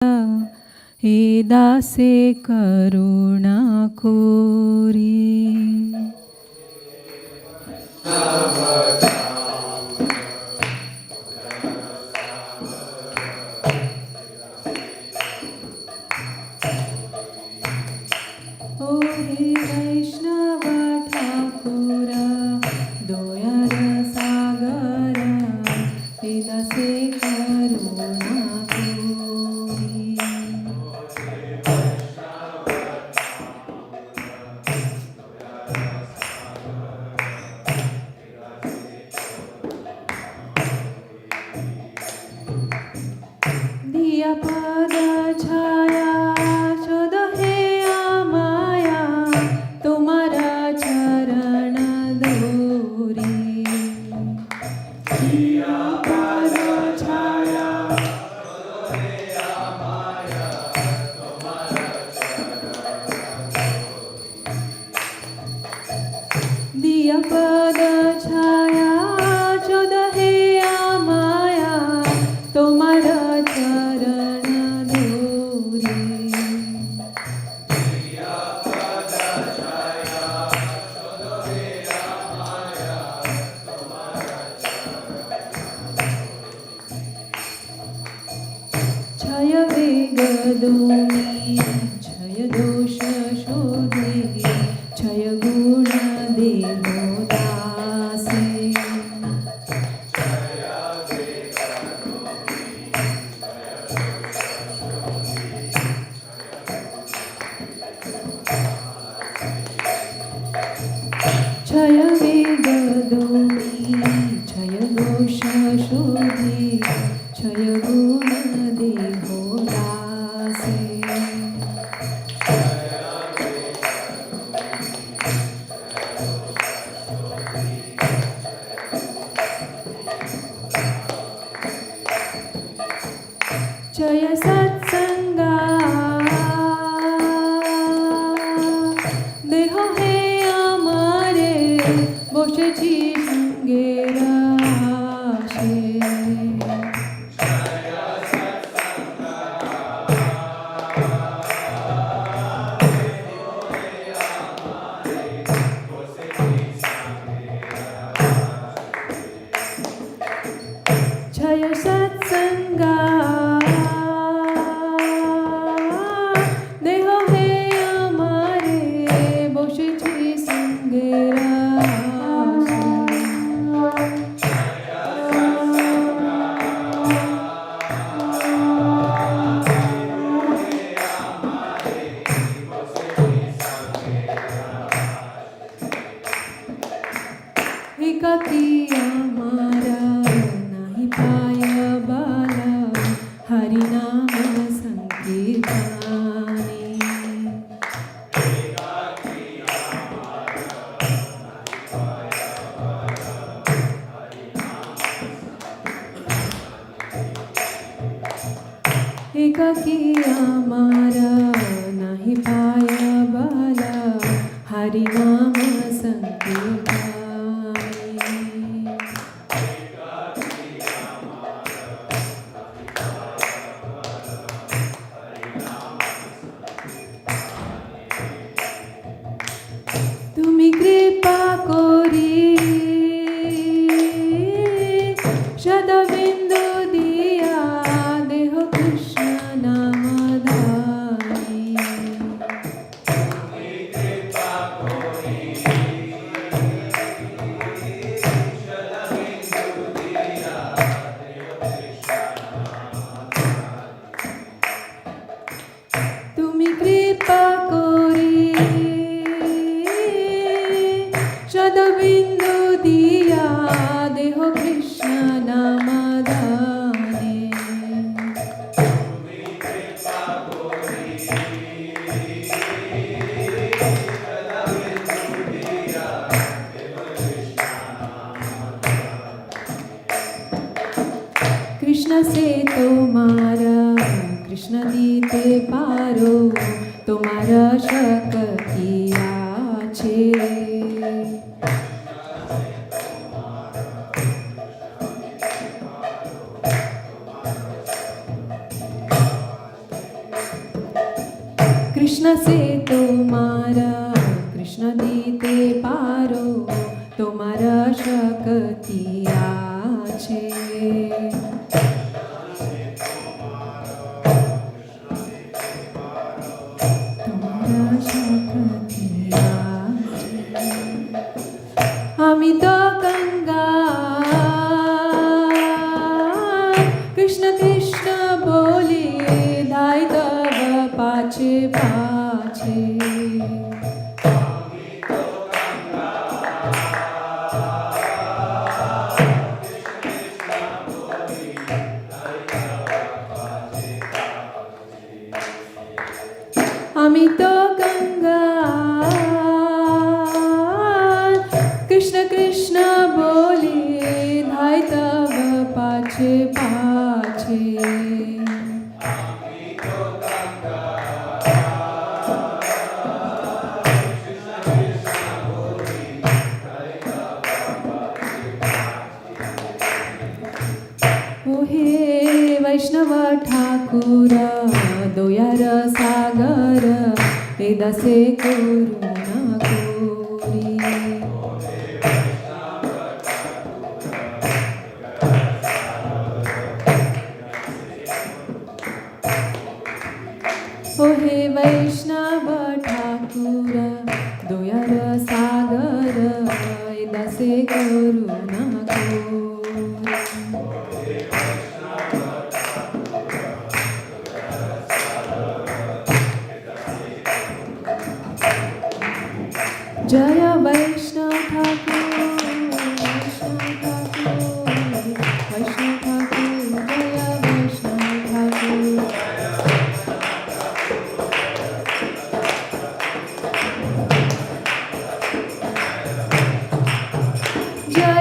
हे दासे करुणा कोरी. ओ हे वैष्णव ठाकुरा दोयार सागरा हे दासे करुणा कोरी. दिया पद छाया शोध हे आमाया तुम्हारा चरण दोरी. दिया पद छाया शोध हे आमाया तुम्हारा दिया पद छाया शोध हे आमाया तुम्हारा चरण दोरी. क्षय वेग दोमी क्षय दोष शोधे क्षय गुण देहो दासे. क्षय वेग दोमी क्षय दोष शोधे क्षय गुण देहो दासे. क्षय सत्संगा देहो हे आमारे বসেছি সঙ্গের আশে. क्षय सत्संगा देह हे আমারে বসেছি সঙ্গের আশে. একাকী আমারা নাহি পায়া বালা হরি নাম সংকীর্তনে. একাকী আমারা নাহি পায়া বালা হরি নাম সংকীর্তনে. তুমি কৃপা করি শতবিন্দু দিয়া দেহ কৃষ্ণ নাম দানি. তুমি কৃপা করি শতবিন্দু দিয়া দেহ কৃষ্ণ নাম দানে. কৃষ্ণ সে তোমারা কৃষ্ণ দিতে পারো তোমারা শক্তি আছে. કૃષ્ણ સે તો મારા કૃષ્ણ દીતે પારો તમારા શક્તિયા છે. તમારા શક્તિયા છે. আমি তো કંગાલ કૃષ્ણ કૃષ્ણ બોલી ધાય તવ પાછે પાછે. আমি তো કંગાલ કૃષ્ણ કૃષ્ણ બોલી ધાય તવ પાછે પાછે. ઓહે વૈષ્ણવ ઠાકુર દોયાર સાગર એ દસે કરુણા કોરી. ઓહે વૈષ્ણવ ઠાકુર દોયાર સાગર એ દસે કરુણા કોરી. જય વૈષ્ણવ ઠાકુર વૈષ્ણવ ઠાકુર વૈષ્ણવ ઠાકુર જય વૈષ્ણવ ઠાકુર. જય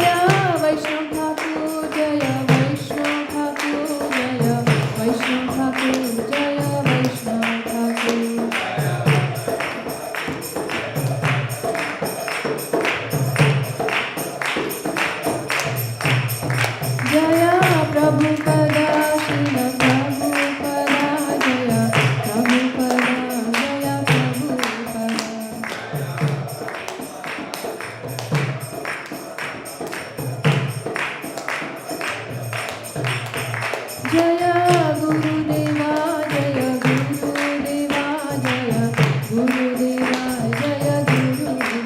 વૈષ્ણવ ઠાકુર જય વૈષ્ણવ ઠાકુર જય વૈષ્ણવ ઠાકુર જય વૈષ્ણવ ઠાકુર. જય પ્રભુપદા શિવ પ્રભુપદા જય પ્રભુપદા જય પ્રભુપદા. જય ગુરુદેવા જય ગુરુદેવા જય ગુરુદેવા જય ગુરુદેવા.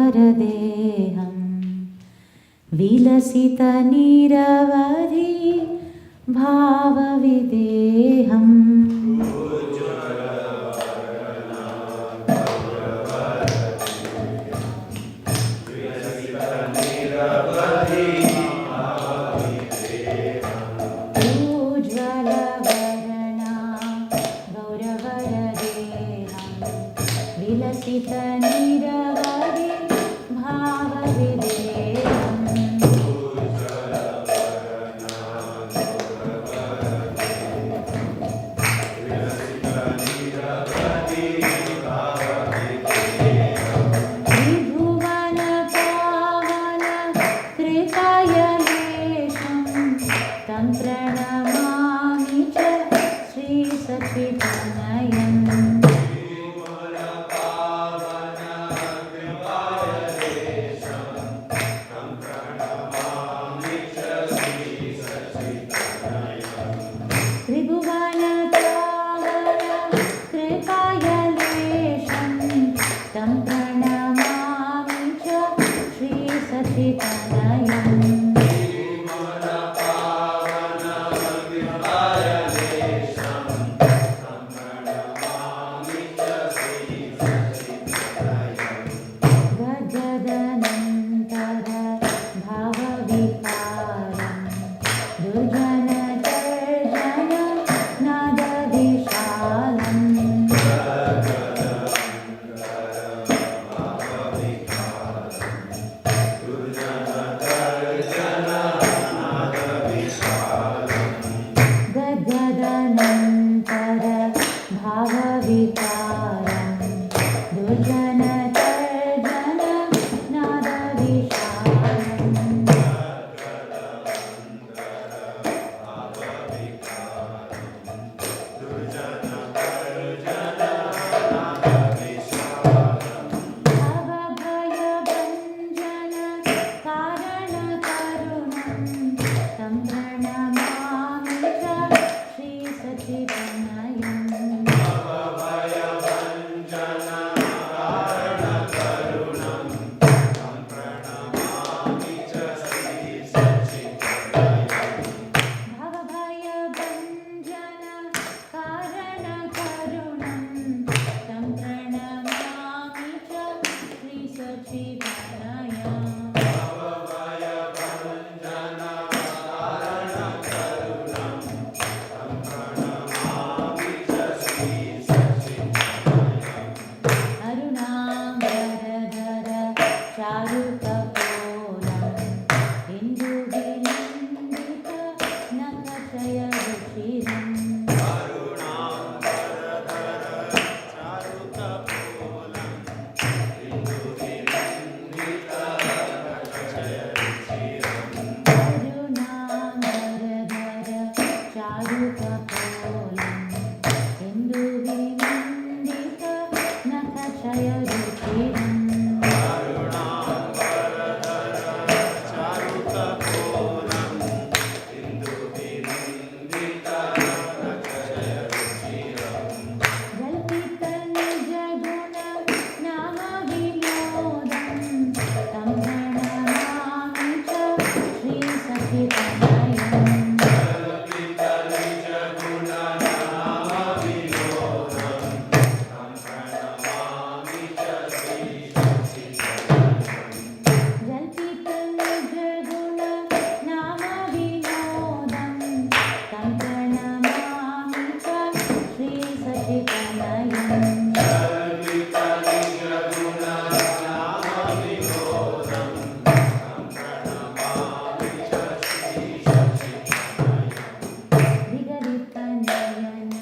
गौरवरदेहं विलसितनिरवधि भावविदेहम् भावविकारं दुर्जनतर्जन नादविशालम् भवभयभञ्जन कारणकरुणं तं प्रणमामि च श्रीसचितनयम् भवभयभञ्जन कारणकरुणं तं प्रणमामि च श्रीसचितनयम् अरुणाम्बरधर चारुकपोलं इन्दुविनन्दित नखचयरुचिरम् अरुणाम्बरधर चारुकपोलं इन्दुविनन्दित नखचयरुचिरम् जल्पितनिजगुण नामविनोदं तं प्रणमामि च श्रीसचितनयम् जल्पितनिजगुण नामविनोदं तं प्रणमामि च श्रीसचितनयम् विगलितनयन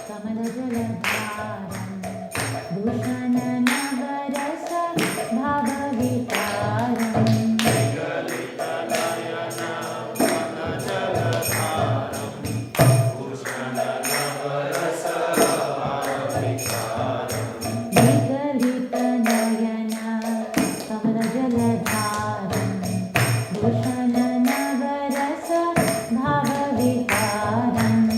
कमलजलधारं भूषणनवरस भावविकारम् विगलितनयन कमलजलधारं भूषणनवरस भावविकारम्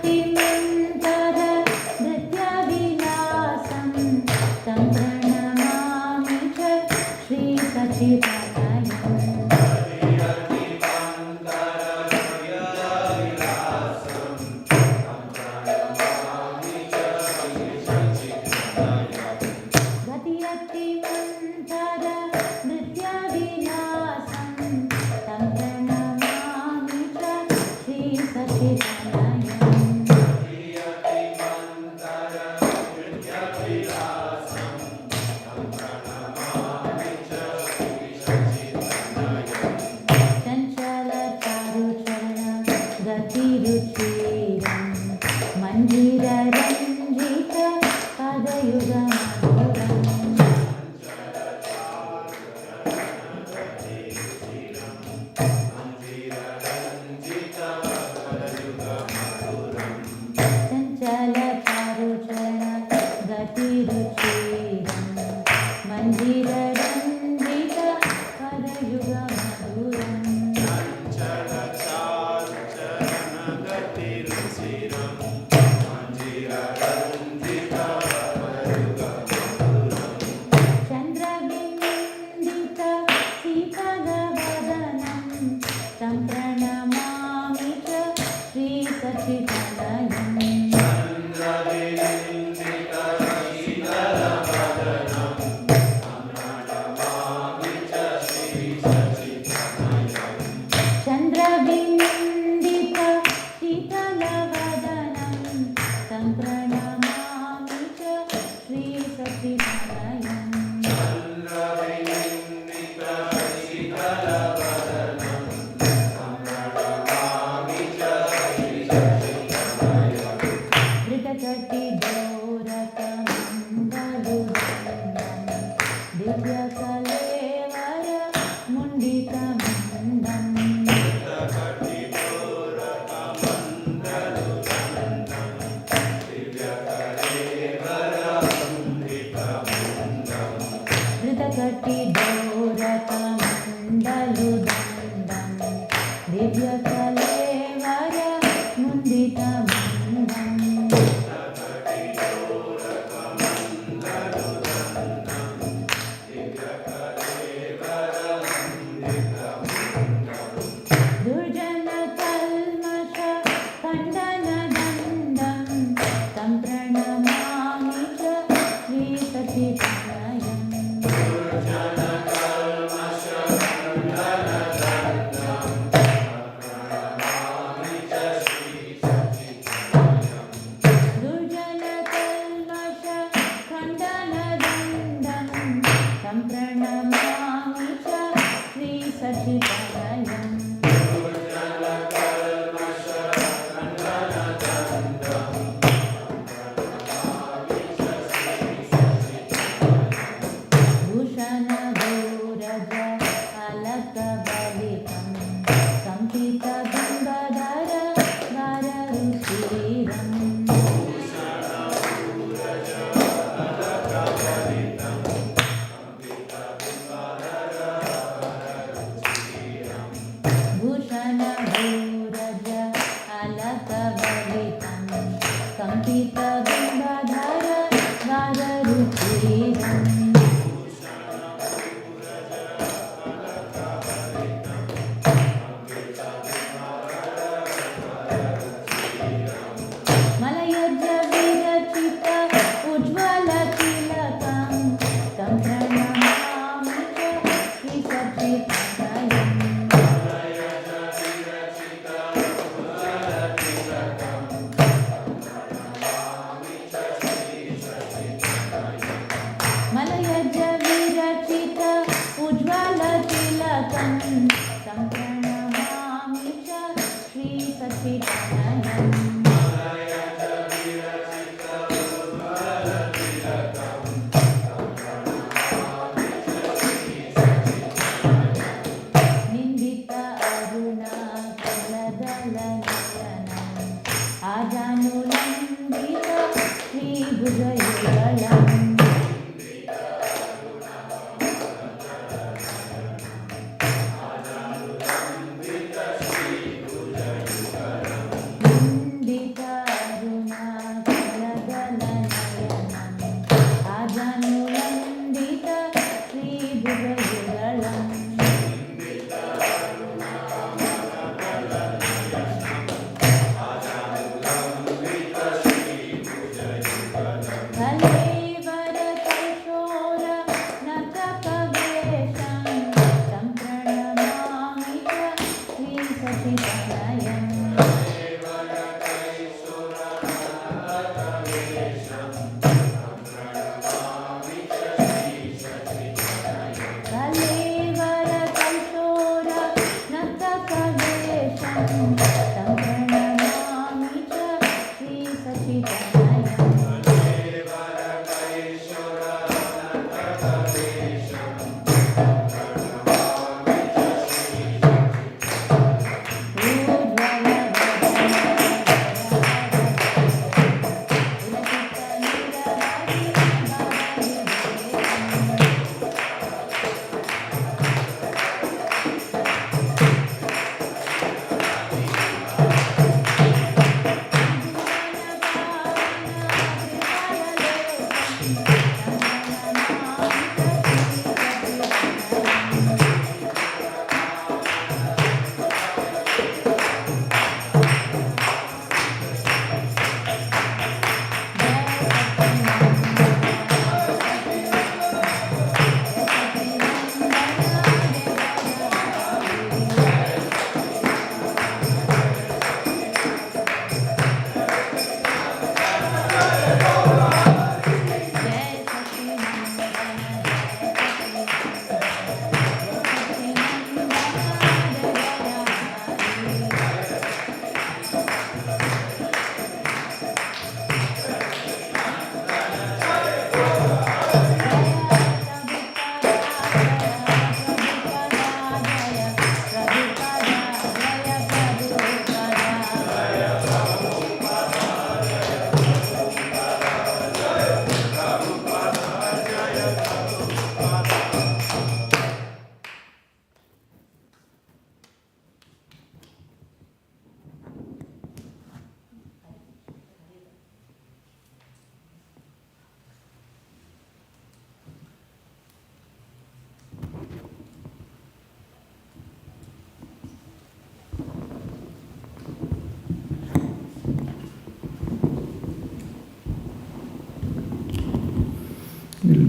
गतियतिमन्तर नृत्यविलासं तं प्रणमामि च श्रीसचितनयम् गतियतिमन्तर नृत्यविलासं तं प्रणमामि च श्रीसचितनयम् चञ्चलचारुचरण गतिरुचिरं मञ्जिररञ्जित पदयुगमधुरम् चञ्चलचारुचरण गतिरुचिरं मञ्जिररञ्जित पदयुगमधुरम् चन्द्रबिन्दित सीतलवदनं तं प्रणमामि च श्रीसचितनयम् दिव्यकलेवर मुण्डितमण्डम् धृतकटिडोरकमण्डलुदण्डम् दिव्यकलेवर मुण्डितमण्डम् दुर्जनकल्मष खण्डनदण्डं तं प्रणमामि च श्रीसचितनयम् दुर्जनकल्मष खण्डनदण्डं तं प्रणमामि च श्रीसचितनयम् भूषणभूरज अलकबलितं कंपितबिम्बधर वररुचिरम् भूषणभूरज अलकबलितं कंपितबिम्बधर वररुचिरम् मलयज विरचित उज्ज्वल तिलकं तं प्रणमामि च श्रीसच्चिदानन्दम् मलयज विरचित उज्ज्वल तिलकं तं प्रणमामि च श्रीसच्चिदानन्दम् निन्दित अरुणाचलदलनयनम् आजानुलम्बित श्रीभुजयुगलम्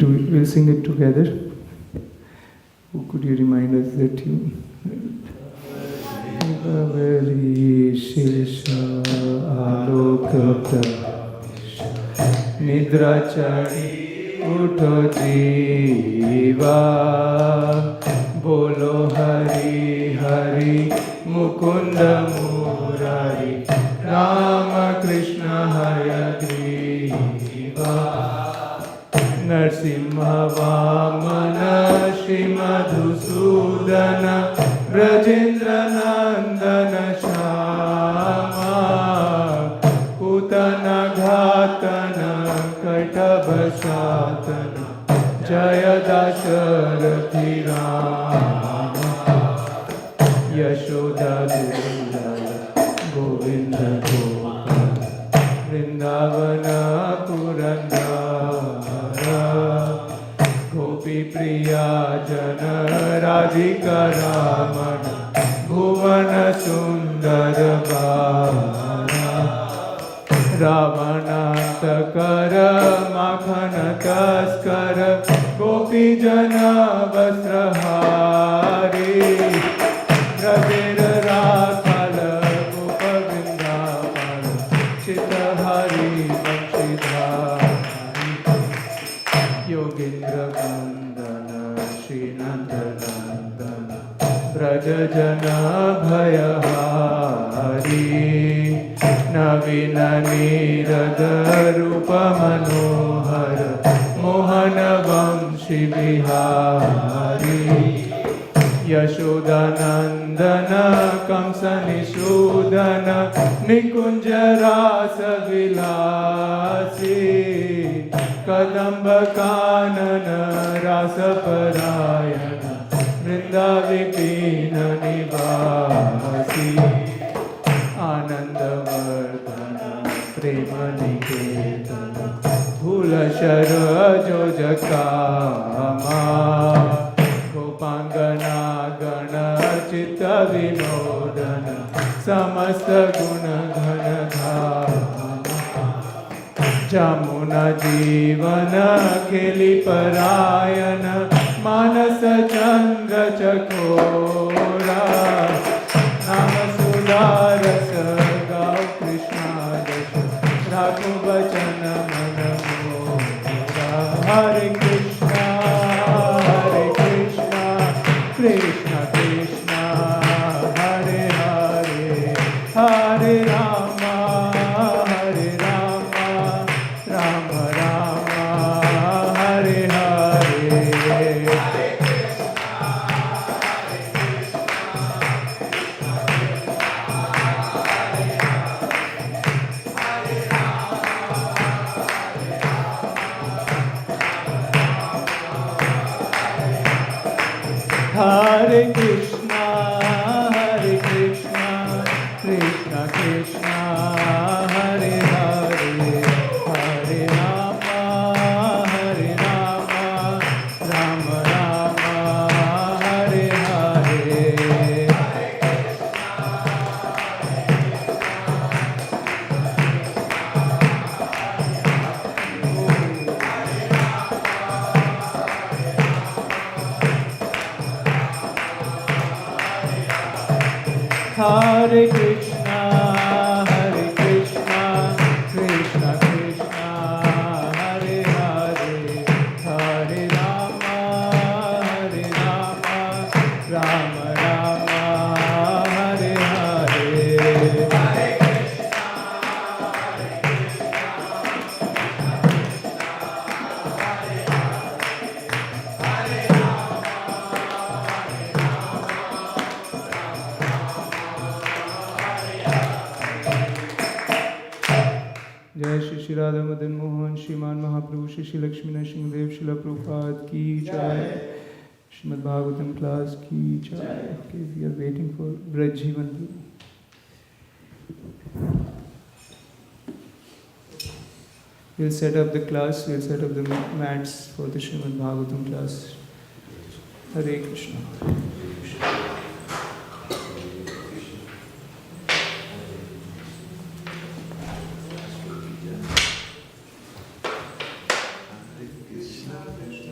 we'll sing it together. Who could you remind us the tune? Bhavali Shesha Aloka Nidra Chari Utho Jiva Bolo Hari Hari Mukunda Murari Rama Krishna Hayagriva Narsimha Vamana Shri Madhusudana Brajendra Nandana Shama Putana Ghatana Katabasatana Jaya Dasarathi Rama Yashoda Dundala Govinda Gopala Vrindavana Purandara Gopi Priya Jana Radhika Ramana Bhuvana Sundara Bala Ravanantakara Makhana Taskara Gopi Jana Vasrahari Radhira Rakala Gopa Vrindavana Chitahari Vakshidhari Yogendra Vandana Shri Nandanandana Vraja Jana Bhayahari Navina Nirada Rupa Manohara Mohana Vamshi Vihari Yashodanandana Kamsa Nishudana Nikunja Rasa Vilasi Kadamba Kanana Rasa Parayana Vrindavipina Nivasi Anandavardhana Prema Niketana Bhula Shara Jojakama Gopangana Gana Chitta Vinodana Samasta Guna Ghana Dhama Jamuna Jivana Keli Parayana Manasa Chandra Chakora Nama Sudarasa Gau Krishna Dasha Rakhu Vachana Manamora Hare Krishna Krishna Krishna Hare Hare Hare Rama Rama Rama Hare Hare Hare Krishna, Krishna Krishna, Hare Hare, Hare Rama, Rama Rama, Hare Hare. Hare Krishna, Krishna Krishna, Hare Hare, Hare Rama, Rama Rama, Hare Hare. जय श्री श्री राधा मदन मोहन श्रीमान महाप्रभु श्री श्री लक्ष्मी नरसिंहदेव शिला प्रभुपाद की जय Shrimad Bhagavatam class की जय. Okay, we are waiting for Jivana. We'll set up the class, we'll set up the mats for the Srimad Bhagavatam class. Hare Krishna. Krishna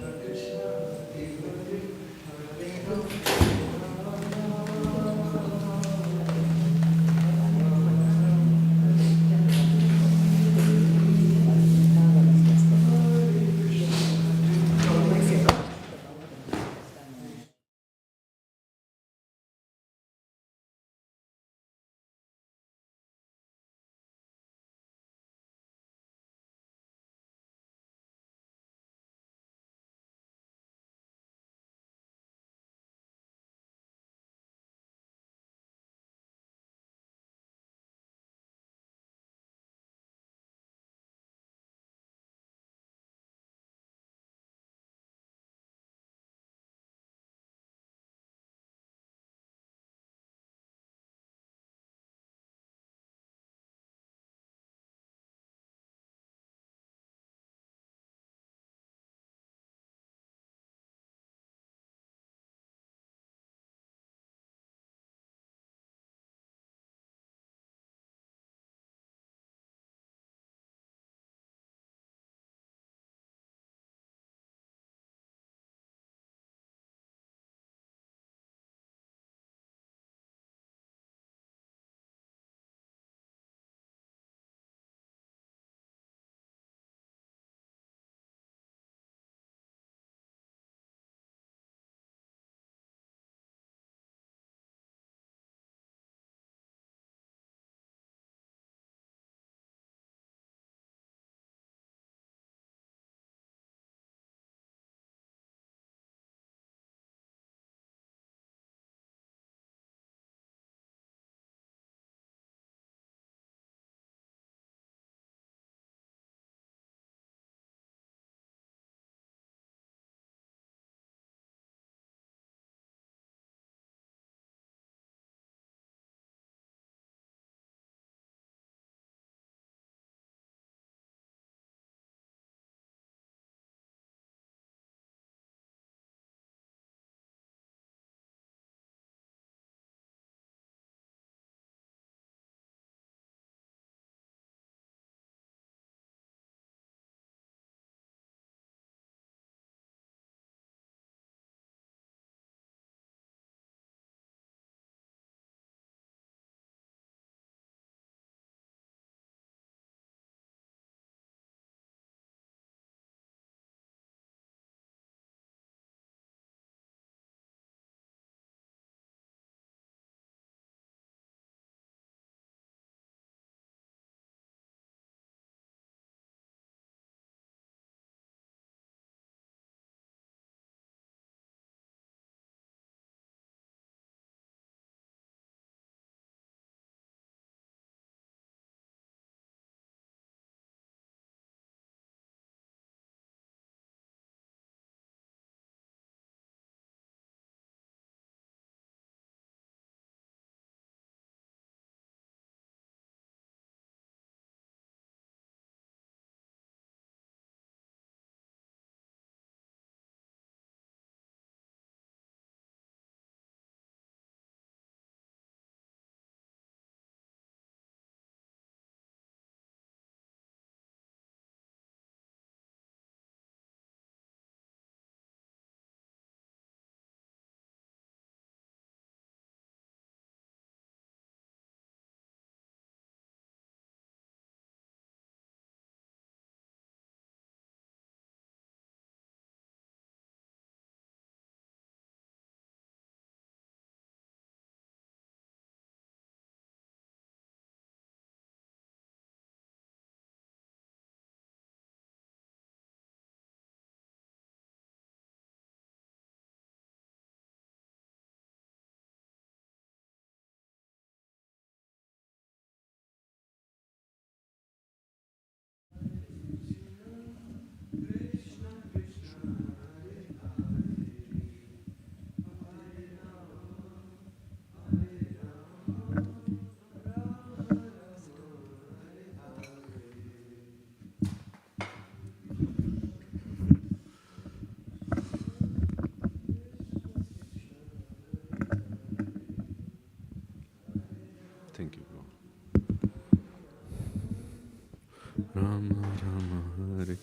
Rama Rama Hare.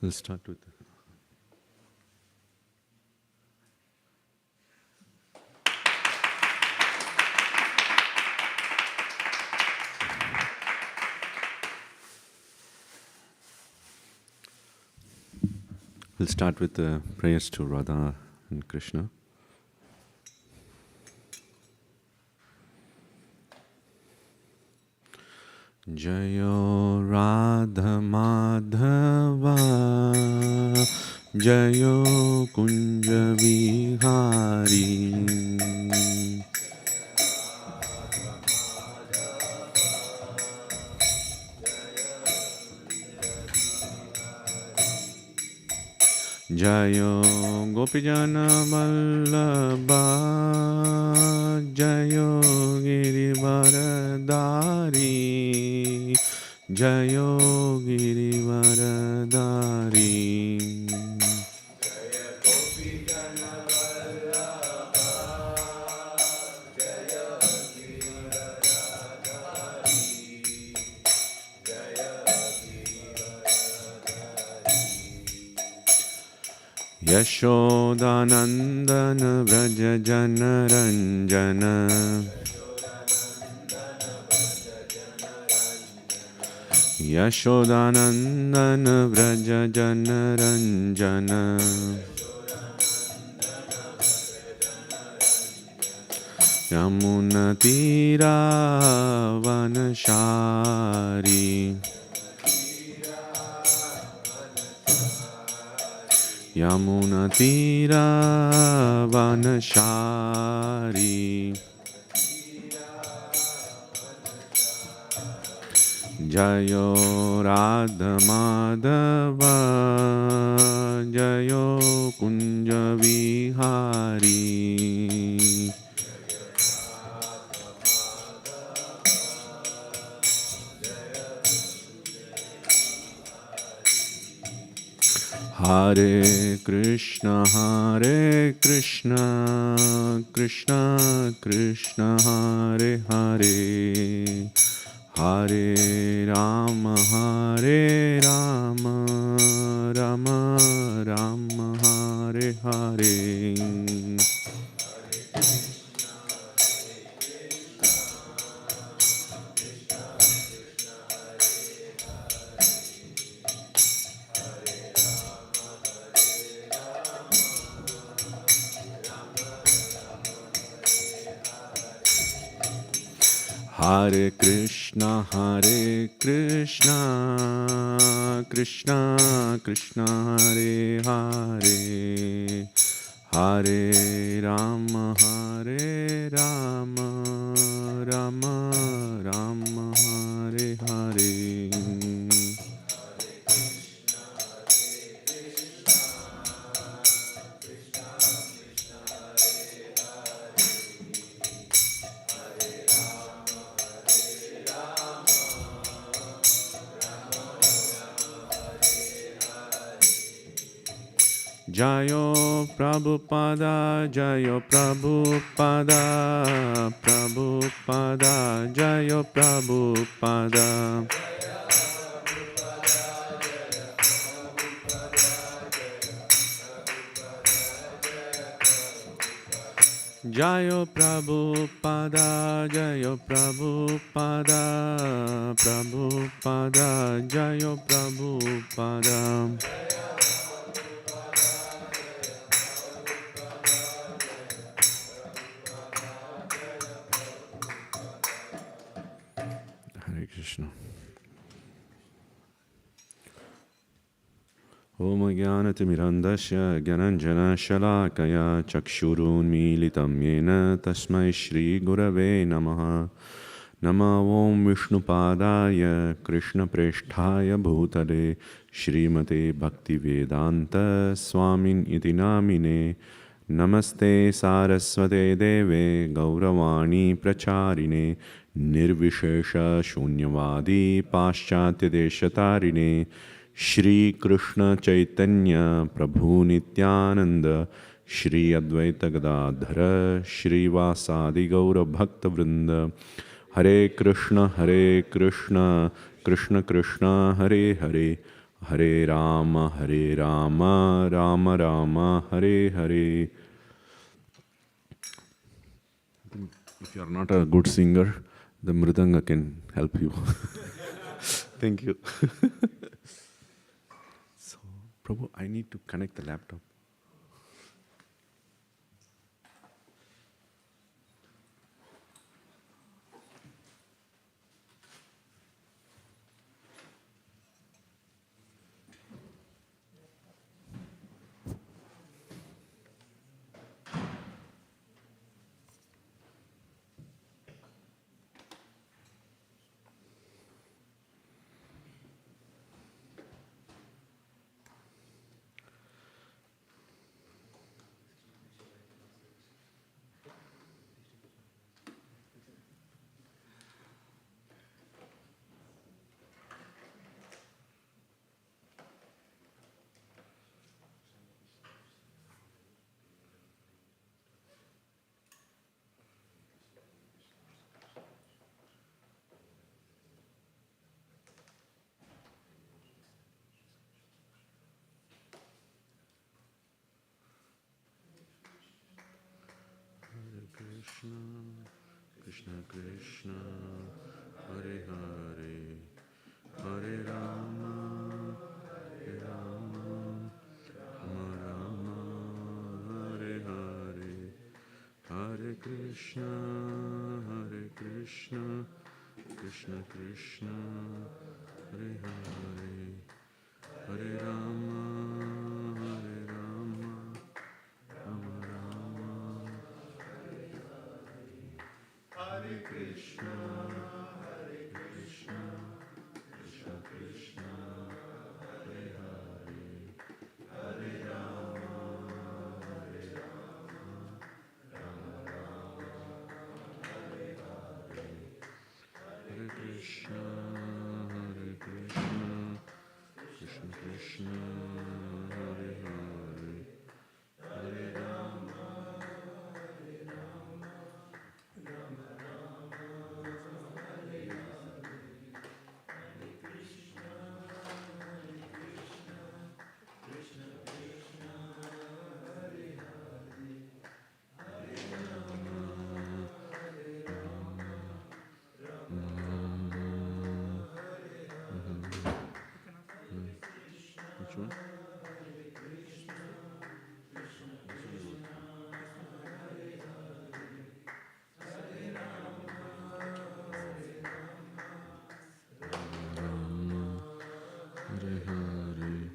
We'll start with the prayers to Radha and Krishna. Jayo Radha Madhava Jayo Kunja Vihari Jayo Gopijana Vallabha Jayo Girivaradari Jayo Girivaradari Yashodanandana Vraja Janaranjana Yashodanandana Vraja Janaranjana Yamuna Tira Vanashari Yamuna Tira Vanashari Jayo Radha Madhava Jayo Kunja Vihari Hare Krishna Krishna Krishna Hare Hare Hare Rama Rama Rama Hare Hare Hare Krishna Krishna Krishna Hare Hare Hare Rama Rama Rama Hare Hare Jayo Prabhupada Jayo Prabhupada Prabhupada Jayo Prabhupada Jayo Prabhupada Jayo Prabhupada Prabhupada Jayo Prabhupada Krishna. Om Jnanatimirandasya Gyananjana Shalakaya Chakshurun Militam Yena Tasmai Shri Gurave Namaha Nama Om Vishnupadaya Krishna Presthaya Bhutale Shrimate Bhaktivedanta Swamin Iti Namine Namaste Saraswate Deve Gauravani Pracharine Nirvishesha Shunyavadi Paschatya Deshatarine Shri Krishna Chaitanya Prabhu Nityananda Shri Advaita Gadadhara Shrivasadi Gaura Bhakta Vrinda. Hare Krishna, Krishna Krishna, Hare Hare, Hare Rama, Rama Rama, Hare Hare. If you are not a good singer, the mridanga can help you. Thank you. So, Prabhu, I need to connect the laptop. Krishna Krishna, Hare Hare, Hare Rama, Rama Rama, Hare Hare, Hare Krishna, Krishna Krishna, Hare Hare, Hare Rama, Rama Rama, Hare Krishna, Krishna Krishna, Hare Hare, Hare Rama, Rama Rama, Hare Hare, Hare Krishna, Krishna Krishna, Hare Hare, Hare Rama, which one? Hare Hare,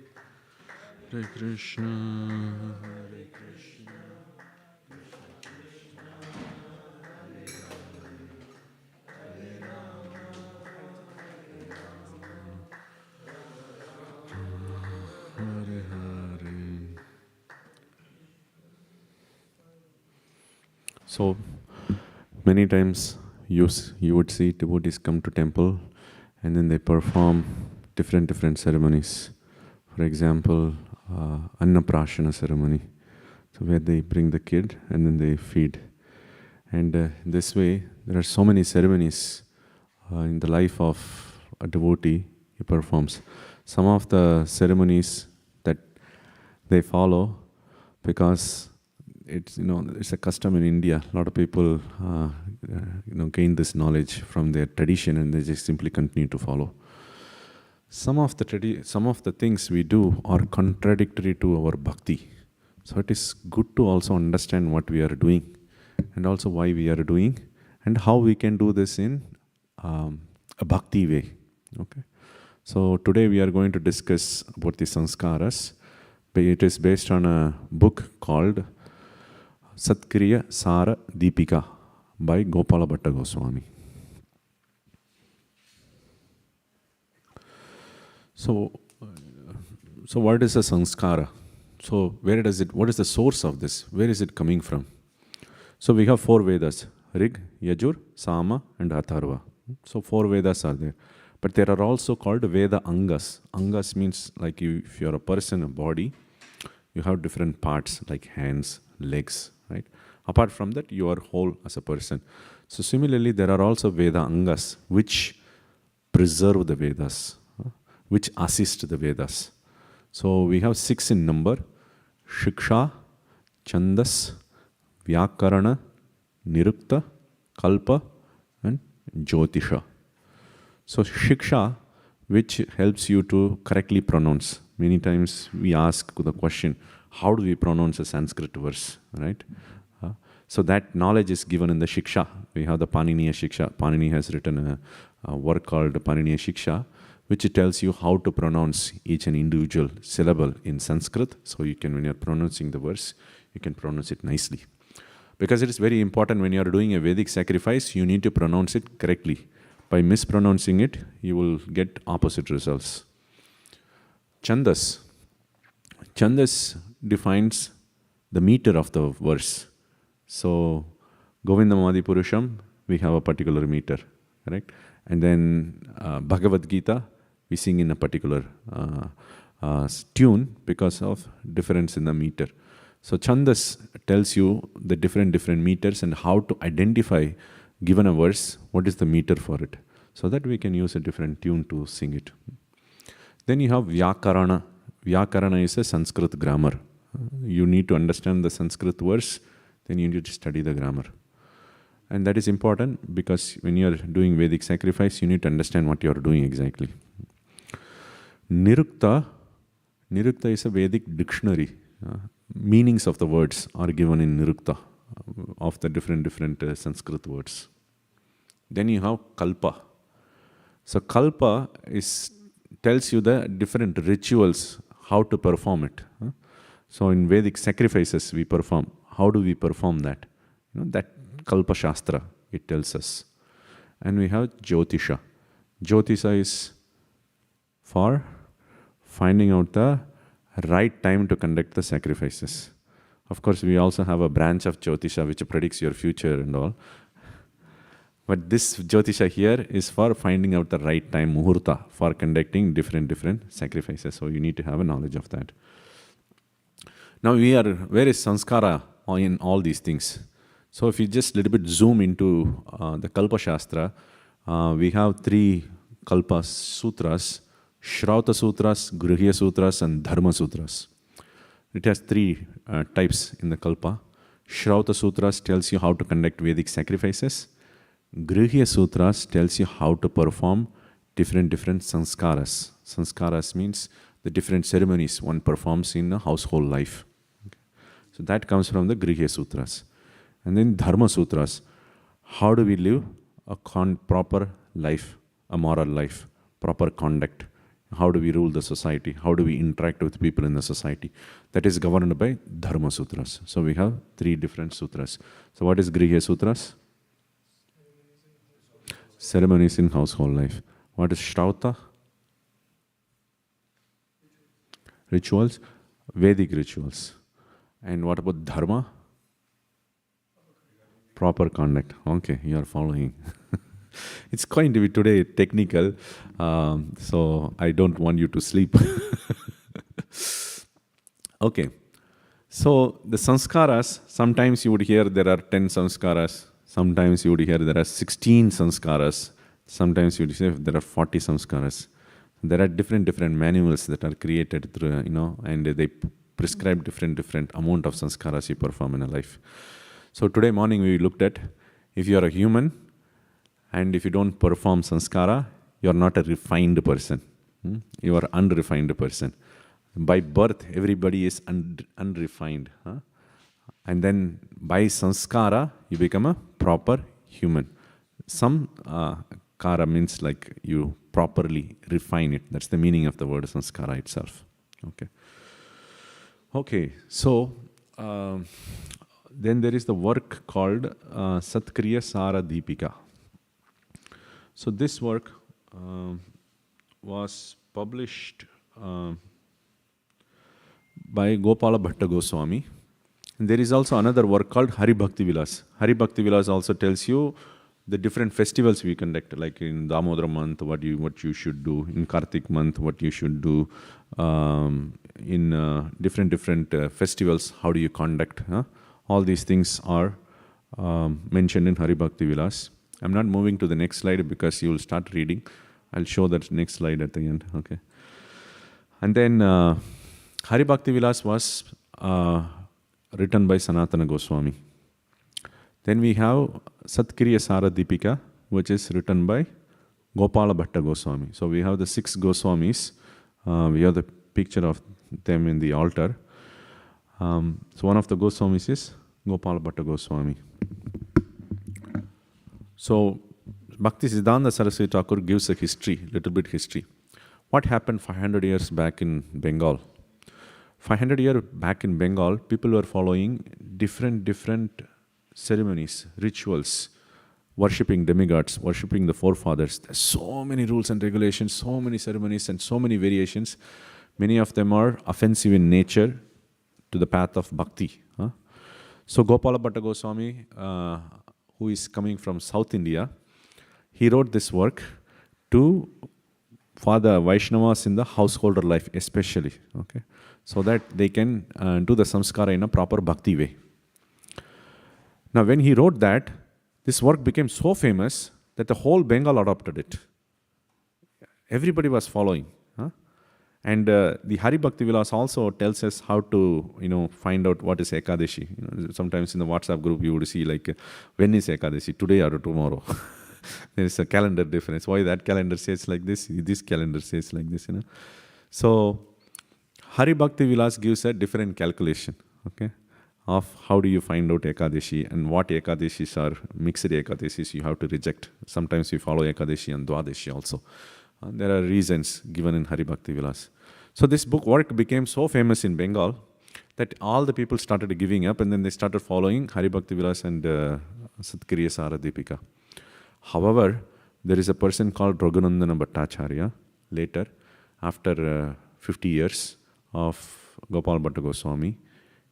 Hare Krishna, Hare Krishna, Hare Hare. So many times you would see devotees come to temple and then they perform different ceremonies. For example, Annaprashana ceremony, so where they bring the kid and then they feed. And this way, there are so many ceremonies in the life of a devotee he performs. Some of the ceremonies that they follow, because it's a custom in India. A lot of people gain this knowledge from their tradition and they just simply continue to follow. Some of the things we do are contradictory to our bhakti. So it is good to also understand what we are doing and also why we are doing and how we can do this in a bhakti way. Okay. So today we are going to discuss about the sanskaras. It is based on a book called Satkriya Sara Deepika by Gopala Bhatta Goswami. So what is a sanskara? So what is the source of this? Where is it coming from? So we have 4 Vedas, Rig, Yajur, Sama and Atharva. So 4 Vedas are there. But there are also called Veda Angas. Angas means like if you are a person, a body, You have different parts like hands, legs, right? Apart from that, you are whole as a person. So similarly, there are also Veda Angas, which preserve the Vedas, which assist the Vedas. So we have 6 in number: Shiksha, Chandas, Vyakarana, Nirukta, Kalpa, and Jyotisha. So Shiksha, which helps you to correctly pronounce. Many times we ask the question, how do we pronounce a Sanskrit verse, right? So that knowledge is given in the Shiksha. We have the Paniniya Shiksha. Panini has written a work called Paniniya Shiksha, which tells you how to pronounce each and individual syllable in Sanskrit. So you can, when you're pronouncing the verse, you can pronounce it nicely. Because it is very important when you're doing a Vedic sacrifice, you need to pronounce it correctly. By mispronouncing it, you will get opposite results. Chandas. Chandas defines the meter of the verse. So, Govindam Adi Purusham, we have a particular meter, correct? And then Bhagavad Gita, we sing in a particular tune because of difference in the meter. So, Chandas tells you the different meters and how to identify, given a verse, what is the meter for it, so that we can use a different tune to sing it. Then you have Vyakarana. Vyakarana is a Sanskrit grammar. You need to understand the Sanskrit verse, then you need to study the grammar. And that is important because when you are doing Vedic sacrifice, you need to understand what you are doing exactly. Nirukta. Nirukta is a Vedic dictionary. Meanings of the words are given in Nirukta of the different Sanskrit words. Then you have Kalpa. So Kalpa tells you the different rituals, how to perform it. So in Vedic sacrifices we perform. How do we perform that? That Kalpa Shastra, it tells us. And we have Jyotisha. Jyotisha is for finding out the right time to conduct the sacrifices. Of course, we also have a branch of Jyotisha which predicts your future and all. But this Jyotisha here is for finding out the right time, muhurta, for conducting different sacrifices. So you need to have a knowledge of that. Now where is sanskara in all these things? So if you just a little bit zoom into the Kalpa Shastra, we have 3 Kalpa Sutras: Shrauta Sutras, Grihya Sutras, and Dharma Sutras. It has 3 types in the Kalpa. Shrauta Sutras tells you how to conduct Vedic sacrifices. Grihya Sutras tells you how to perform different sanskaras. Sanskaras means the different ceremonies one performs in a household life. Okay. So that comes from the Grihya Sutras. And then Dharma Sutras. How do we live a proper life, a moral life, proper conduct? How do we rule the society? How do we interact with people in the society? That is governed by Dharma Sutras. So we have 3 different sutras. So what is Grihya Sutras? Ceremonies in household life. What is Shrauta? Rituals, Vedic rituals. And what about Dharma? Proper conduct. Okay, you are following. It's going to be today technical, so I don't want you to sleep. Okay, so the sanskaras, sometimes you would hear there are 10 sanskaras, sometimes you would hear there are 16 sanskaras, sometimes you would say there are 40 sanskaras. There are different manuals that are created through, and they prescribe different amount of sanskaras you perform in a life. So today morning we looked at, if you are a human, and if you don't perform sanskara, you are not a refined person. You are unrefined person. By birth, everybody is unrefined. And then by sanskara, you become a proper human. Some kara means like you properly refine it. That's the meaning of the word sanskara itself. Okay, so then there is the work called Satkriya Sara Deepika. So this work was published by Gopala Bhatta Goswami. And there is also another work called Hari Bhakti Vilas. Hari Bhakti Vilas also tells you the different festivals we conduct, like in Damodara month, what you should do, in Kartik month, what you should do, in different festivals, how do you conduct? All these things are mentioned in Hari Bhakti Vilas. I'm not moving to the next slide because you will start reading. I'll show that next slide at the end. Okay. And then Hari Bhakti Vilas was written by Sanatana Goswami. Then we have Satkiriya Sara Deepika, which is written by Gopala Bhatta Goswami. So we have the 6 Goswamis. We have the picture of them in the altar. So one of the Goswamis is Gopala Bhatta Goswami. So Bhakti Siddhanta Saraswati Thakur gives a history, little bit history. What happened 500 years back in Bengal? 500 years back in Bengal, people were following different ceremonies, rituals, worshipping demigods, worshipping the forefathers. There's so many rules and regulations, so many ceremonies and so many variations. Many of them are offensive in nature to the path of bhakti. So Gopala Bhatta Goswami, who is coming from South India, he wrote this work for the Vaishnavas in the householder life especially, okay, so that they can do the samskara in a proper bhakti way. Now when he wrote that, this work became so famous that the whole Bengal adopted it. Everybody was following. And the Hari Bhakti Vilas also tells us how to, find out what is Ekadashi. Sometimes in the WhatsApp group you would see like, when is Ekadashi, today or tomorrow? There is a calendar difference. Why that calendar says like this calendar says like this, So Hari Bhakti Vilas gives a different calculation, okay, of how do you find out Ekadashi and what Ekadashis are mixed Ekadashis you have to reject. Sometimes we follow Ekadashi and Dwadashi also. There are reasons given in Hari Bhakti Vilas. So this work became so famous in Bengal that all the people started giving up and then they started following Hari Bhakti Vilas and Satkiriya Sara Deepika. However, there is a person called Raghunandana Bhattacharya later, after 50 years of Gopala Bhatta Goswami.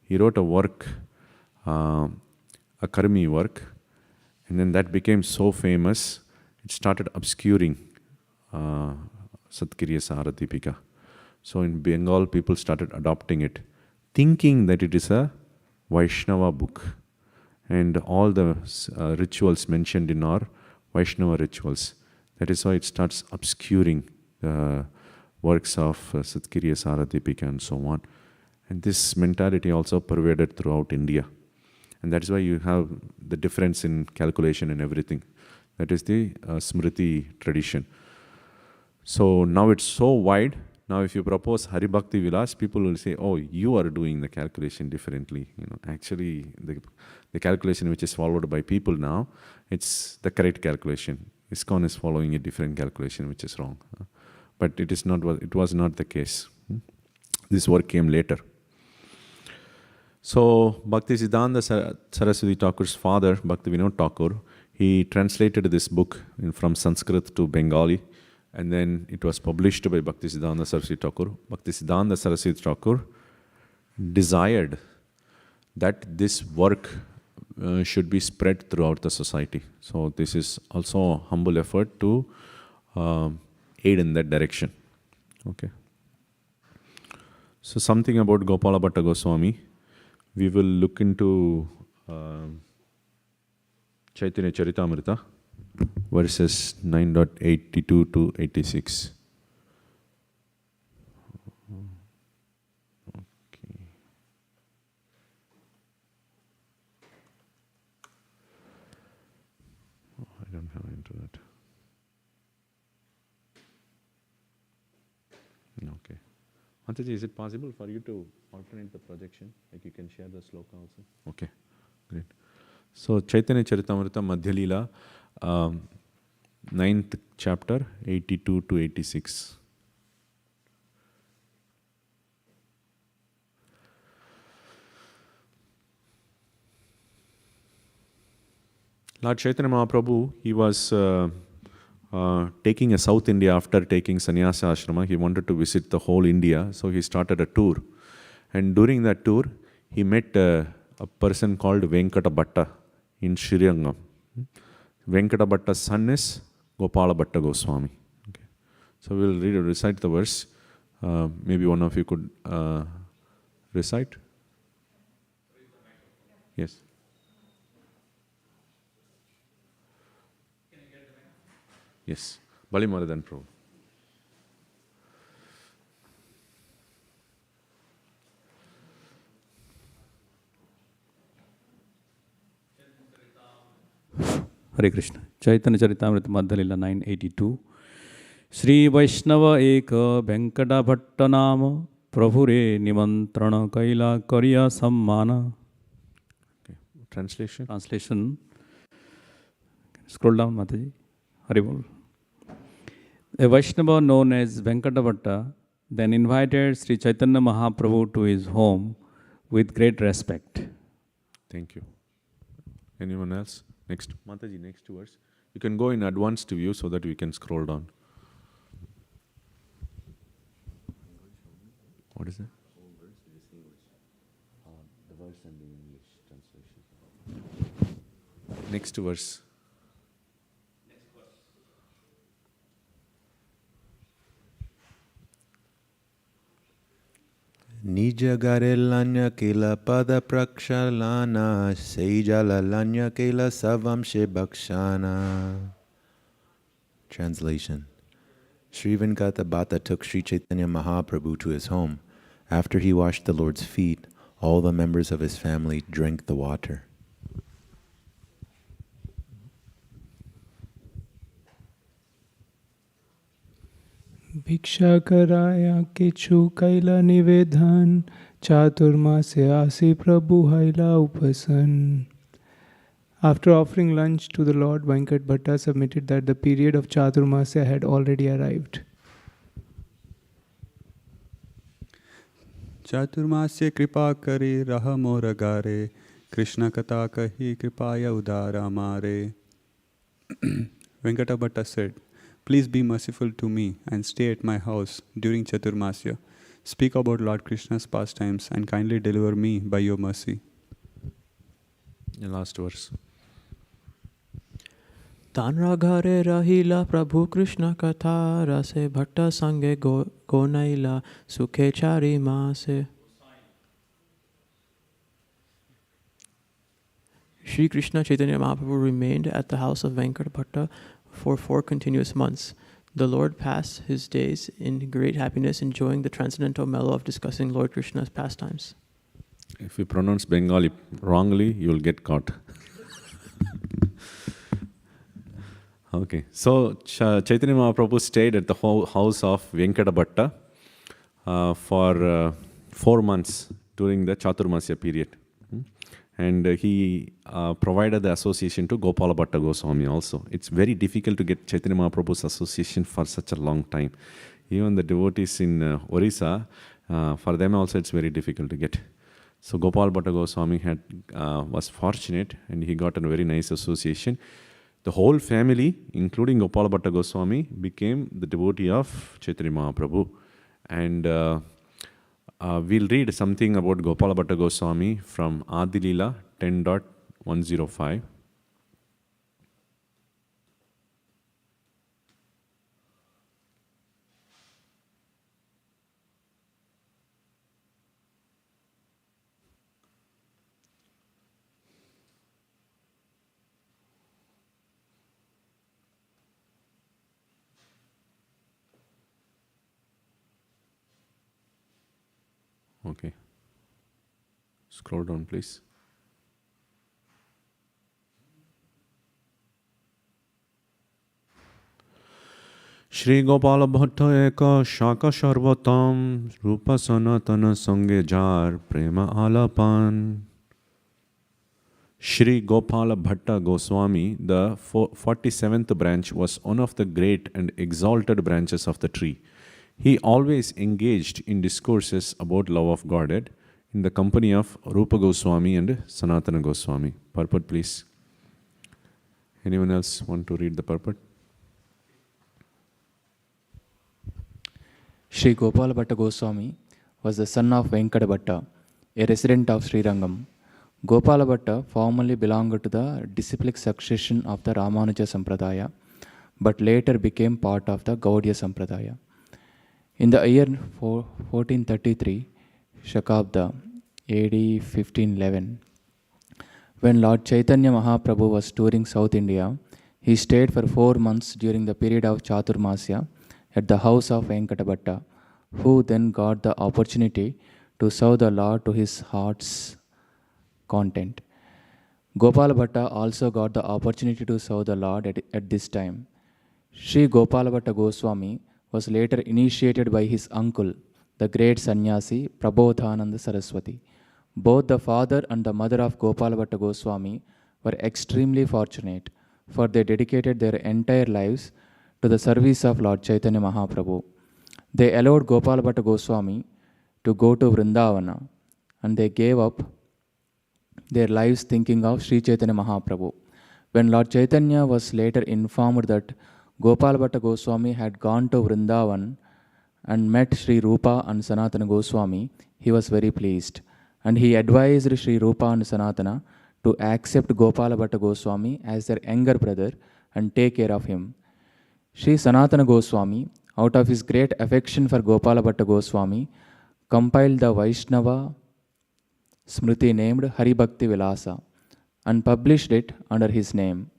He wrote a work, a Karmi work, and then that became so famous, it started obscuring Satkiriya Sara Deepika. So in Bengal, people started adopting it, thinking that it is a Vaishnava book. And all the rituals mentioned in our Vaishnava rituals, that is why it starts obscuring the works of Satkiriya Sara Deepika and so on. And this mentality also pervaded throughout India. And that is why you have the difference in calculation and everything. That is the Smriti tradition. So now it's so wide. Now if you propose Hari Bhakti Vilas, people will say, oh, you are doing the calculation differently. Actually, the calculation which is followed by people now, it's the correct calculation. ISKCON is following a different calculation which is wrong. But it was not the case. This work came later. So Bhakti Siddhanta Saraswati Thakur's father, Bhakti Vinod Thakur, he translated this book from Sanskrit to Bengali, and then it was published by Bhakti Siddhanta Saraswati Thakur. Bhakti Siddhanta Saraswati Thakur desired that this work should be spread throughout the society. So this is also a humble effort to aid in that direction. Okay. So something about Gopala Bhatta Goswami. We will look into Chaitanya Charitamrita, verses 9.82 to 86. Okay. Oh, I don't have into that. Okay. Mataji, is it possible for you to alternate the projection? Like you can share the sloka also? Okay, great. So Chaitanya Charitamrita Madhya Leela, 9th chapter, 82 to 86. Lord Chaitanya Mahaprabhu, he was taking a South India after taking sannyasa ashrama. He wanted to visit the whole India, so he started a tour. And during that tour, he met a person called Venkata Bhatta in Srirangam. Venkata Bhatta's son is Gopala Bhatta Goswami. Okay. So we'll recite the verse. maybe one of you could recite? Yes. Yes. Bali Maradan Prabhu. Hare Krishna. Chaitanya Charitamrita Madhya-lila 982. Shri Vaishnava Eka Venkata Bhatta Nama Prabhure Nimantrana Kaila Karya Sammana. Okay. Translation? Translation. Scroll down, Mataji. Haribol. A Vaishnava known as Venkata Bhatta then invited Sri Chaitanya Mahaprabhu to his home with great respect. Thank you. Anyone else? Next. Mataji, next two verse. You can go in advanced view so that we can scroll down. What is that? The verse and the English translation. Next verse. Nijagarelanya kila pada prakshalana sejalalanya kila savam shibakshana. Translation. Sri Venkata Bhatta took Sri Chaitanya Mahaprabhu to his home. After he washed the Lord's feet, all the members of his family drank the water. भिक्षा कराया किछु कैला निवेदन चातुर्मास्य आसी प्रभु हैला upasan. After offering lunch to the Lord, Venkat Bhatta submitted that the period of Chaturmasya had already arrived. Chaturmasya kripa kare raha moragare Krishna Katha kahi kripaya udara mare. Venkata Bhatta said, "Please be merciful to me and stay at my house during Chaturmasya. Speak about Lord Krishna's pastimes and kindly deliver me by your mercy." The last verse. Tanra ghare rahila Prabhu Krishna Katha rase bhatta sange gonaila sukhe chari maase. Shri Krishna Chaitanya Mahaprabhu remained at the house of Venkata Bhatta for 4 continuous months. The Lord passed his days in great happiness, enjoying the transcendental mellow of discussing Lord Krishna's pastimes. If you pronounce Bengali wrongly, you will get caught. Okay, so Chaitanya Mahaprabhu stayed at the house of Venkata Bhatta for 4 months during the Chaturmasya period. And he provided the association to Gopala Bhatta Goswami also. It's very difficult to get Chaitanya Mahaprabhu's association for such a long time. Even the devotees in Orissa, for them also it's very difficult to get. So Gopala Bhatta Goswami was fortunate and he got a very nice association. The whole family, including Gopala Bhatta Goswami, became the devotee of Chaitanya Mahaprabhu. And we'll read something about Gopala Bhatta Goswami from Adilila 10.105. Okay. Scroll down, please. Shri Gopala Bhatta eka shaka sharvatam rupa sanatana sange jar prema alapan. Shri Gopala Bhatta Goswami, the 47th branch, was one of the great and exalted branches of the tree. He always engaged in discourses about love of Godhead in the company of Rupa Goswami and Sanatana Goswami. Purport, please. Anyone else want to read the purport? Shri Gopala Bhatta Goswami was the son of Venkata Bhatta, a resident of Srirangam. Gopala Bhatta formerly belonged to the disciplic succession of the Ramanuja Sampradaya, but later became part of the Gaudiya Sampradaya. In the year 1433, Shakabda, AD 1511, when Lord Chaitanya Mahaprabhu was touring South India, he stayed for 4 months during the period of Chaturmasya at the house of Venkatabhatta, who then got the opportunity to serve the Lord to his heart's content. Gopala Bhatta also got the opportunity to serve the Lord at this time. Sri Gopala Bhatta Goswami was later initiated by his uncle, the great sannyasi Prabodhananda Saraswati. Both the father and the mother of Gopala Bhatta Goswami were extremely fortunate, for they dedicated their entire lives to the service of Lord Chaitanya Mahaprabhu. They allowed Gopala Bhatta Goswami to go to Vrindavana, and they gave up their lives thinking of Sri Chaitanya Mahaprabhu. When Lord Chaitanya was later informed that Gopala Bhatta Goswami had gone to Vrindavan and met Sri Rupa and Sanatana Goswami, he was very pleased. And he advised Sri Rupa and Sanatana to accept Gopala Bhatta Goswami as their younger brother and take care of him. Sri Sanatana Goswami, out of his great affection for Gopala Bhatta Goswami, compiled the Vaishnava Smriti named Hari Bhakti Vilasa and published it under his name.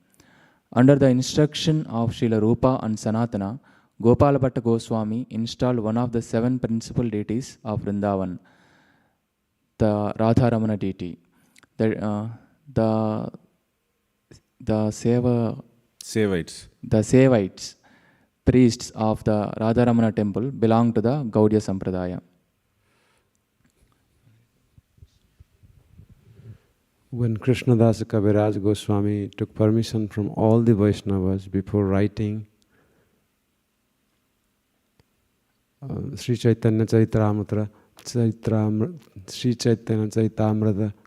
Under the instruction of Srila Rupa and Sanatana, Gopala Bhatta Goswami installed one of the 7 principal deities of Vrindavan, the Radharamana deity. The Sevites, priests of the Radharamana temple, belong to the Gaudiya Sampradaya. When Krishna Dasa Kaviraj Goswami took permission from all the Vaishnavas before writing Sri Chaitanya Charitamrita,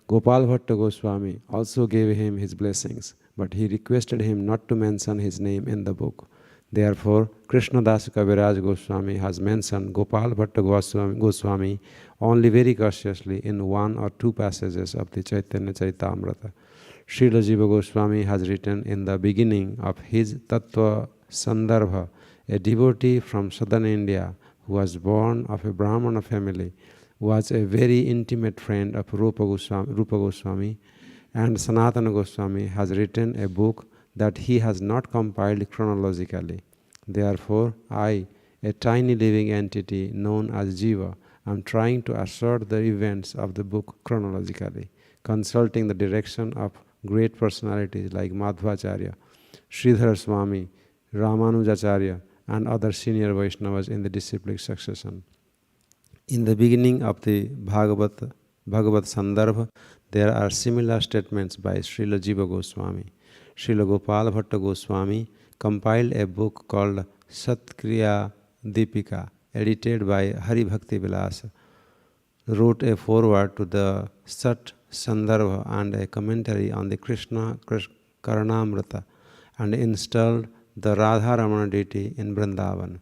Gopal Bhatta Goswami also gave him his blessings, but he requested him not to mention his name in the book. Therefore, Krishna Dasa Kaviraj Goswami has mentioned Gopal Bhatta Goswami only very cautiously in 1 or 2 passages of the Chaitanya Charitamrita. Srila Jiva Goswami has written in the beginning of his Tattva Sandarbha, a devotee from southern India who was born of a Brahmana family, was a very intimate friend of Rupa Goswami, and Sanatana Goswami has written a book that he has not compiled chronologically. Therefore, I, a tiny living entity known as Jiva, am trying to assert the events of the book chronologically, consulting the direction of great personalities like Madhvacharya, Sridhar Swami, Ramanujacharya, and other senior Vaishnavas in the disciplic succession. In the beginning of the Bhagavad Sandarbha, there are similar statements by Srila Jiva Goswami. Srila Gopala Bhatta Goswami compiled a book called Satkriya Deepika, edited by Hari Bhakti Vilasa, wrote a foreword to the Sat Sandarbha and a commentary on the Krishna Karanamrita, and installed the Radharamana deity in Vrindavan.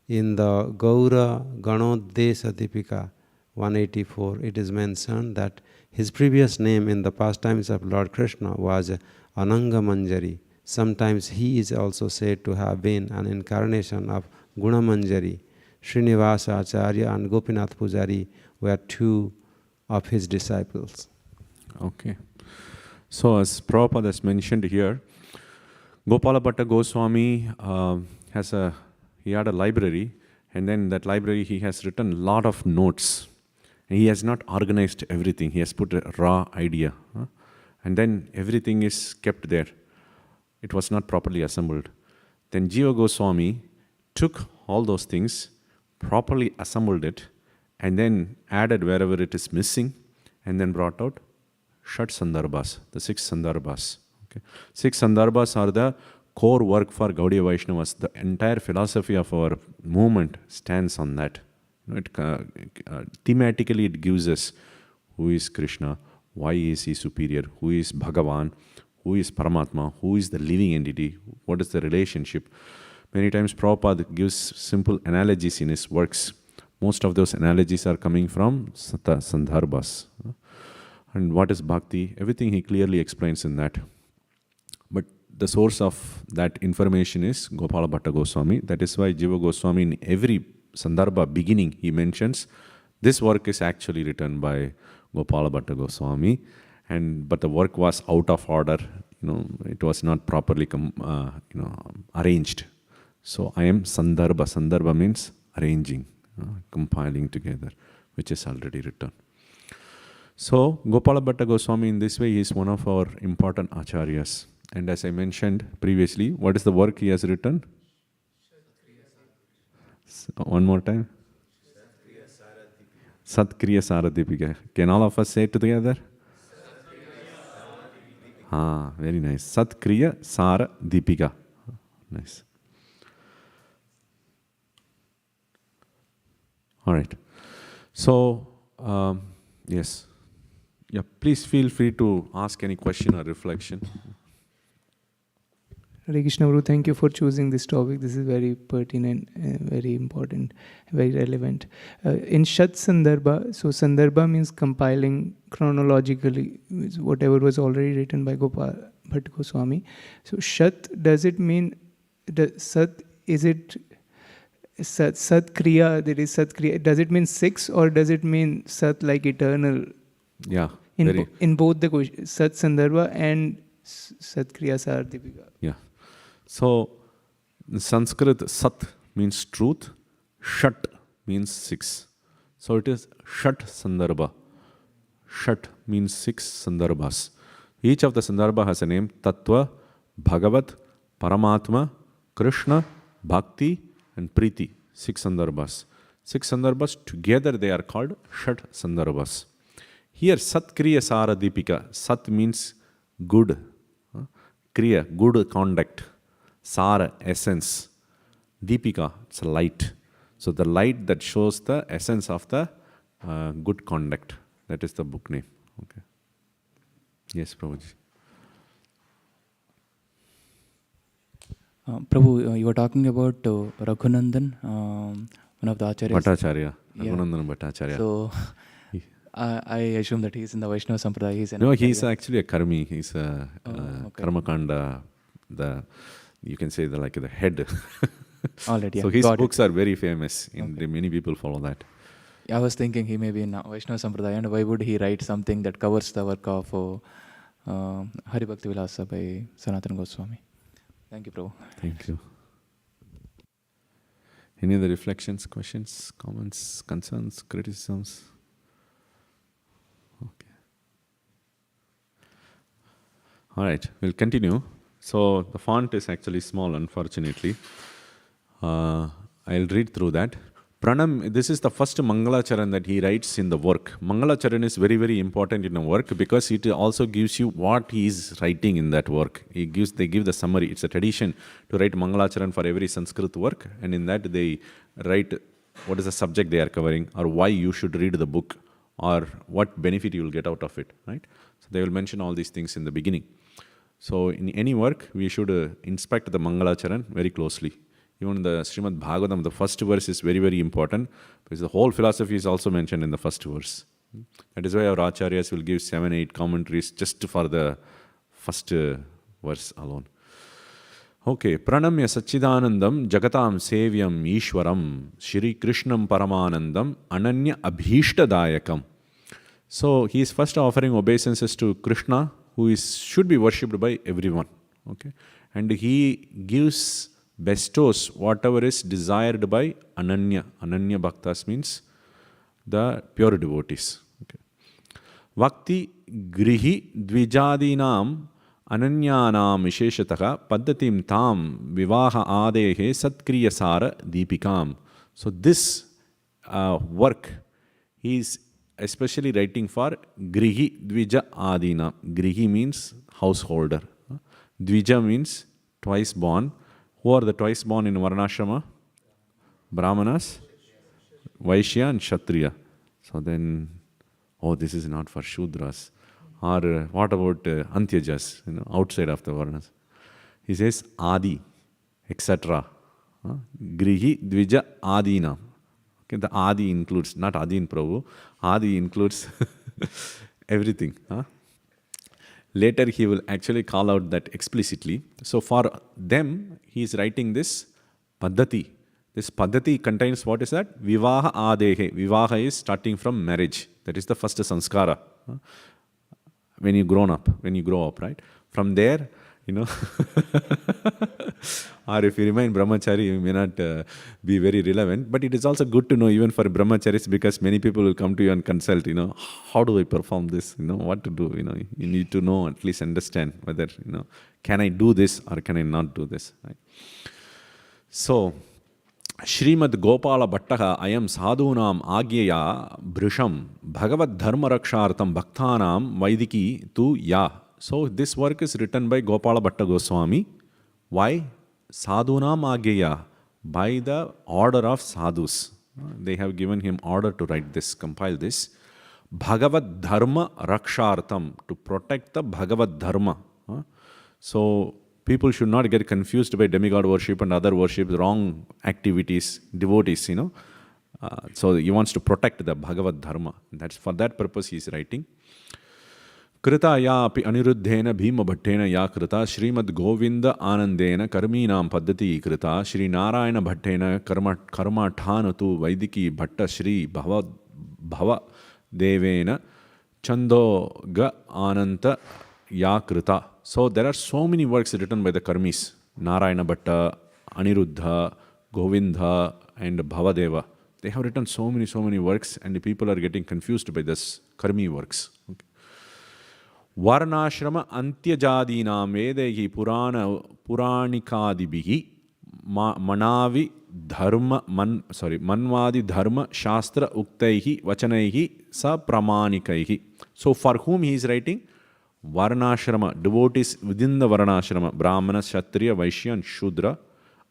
In the Gaura Ganodesha Deepika 184, it is mentioned that his previous name in the pastimes of Lord Krishna was Ananga Manjari. Sometimes he is also said to have been an incarnation of Guna Manjari. Srinivasa Acharya and Gopinath Pujari were 2 of his disciples. Okay. So as Prabhupada has mentioned here, Gopala Bhatta Goswami he had a library, and then that library he has written a lot of notes. And he has not organized everything. He has put a raw idea. And then everything is kept there. It was not properly assembled. Then Jiva Goswami took all those things, properly assembled it, and then added wherever it is missing, and then brought out Shat Sandarbhas, the 6 Sandarbhas. Okay. 6 Sandarbhas are the core work for Gaudiya Vaishnavas. The entire philosophy of our movement stands on that. Thematically it gives us who is Krishna, why is he superior, who is Bhagavan, who is Paramatma, who is the living entity, what is the relationship. Many times Prabhupada gives simple analogies in his works. Most of those analogies are coming from Sandarbhas. And what is Bhakti? Everything he clearly explains in that. But the source of that information is Gopala Bhatta Goswami. That is why Jiva Goswami in every Sandarbha beginning, he mentions this work is actually written by Gopala Bhatta Goswami, but the work was out of order. It was not properly arranged. So I am Sandarbha. Sandarbha means arranging, compiling together, which is already written. So Gopala Bhatta Goswami in this way is one of our important acharyas. And as I mentioned previously, what is the work he has written? One more time. Satkriya Saradipika. Can all of us say it together? Very nice. Satkriya Saradipika. Nice. All right. So, yes. Yeah, please feel free to ask any question or reflection. Hare Krishna Guru, thank you for choosing this topic. This is very pertinent, very important, very relevant. In Shat Sandarbha, so Sandarbha means compiling chronologically whatever was already written by Gopala Bhatta Goswami. So Shat, does it mean, Sat, is it Sat Kriya, there is Sat Kriya, does it mean 6 or does it mean Sat like eternal? Yeah. In both the questions, Sat Sandarbha and Sat Kriya Saradipika. Yeah. So, in Sanskrit, Sat means truth, Shat means 6. So it is Shat Sandarbha. Shat means 6 Sandarbhas. Each of the Sandarbha has a name: Tattva, Bhagavat, Paramatma, Krishna, Bhakti, and Priti. 6 Sandarbhas. 6 Sandarbhas together they are called Shat Sandarbhas. Here, Sat Kriya Saradipika. Sat means good. Kriya, good conduct. Sara, essence. Deepika, it's a light. So the light that shows the essence of the good conduct. That is the book name. Okay. Yes, Prabhuji. Prabhu, you were talking about Raghunandan, one of the acharyas. Bhattacharya. Raghunandan Bhattacharya. So, I assume that he's in the Vaishnava Sampradaya. No, he's actually a karmi. He's a karmakanda, you can say the head. Already, so his books are very famous. Many people follow that. I was thinking he may be in Vaishnava Sampradaya, and why would he write something that covers the work of Hari Bhakti Vilasa by Sanatana Goswami? Thank you, Prabhu. Thank you. Any other reflections, questions, comments, concerns, criticisms? Okay. All right, we'll continue. So the font is actually small, unfortunately. I'll read through that. Pranam, this is the first Mangalacharan that he writes in the work. Mangalacharan is very, very important in a work because it also gives you what he is writing in that work. They give the summary. It's a tradition to write Mangalacharan for every Sanskrit work, and in that they write what is the subject they are covering, or why you should read the book, or what benefit you will get out of it, right? So they will mention all these things in the beginning. So in any work, we should inspect the Mangalacharan very closely. Even the Srimad Bhagavatam, the first verse is very, very important because the whole philosophy is also mentioned in the first verse. That is why our acharyas will give 7-8 commentaries just for the first verse alone. Okay, Pranamya Sachidanandam Jagatam Sevyam Ishwaram Shri Krishnam Paramanandam Ananya Abhishtadayakam. So he is first offering obeisances to Krishna, who should be worshipped by everyone. Okay, and he bestows whatever is desired by Ananya. Ananya Bhaktas means the pure devotees. Okay. Vakti Grihi Dvijadinam Ananyanam Visheshataha Paddatim Tam Vivaha Adehe Satkriya Sara Deepikam. So this work he is especially writing for Grihi Dvija Adina. Grihi means householder. Dvija means twice born. Who are the twice born in Varnashrama? Brahmanas, Vaishya and Kshatriya. So then, this is not for Shudras. Or what about Antyajas, outside of the Varnas? He says Adi, etc. Grihi Dvija Adina. Okay, the Adi includes, not Adin Prabhu, Adi includes everything. Later he will actually call out that explicitly. So for them, he is writing this Paddhati, This Paddhati contains what is that? Vivaha Adehe. Vivaha is starting from marriage. That is the first sanskara. When you grow up, right? From there, or if you remain brahmachari, you may not be very relevant. But it is also good to know even for brahmacharis, because many people will come to you and consult, how do I perform this? What to do? You need to know, at least understand whether, can I do this or can I not do this? Right? So, Srimad Gopala Bhattaha ayam sadhunam agyeya brisham bhagavad dharma rakshartam bhaktanam vaidiki tu ya. So this work is written by Gopala Bhatta Goswami. Why? Sadhunam agyeya, by the order of sadhus. They have given him order to write this, compile this. Bhagavad dharma rakshartam, to protect the Bhagavad dharma. So people should not get confused by demigod worship and other worship, wrong activities, devotees, So he wants to protect the Bhagavad Dharma. That's for that purpose he is writing. Krita ya api aniruddhena bhima bhattena ya krita Srimad Govinda Anandena karminam paddhati krita Shri Narayana bhattena karma thanatu vaidiki bhatta Shri bhava devena chando ga ananta ya krita. So there are so many works written by the Karmis. Narayana Bhatta, Aniruddha, Govinda and Bhavadeva. They have written so many works, and the people are getting confused by this Karmi works. Okay. Varnashrama Antyajadinam Vedehi Puranikadibihi Manavi Dharma Manvadi Dharma Shastra Uktaihi Vachanaihi Sa Pramanikaihi. So for whom he is writing? Varnashrama, devotees within the Varnashrama, Brahmana, Kshatriya, Vaishya and Shudra,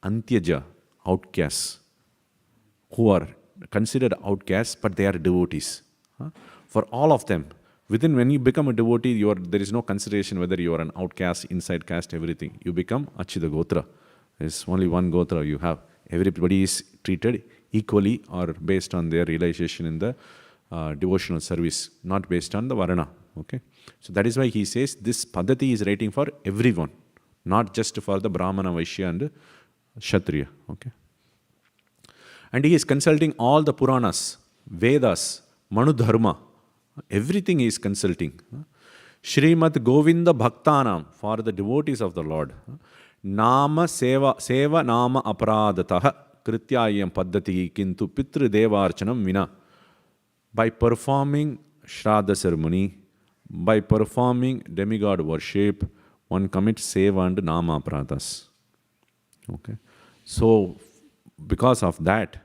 Antyaja, outcasts, who are considered outcasts, but they are devotees. For all of them, when you become a devotee, there is no consideration whether you are an outcast, inside caste, everything. You become Achyuta Gotra. There is only one Gotra you have. Everybody is treated equally or based on their realization in the devotional service, not based on the Varna. Okay, so that is why he says this Paddhati is writing for everyone, not just for the Brahmana, Vaishya and Kshatriya. Okay, and he is consulting all the Puranas, Vedas, Manudharma, everything he is consulting. Srimad Govinda Bhaktanam, for the devotees of the Lord. Nama Seva Nama Aparadataha Krityayam Paddhati Kintu Pitru Devarchanam Vina. By performing Shraddha ceremony, by performing demigod worship, one commits seva and nama aparadas. Okay, so because of that,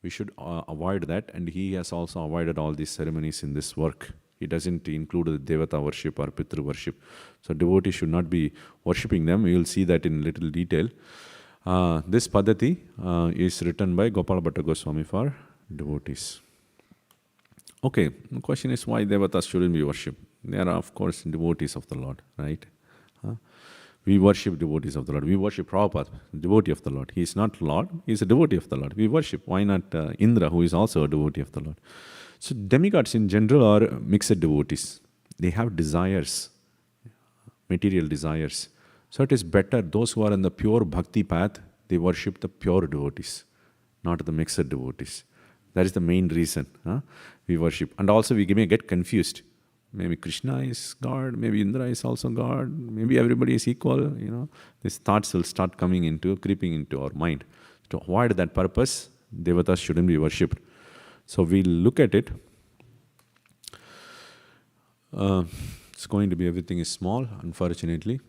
we should avoid that, and he has also avoided all these ceremonies in this work. He doesn't include the Devata worship or Pitru worship. So devotees should not be worshipping them. We will see that in little detail. This Paddhati is written by Gopala Bhatta Goswami for devotees. Okay, the question is why Devatas shouldn't be worshipped. They are, of course, devotees of the Lord, right? We worship devotees of the Lord. We worship Prabhupada, devotee of the Lord. He is not Lord, he is a devotee of the Lord. We worship. Why not Indra, who is also a devotee of the Lord? So demigods in general are mixed devotees. They have desires, material desires. So it is better, those who are in the pure bhakti path, they worship the pure devotees, not the mixed devotees. That is the main reason we worship. And also we may get confused. Maybe Krishna is God, maybe Indra is also God, maybe everybody is equal, These thoughts will start creeping into our mind. To avoid that purpose, Devatas shouldn't be worshipped. So we'll look at it. It's going to be everything is small, unfortunately.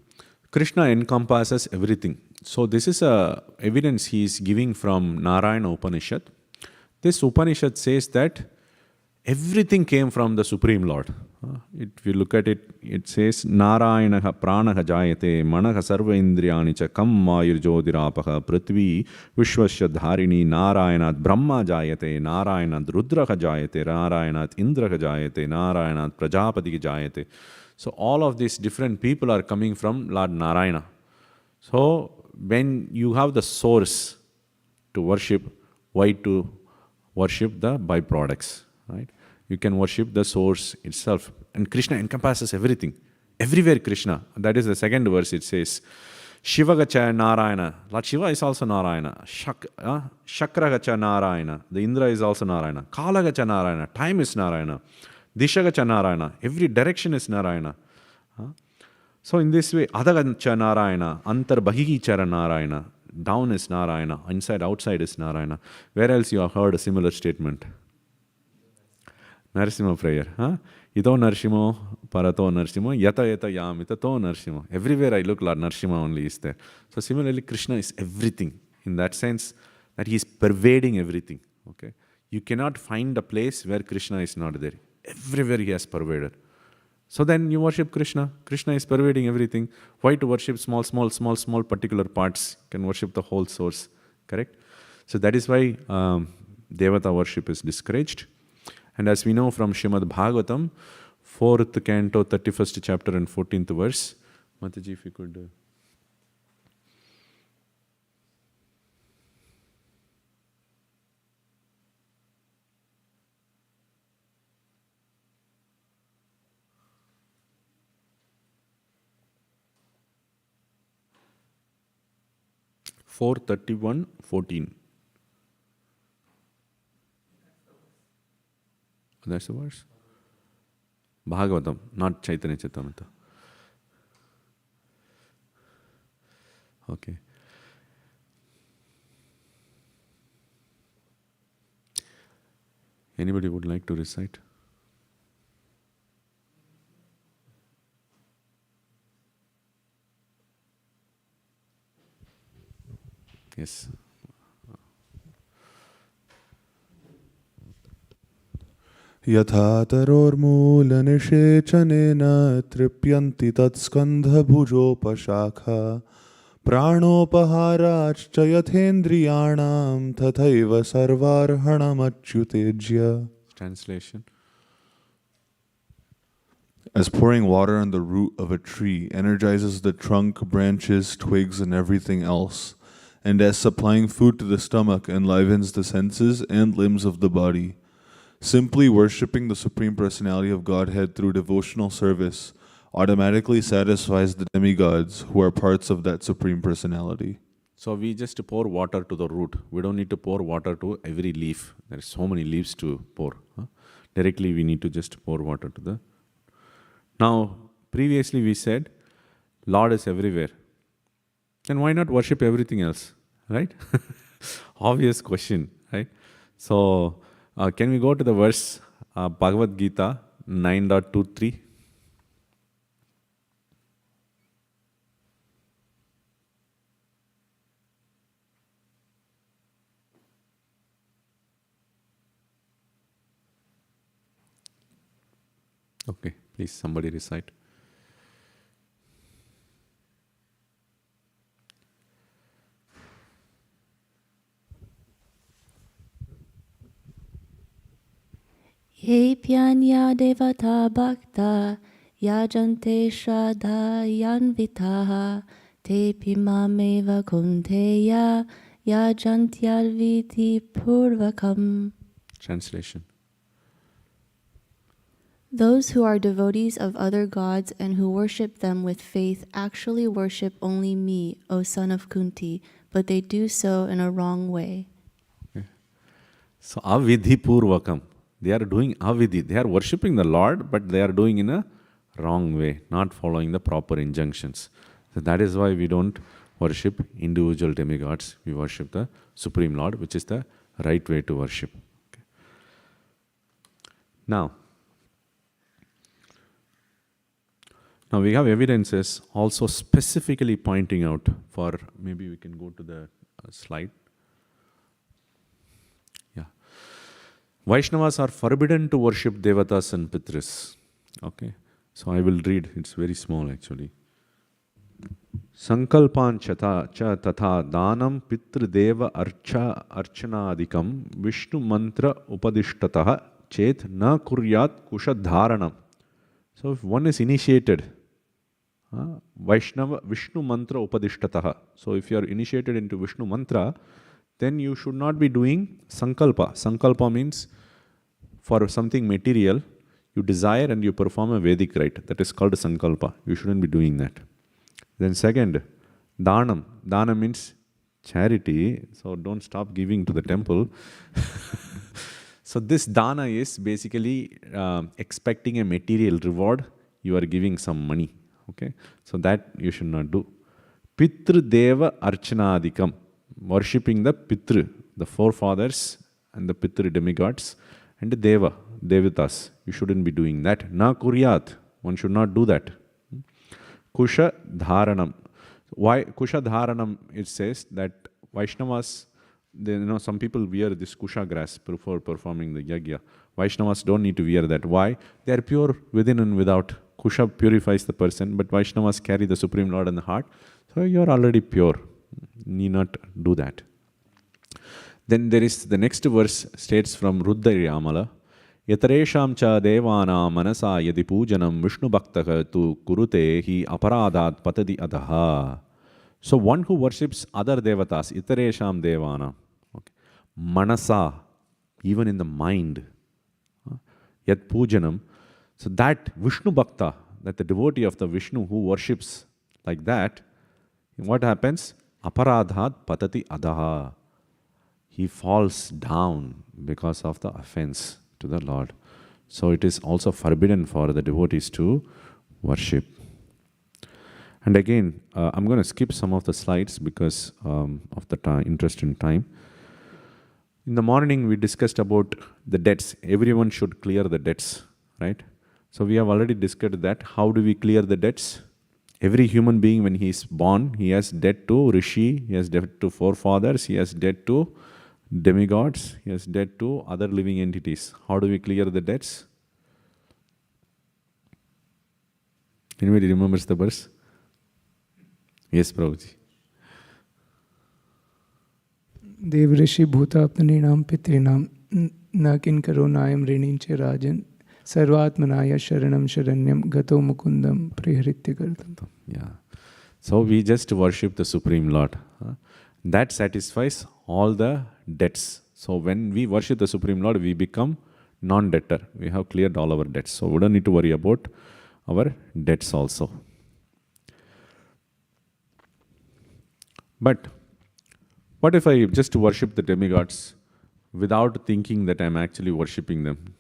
Krishna encompasses everything. So this is evidence he is giving from Narayana Upanishad. This Upanishad says that everything came from the Supreme Lord. If you look at it, it says, Narayanaha pranaha jayate manaha sarva indriyani cha kam mayurjodirapaha prithvi vishwasya dharini Narayanat Brahma jayate Narayanat Rudraha jayate Narayanat Indraha jayate Narayanat Prajapati jayate. So all of these different people are coming from Lord Narayana. So when you have the source to worship, why to worship the byproducts, right? You can worship the source itself. And Krishna encompasses everything. Everywhere Krishna. That is the second verse it says, Shivagacha Narayana. Lord Shiva is also Narayana. Shakragacha Narayana. The Indra is also Narayana. Kalagacha Narayana. Time is Narayana. Dishagacha Narayana. Every direction is Narayana. So in this way, Adagacha Narayana. Antar Bahigichara Narayana. Down is Narayana. Inside, outside is Narayana. Where else you have heard a similar statement? Narasimha prayer. Ito Narshimo, Parato Narshimo, Yata Yata Yam, Itato Narshimo. Everywhere I look, Lord Narshima only is there. So similarly, Krishna is everything. In that sense, that he is pervading everything. Okay? You cannot find a place where Krishna is not there. Everywhere he has pervaded. So then you worship Krishna. Krishna is pervading everything. Why to worship small particular parts? You can worship the whole source. Correct? So that is why Devata worship is discouraged. And as we know from Srimad Bhagavatam, 4th canto, 31st chapter and 14th verse. Mataji, if you could... 4:31:14. That's the verse. Bhagavatam, not Chaitanya Charitamrita. Okay. Anybody would like to recite? Yes. यथा तरोर्मूलनिषेचनेन तृप्यन्ति तत्स्कन्धभुजोपशाखा प्राणोपहाराश्च यथेन्द्रियाणां तथैव सर्वार्हणमच्युतेज्य. Translation. As pouring water on the root of a tree energizes the trunk, branches, twigs, and everything else, and as supplying food to the stomach enlivens the senses and limbs of the body, simply worshipping the Supreme Personality of Godhead through devotional service automatically satisfies the demigods who are parts of that Supreme Personality. So we just pour water to the root. We don't need to pour water to every leaf. There are so many leaves to pour. Directly we need to just pour water to the... Now, previously we said, Lord is everywhere. Then why not worship everything else? Right? Obvious question, right? So, can we go to the verse, Bhagavad Gita 9.23? Okay, please somebody recite. Ye pyanya devata bhakta yajante shraddhayanvitaha te pimameva kunteya yajantyalviti purvakam. Translation. Those who are devotees of other gods and who worship them with faith actually worship only me, O son of Kunti, but they do so in a wrong way. Okay. So, avidhi purvakam. They are doing avidhi. They are worshipping the Lord, but they are doing in a wrong way, not following the proper injunctions. So that is why we don't worship individual demigods. We worship the Supreme Lord, which is the right way to worship. Okay. Now we have evidences also specifically pointing out for, maybe we can go to the slide. Yeah. Vaishnavas are forbidden to worship Devatas and Pitris. Okay. So I will read, it's very small actually. Sankalpan cha tatha danam pitr deva archanadikam Vishnu mantra upadishtataha chet na kuryat kushadharanam. So if one is initiated, Vaishnava Vishnu mantra upadishtataha. So if you are initiated into Vishnu mantra, then you should not be doing sankalpa. Sankalpa means for something material, you desire and you perform a Vedic rite. That is called sankalpa. You shouldn't be doing that. Then second, Dhanam. Dana means charity. So don't stop giving to the temple. So this dana is basically expecting a material reward. You are giving some money. Okay. So that you should not do. Pitru Deva Archanadikam. Worshipping the Pitru, the forefathers and the Pitru demigods and the Deva, Devatas. You shouldn't be doing that. Na kuryat. One should not do that. Kusha Dharanam. Why Kusha Dharanam? It says that Vaishnavas, some people wear this Kusha grass before performing the yagya. Vaishnavas don't need to wear that. Why? They are pure within and without. Kusha purifies the person, but Vaishnavas carry the Supreme Lord in the heart. So you are already pure. Need not do that. Then there is the next verse states from Rudrayamala. Yataresham cha devana manasa yadi pujanam Vishnu bhaktaka tu kurute hi aparadhat patadi adaha. So one who worships other devatas, Yataresham devana, okay. Manasa, even in the mind, yat pujanam. So that Vishnu bhakta, that the devotee of the Vishnu who worships like that, what happens? Aparadhat patati adaha. He falls down because of the offense to the Lord. So it is also forbidden for the devotees to worship. And again, I'm going to skip some of the slides because of the interest in time. In the morning, we discussed about the debts. Everyone should clear the debts, right? So we have already discussed that. How do we clear the debts? Every human being, when he is born, he has debt to Rishi, he has debt to forefathers, he has debt to demigods, he has debt to other living entities. How do we clear the debts? Anybody remembers the verse? Yes, Prabhuji. Dev Rishi Bhuta Apnaninam Pitrinam Nakin Karunayam Rininche Rajan Sarvatmanaya Sharanam Sharanyam Gato Mukundam Priharitya Gardam. Yeah. So we just worship the Supreme Lord. That satisfies all the debts. So when we worship the Supreme Lord, we become non-debtor. We have cleared all our debts. So we don't need to worry about our debts also. But what if I just worship the demigods without thinking that I'm actually worshipping them?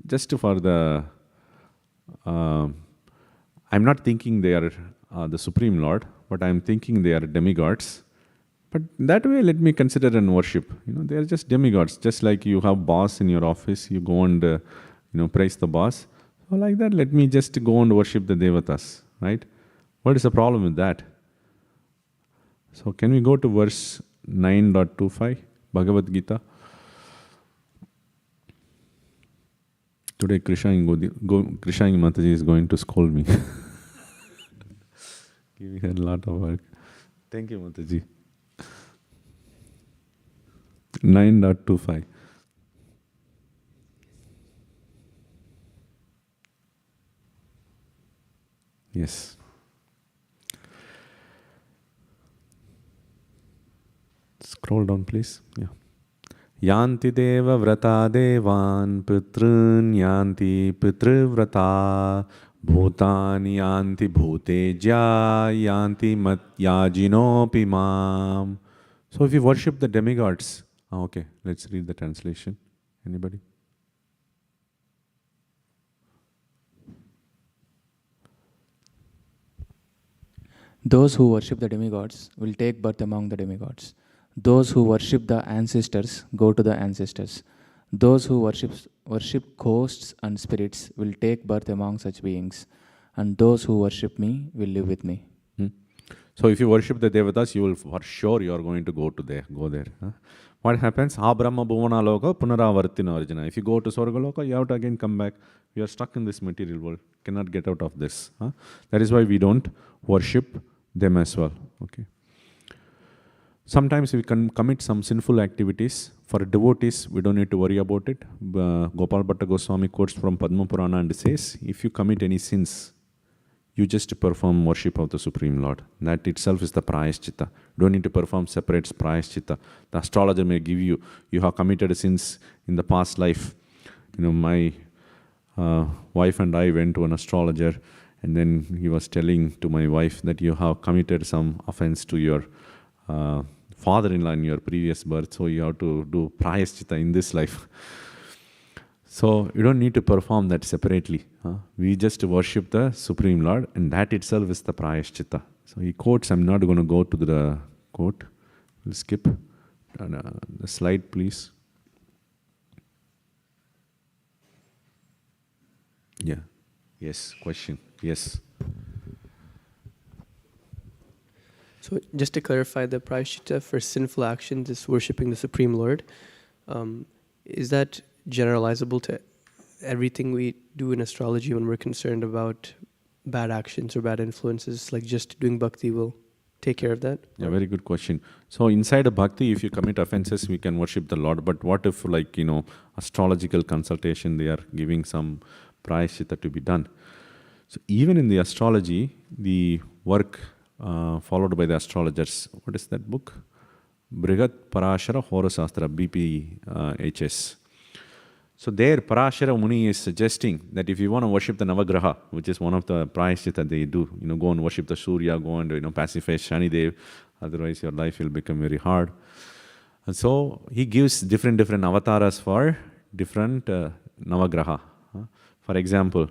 Just for the... I'm not thinking they are the Supreme Lord, but I'm thinking they are demigods. But that way, let me consider and worship. They are just demigods. Just like you have boss in your office, you go and praise the boss. So like that, let me just go and worship the devatas, right? What is the problem with that? So can we go to verse 9.25, Bhagavad Gita? Today, Krishna Mataji is going to scold me. Giving her a lot of work. Thank you, Mataji. 9.25. Yes. Scroll down, please. Yeah. Yanti deva vrata devan pitrun yanti pitrivrata bhutani yanti bhuteja yanti matyajinopi mam. So if you worship the demigods, okay, let's read the translation. Anybody? Those who worship the demigods will take birth among the demigods. Those who worship the ancestors go to the ancestors. Those who worship ghosts and spirits will take birth among such beings. And those who worship me will live with me. So if you worship the devatas, you will for sure you are going to go there. What happens? Brahma bhuvana loka punaravartina arjuna. If you go to Swarga loka, you have to again come back. We are stuck in this material world. Cannot get out of this. That is why we don't worship them as well. Okay. Sometimes we can commit some sinful activities. For devotees, we don't need to worry about it. Gopala Bhatta Goswami quotes from Padma Purana and says, if you commit any sins, you just perform worship of the Supreme Lord. That itself is the prayaschitta. Don't need to perform separate prayaschitta. The astrologer may give you have committed sins in the past life. My wife and I went to an astrologer And then he was telling to my wife that you have committed some offense to your father-in-law in your previous birth, so you have to do prayaschitta in this life. So you don't need to perform that separately. We just worship the Supreme Lord, and that itself is the prayaschitta. So he quotes, I'm not going to go to the quote. We'll skip the slide, please. Yeah. Yes. Question. Yes. So just to clarify, the prayaschitta for sinful actions is worshipping the Supreme Lord. Is that generalizable to everything we do in astrology when we're concerned about bad actions or bad influences? Like just doing bhakti will take care of that? Yeah, very good question. So inside a bhakti, if you commit offenses, we can worship the Lord. But what if, like, astrological consultation, they are giving some prayaschitta to be done. So even in the astrology, the work followed by the astrologers, what is that book? Brihat Parashara Horasastra, BPHS. So there, Parashara Muni is suggesting that if you want to worship the Navagraha, which is one of the prayaschitta they do, go and worship the Surya, go and pacify Shani Dev, otherwise your life will become very hard. And so he gives different avatars for different Navagraha. For example,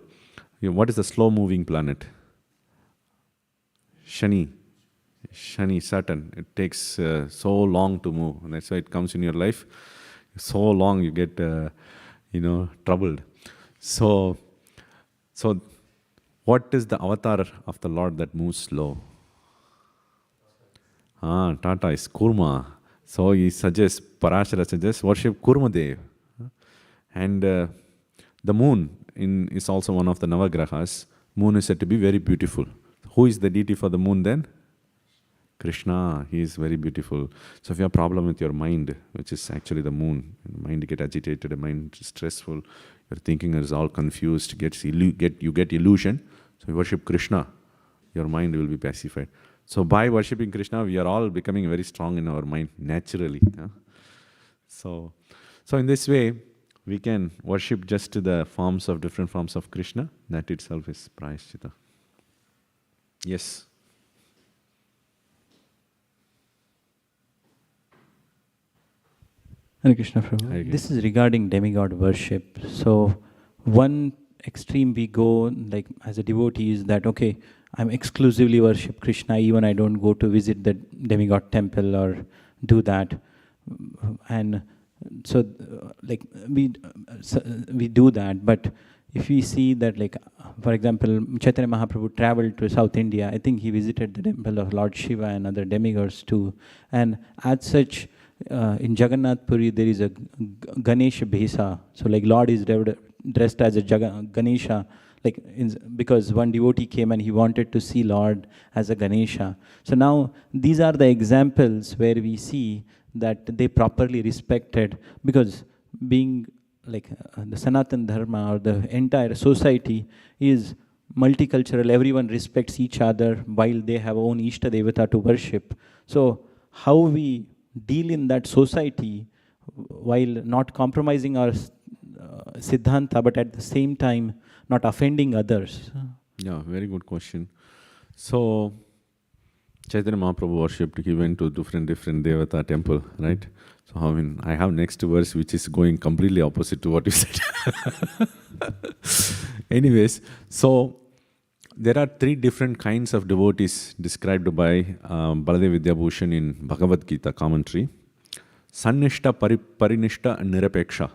what is the slow-moving planet? Shani, Saturn. It takes so long to move, and that's why it comes in your life. So long you get, troubled. So what is the avatar of the Lord that moves slow? Tata is Kurma. So he suggests, Parashara suggests, worship Kurma Dev. And the moon is also one of the Navagrahas. Moon is said to be very beautiful. Who is the deity for the moon then? Krishna. He is very beautiful. So if you have a problem with your mind, which is actually the moon, mind get agitated, the mind is stressful, your thinking is all confused, you get illusion. So you worship Krishna, your mind will be pacified. So by worshipping Krishna, we are all becoming very strong in our mind naturally. So in this way, we can worship just the different forms of Krishna. That itself is prayaschitta. Yes. Hare Krishna Prabhu. This is regarding demigod worship. So one extreme we go, like as a devotee, is that, okay, I'm exclusively worship Krishna, even I don't go to visit the demigod temple or do that. And so like we do that, but if we see that, like, for example, Chaitanya Mahaprabhu traveled to South India, I think he visited the temple of Lord Shiva and other demigods too. And as such, in Jagannath Puri, there is a Ganesha Bhesa. So like Lord is dressed as a Ganesha, because one devotee came and he wanted to see Lord as a Ganesha. So now these are the examples where we see that they properly respected, because being like the Sanatan Dharma or the entire society is multicultural, everyone respects each other while they have own Ishta Devata to worship. So how we deal in that society while not compromising our Siddhanta, but at the same time not offending others? Yeah, very good question. So Chaitanya Mahaprabhu worshipped, he went to different Devata temple, right? So I have next verse which is going completely opposite to what you said. Anyways, so there are 3 different kinds of devotees described by Baladev Vidyabhushan in Bhagavad Gita commentary. Sannishta, Parinishta and Nirapeksha.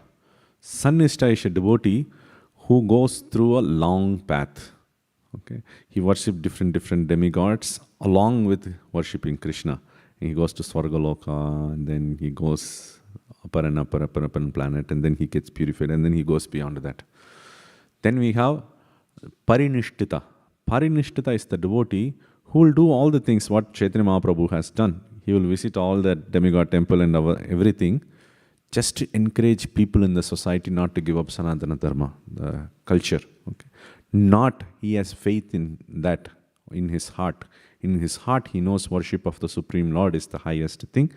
Sannishta is a devotee who goes through a long path. Okay, he worships different demigods along with worshipping Krishna. He goes to Swargaloka, and then he goes upper planet, and then he gets purified, and then he goes beyond that. Then we have Parinishtita. Parinishtita is the devotee who will do all the things what Chaitanya Mahaprabhu has done. He will visit all the demigod temple and everything, just to encourage people in the society not to give up Sanatana Dharma, the culture. Okay. Not he has faith in that in his heart. In his heart, he knows worship of the Supreme Lord is the highest thing,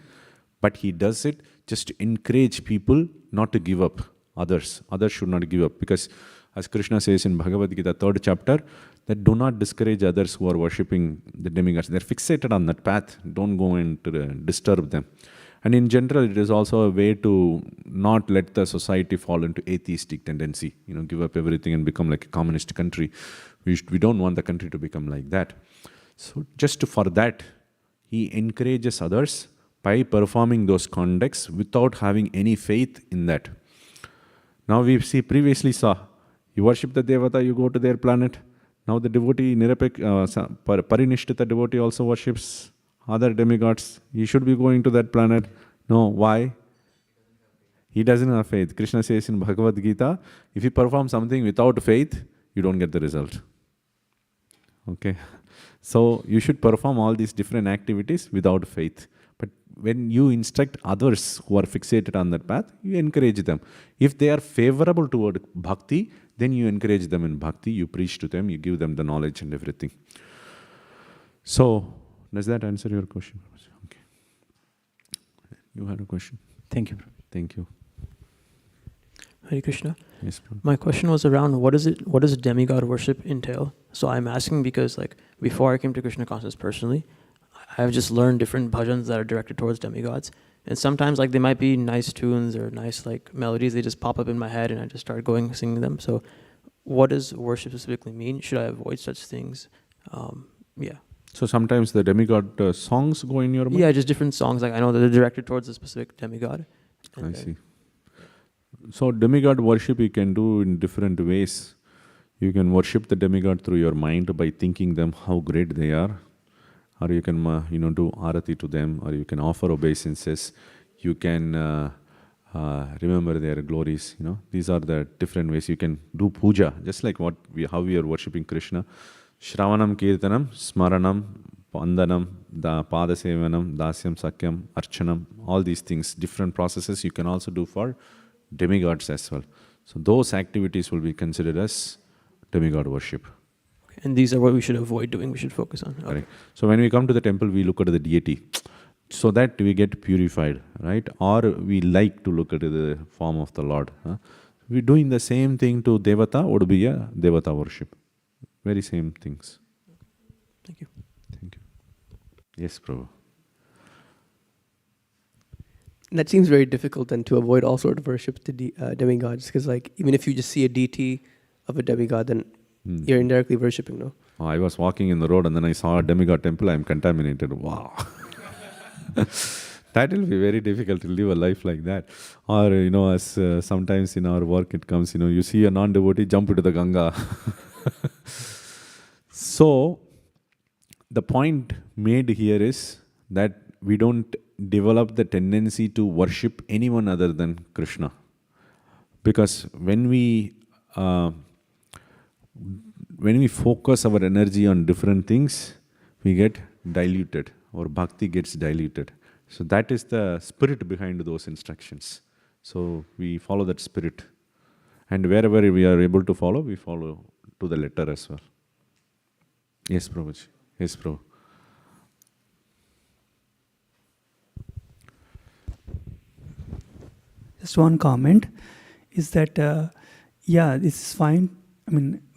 but he does it just to encourage people not to give up others. Others should not give up, because As Krishna says in Bhagavad Gita, 3rd chapter, that do not discourage others who are worshipping the demigods. They're fixated on that path. Don't go and disturb them. And in general, it is also a way to not let the society fall into atheistic tendency, give up everything and become like a communist country. We don't want the country to become like that. So just for that, he encourages others by performing those conducts without having any faith in that. Now we previously saw, you worship the Devata, you go to their planet. Now the devotee, Parinishthita devotee also worships other demigods. He should be going to that planet. No, why? He doesn't have faith. Krishna says in Bhagavad Gita, if you perform something without faith, you don't get the result. Okay? So you should perform all these different activities without faith. But when you instruct others who are fixated on that path, you encourage them. If they are favorable toward bhakti, then you encourage them in bhakti, you preach to them, you give them the knowledge and everything. So, does that answer your question? Okay. You had a question? Thank you. Thank you. Hare Krishna. Yes, Prabhu. My question was around what does demigod worship entail? So I'm asking because before I came to Krishna consciousness personally, I've just learned different bhajans that are directed towards demigods. And sometimes they might be nice tunes or nice melodies, they just pop up in my head and I just start singing them. So what does worship specifically mean? Should I avoid such things? Yeah. So sometimes the demigod songs go in your mind? Yeah, just different songs. I know that they're directed towards a specific demigod. I see. So demigod worship you can do in different ways. You can worship the demigod through your mind by thinking them how great they are. Or you can do arati to them, or you can offer obeisances. You can remember their glories. These are the different ways you can do puja, just like how we are worshipping Krishna. Shravanam, Kirtanam, Smaranam, Vandanam, Padasevanam, Dasyam, Sakyam, Archanam, all these things, different processes you can also do for demigods as well. So those activities will be considered as demigod worship. Okay. And these are what we should avoid doing, we should focus on. Okay. Right. So when we come to the temple, we look at the deity so that we get purified, right? Or we like to look at the form of the Lord. We're doing the same thing to Devata, would be a Devata worship. Very same things. Thank you. Thank you. Yes, Prabhu. That seems very difficult then to avoid all sort of worship to demigods, because even if you just see a deity of a demigod, then you're indirectly worshipping, no? Oh, I was walking in the road and then I saw a demigod temple, I'm contaminated. Wow. That will be very difficult to live a life like that. Or, as sometimes in our work it comes, you see a non-devotee, jump into the Ganga. So, the point made here is that we don't develop the tendency to worship anyone other than Krishna. Because when we focus our energy on different things, we get diluted, or bhakti gets diluted. So that is the spirit behind those instructions. So we follow that spirit. And wherever we are able to follow, we follow to the letter as well. Yes, Prabhuji. Yes, Prabhu. Just one comment is that, this is fine.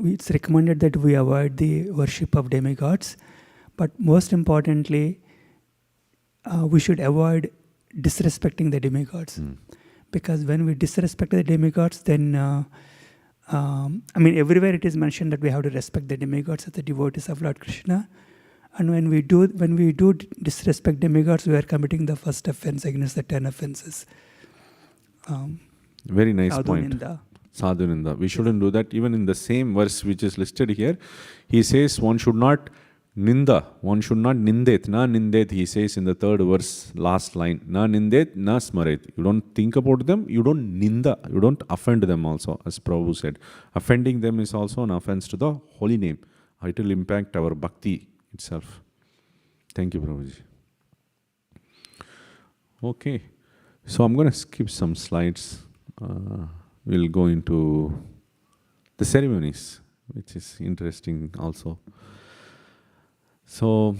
It's recommended that we avoid the worship of demigods, but most importantly, we should avoid disrespecting the demigods. Because when we disrespect the demigods, then everywhere it is mentioned that we have to respect the demigods as the devotees of Lord Krishna. And when we do disrespect demigods, we are committing the first offense against the 10 offenses. Very nice point. Sadhuninda. Sadhuninda. We shouldn't do that. Even in the same verse which is listed here, he says one should not ninda, one should not nindet. Na nindet, he says in the 3rd verse, last line. Na nindet, na smaret. You don't think about them, you don't ninda, you don't offend them also, as Prabhu said. Offending them is also an offense to the holy name. It will impact our bhakti itself. Thank you, Prabhuji. Okay. So I'm going to skip some slides. We'll go into the ceremonies, which is interesting also. So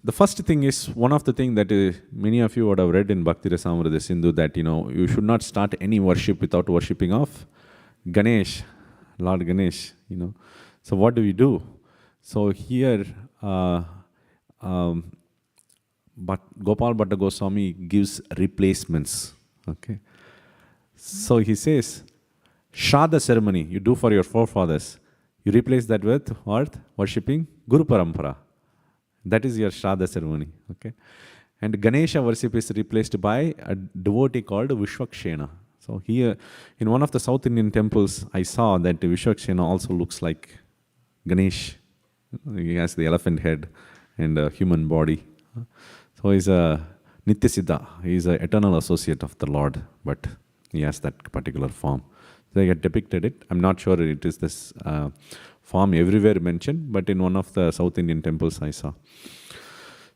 the first thing is, one of the things that many of you would have read in Bhakti Rasamrita Sindhu, that you should not start any worship without worshipping of Ganesh, Lord Ganesh, So what do we do? So here, but Gopal Bhatta Goswami gives replacements. Okay. So he says, Shraddha ceremony you do for your forefathers, you replace that with what? Worshipping Guru Parampara. That is your Shraddha ceremony. Okay. And Ganesha worship is replaced by a devotee called Vishwakshena. So here, in one of the South Indian temples, I saw that Vishwakshena also looks like Ganesh. He has the elephant head and a human body. So he's a Nityasiddha. He's an eternal associate of the Lord, but he has that particular form. So I had depicted it. I'm not sure it is this form everywhere mentioned, but in one of the South Indian temples I saw.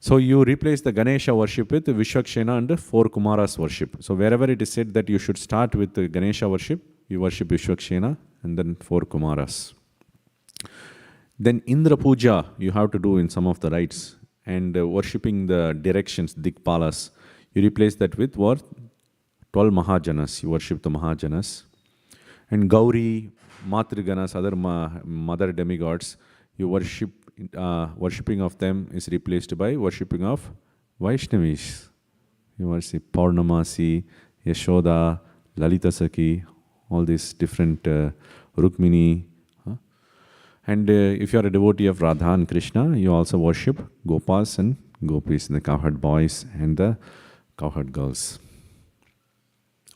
So you replace the Ganesha worship with Vishwakshena and 4 Kumaras worship. So wherever it is said that you should start with the Ganesha worship, you worship Vishwakshena and then 4 Kumaras. Then Indra Puja you have to do in some of the rites, and worshipping the directions, Dikpalas, you replace that with what? 12 Mahajanas, you worship the Mahajanas. And Gauri, Matriganas, other mother demigods, you worship, worshipping of them is replaced by worshipping of Vaishnavis. You worship Purnamasi, Yashoda, Lalita Saki, all these different Rukmini. And if you are a devotee of Radha and Krishna, you also worship Gopas and Gopis, the cowherd boys and the cowherd girls.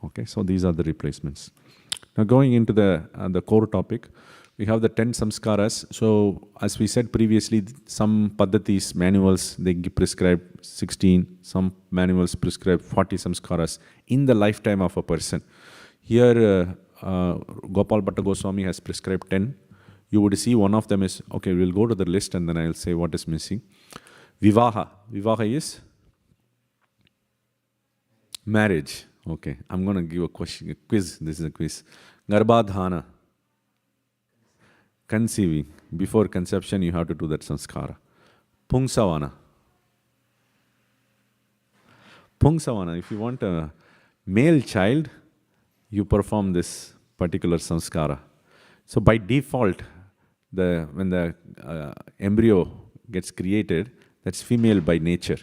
Okay, so these are the replacements. Now going into the core topic, we have the 10 samskaras. So as we said previously, some paddhatis, manuals, they prescribe 16, some manuals prescribe 40 samskaras in the lifetime of a person. Here, Gopal Bhatta Goswami has prescribed 10. You would see one of them is, okay, we'll go to the list and then I'll say what is missing. Vivaha. Vivaha is marriage. Okay, I'm going to give a quiz. This is a quiz. Garbhadhana. Conceiving. Before conception, you have to do that sanskara. Pungsavana. Pungsavana. If you want a male child, you perform this particular sanskara. So by default, when the embryo gets created, that's female by nature.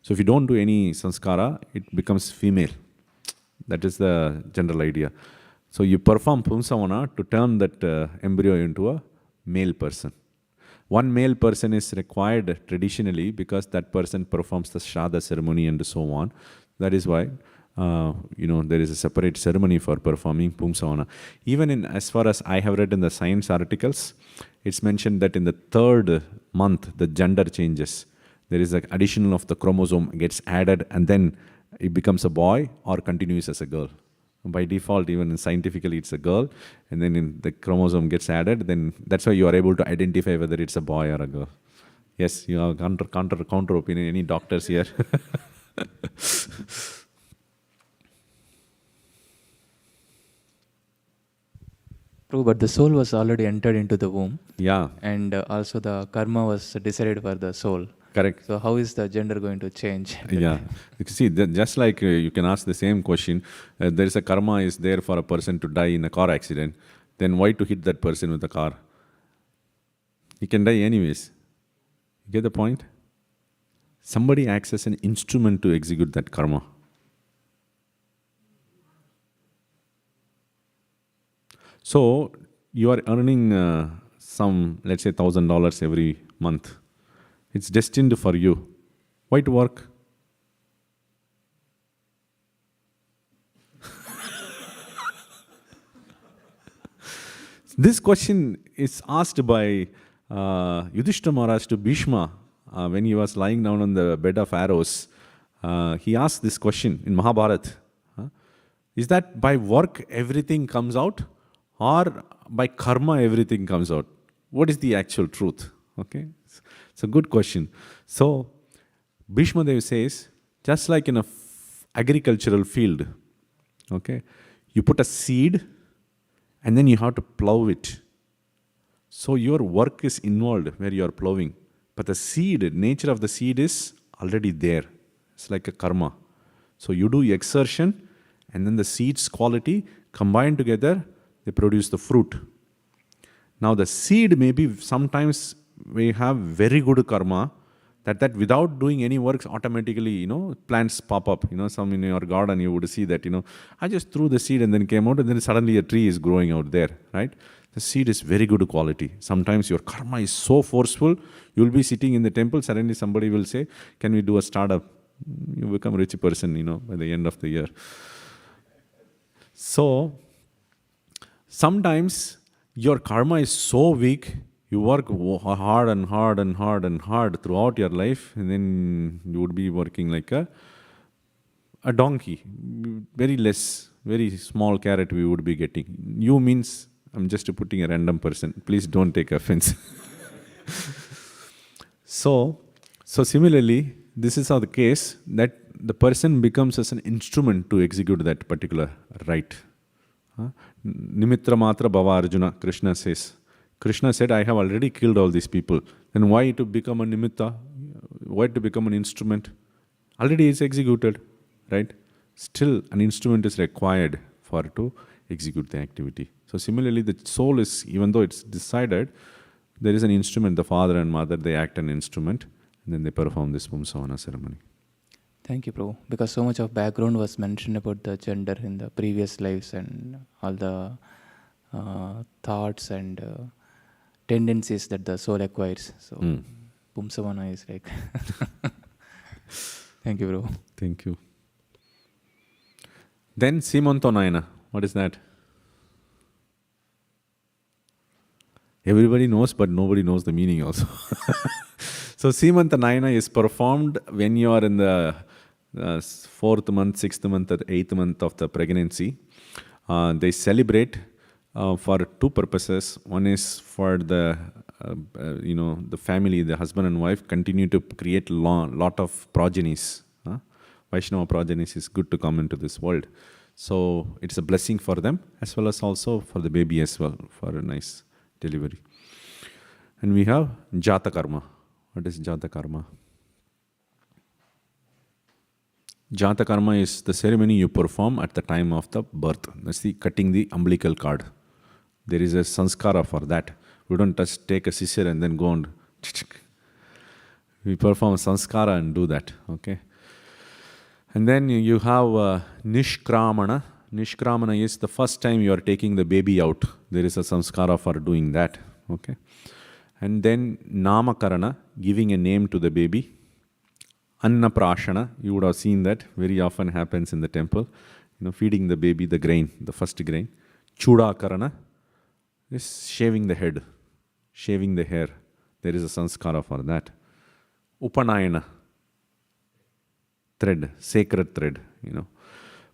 So if you don't do any sanskara, it becomes female. That is the general idea. So you perform Pumsavana to turn that embryo into a male person. One male person is required traditionally because that person performs the Shraddha ceremony and so on. That is why there is a separate ceremony for performing Pumsavana. Even as far as I have read in the science articles, it's mentioned that in the 3rd month, the gender changes. There is an addition of the chromosome gets added and then it becomes a boy or continues as a girl. By default, even scientifically, it's a girl, and then the chromosome gets added, then that's why you are able to identify whether it's a boy or a girl. Yes, you have counter opinion. Any doctors here? True, but the soul was already entered into the womb. Yeah. And also the karma was decided for the soul. Correct. So how is the gender going to change? Yeah. You see, just like you can ask the same question, there is a karma is there for a person to die in a car accident, then why to hit that person with a car? He can die anyways. You get the point? Somebody acts as an instrument to execute that karma. So, you are earning some, let's say $1,000 every month. It's destined for you. Why to work? This question is asked by Yudhishthira Maharaj to Bhishma when he was lying down on the bed of arrows. He asked this question in Mahabharata. Is that by work everything comes out, or by karma everything comes out? What is the actual truth? Okay, it's a good question. So, Bhishma Dev says, just like in a agricultural field, okay, you put a seed and then you have to plow it. So your work is involved where you are plowing. But the seed, nature of the seed is already there. It's like a karma. So you do exertion and then the seed's quality combined together, they produce the fruit. Now the seed maybe sometimes we have very good karma, that without doing any works automatically, plants pop up. Some in your garden you would see that, I just threw the seed and then came out and then suddenly a tree is growing out there, right? The seed is very good quality. Sometimes your karma is so forceful, you'll be sitting in the temple, suddenly somebody will say, can we do a startup? You become a rich person, by the end of the year. So, sometimes your karma is so weak, you work hard and hard and hard and hard throughout your life, and then you would be working like a donkey. Very less, very small carrot we would be getting. You means, I'm just putting a random person. Please don't take offense. So similarly, this is how the case that the person becomes as an instrument to execute that particular rite. Nimitra matra bhava Arjuna, Krishna says. Krishna said, I have already killed all these people. Then why to become a nimitta? Why to become an instrument? Already it's executed, right? Still, an instrument is required for to execute the activity. So similarly, the soul is, even though it's decided, there is an instrument, the father and mother, they act an instrument, and then they perform this Pumsavana ceremony. Thank you, Prabhu. Because so much of background was mentioned about the gender in the previous lives and all the thoughts and tendencies that the soul acquires. So, Pumsavana is like... Thank you, Prabhu. Thank you. Then Simantonayana. What is that? Everybody knows, but nobody knows the meaning also. So Simantonayana is performed when you are in the 4th month, 6th month, or 8th month of the pregnancy. They celebrate for two purposes. One is for the the family, the husband and wife continue to create lot of progenies. Vaishnava progenies is good to come into this world. So it's a blessing for them as well as also for the baby as well, for a nice delivery. And we have Jata Karma. What is Jata Karma? Jata Karma is the ceremony you perform at the time of the birth. That's the cutting the umbilical cord. There is a sanskara for that. We don't just take a scissor and then go and... We perform a sanskara and do that, okay? And then you have Nishkramana. Nishkramana is the first time you are taking the baby out. There is a sanskara for doing that, okay? And then Namakarana, giving a name to the baby. Annaprashana, you would have seen that very often happens in the temple. Feeding the baby the grain, the first grain. Chudakarana is shaving the head, shaving the hair. There is a sanskara for that. Upanayana, thread, sacred thread.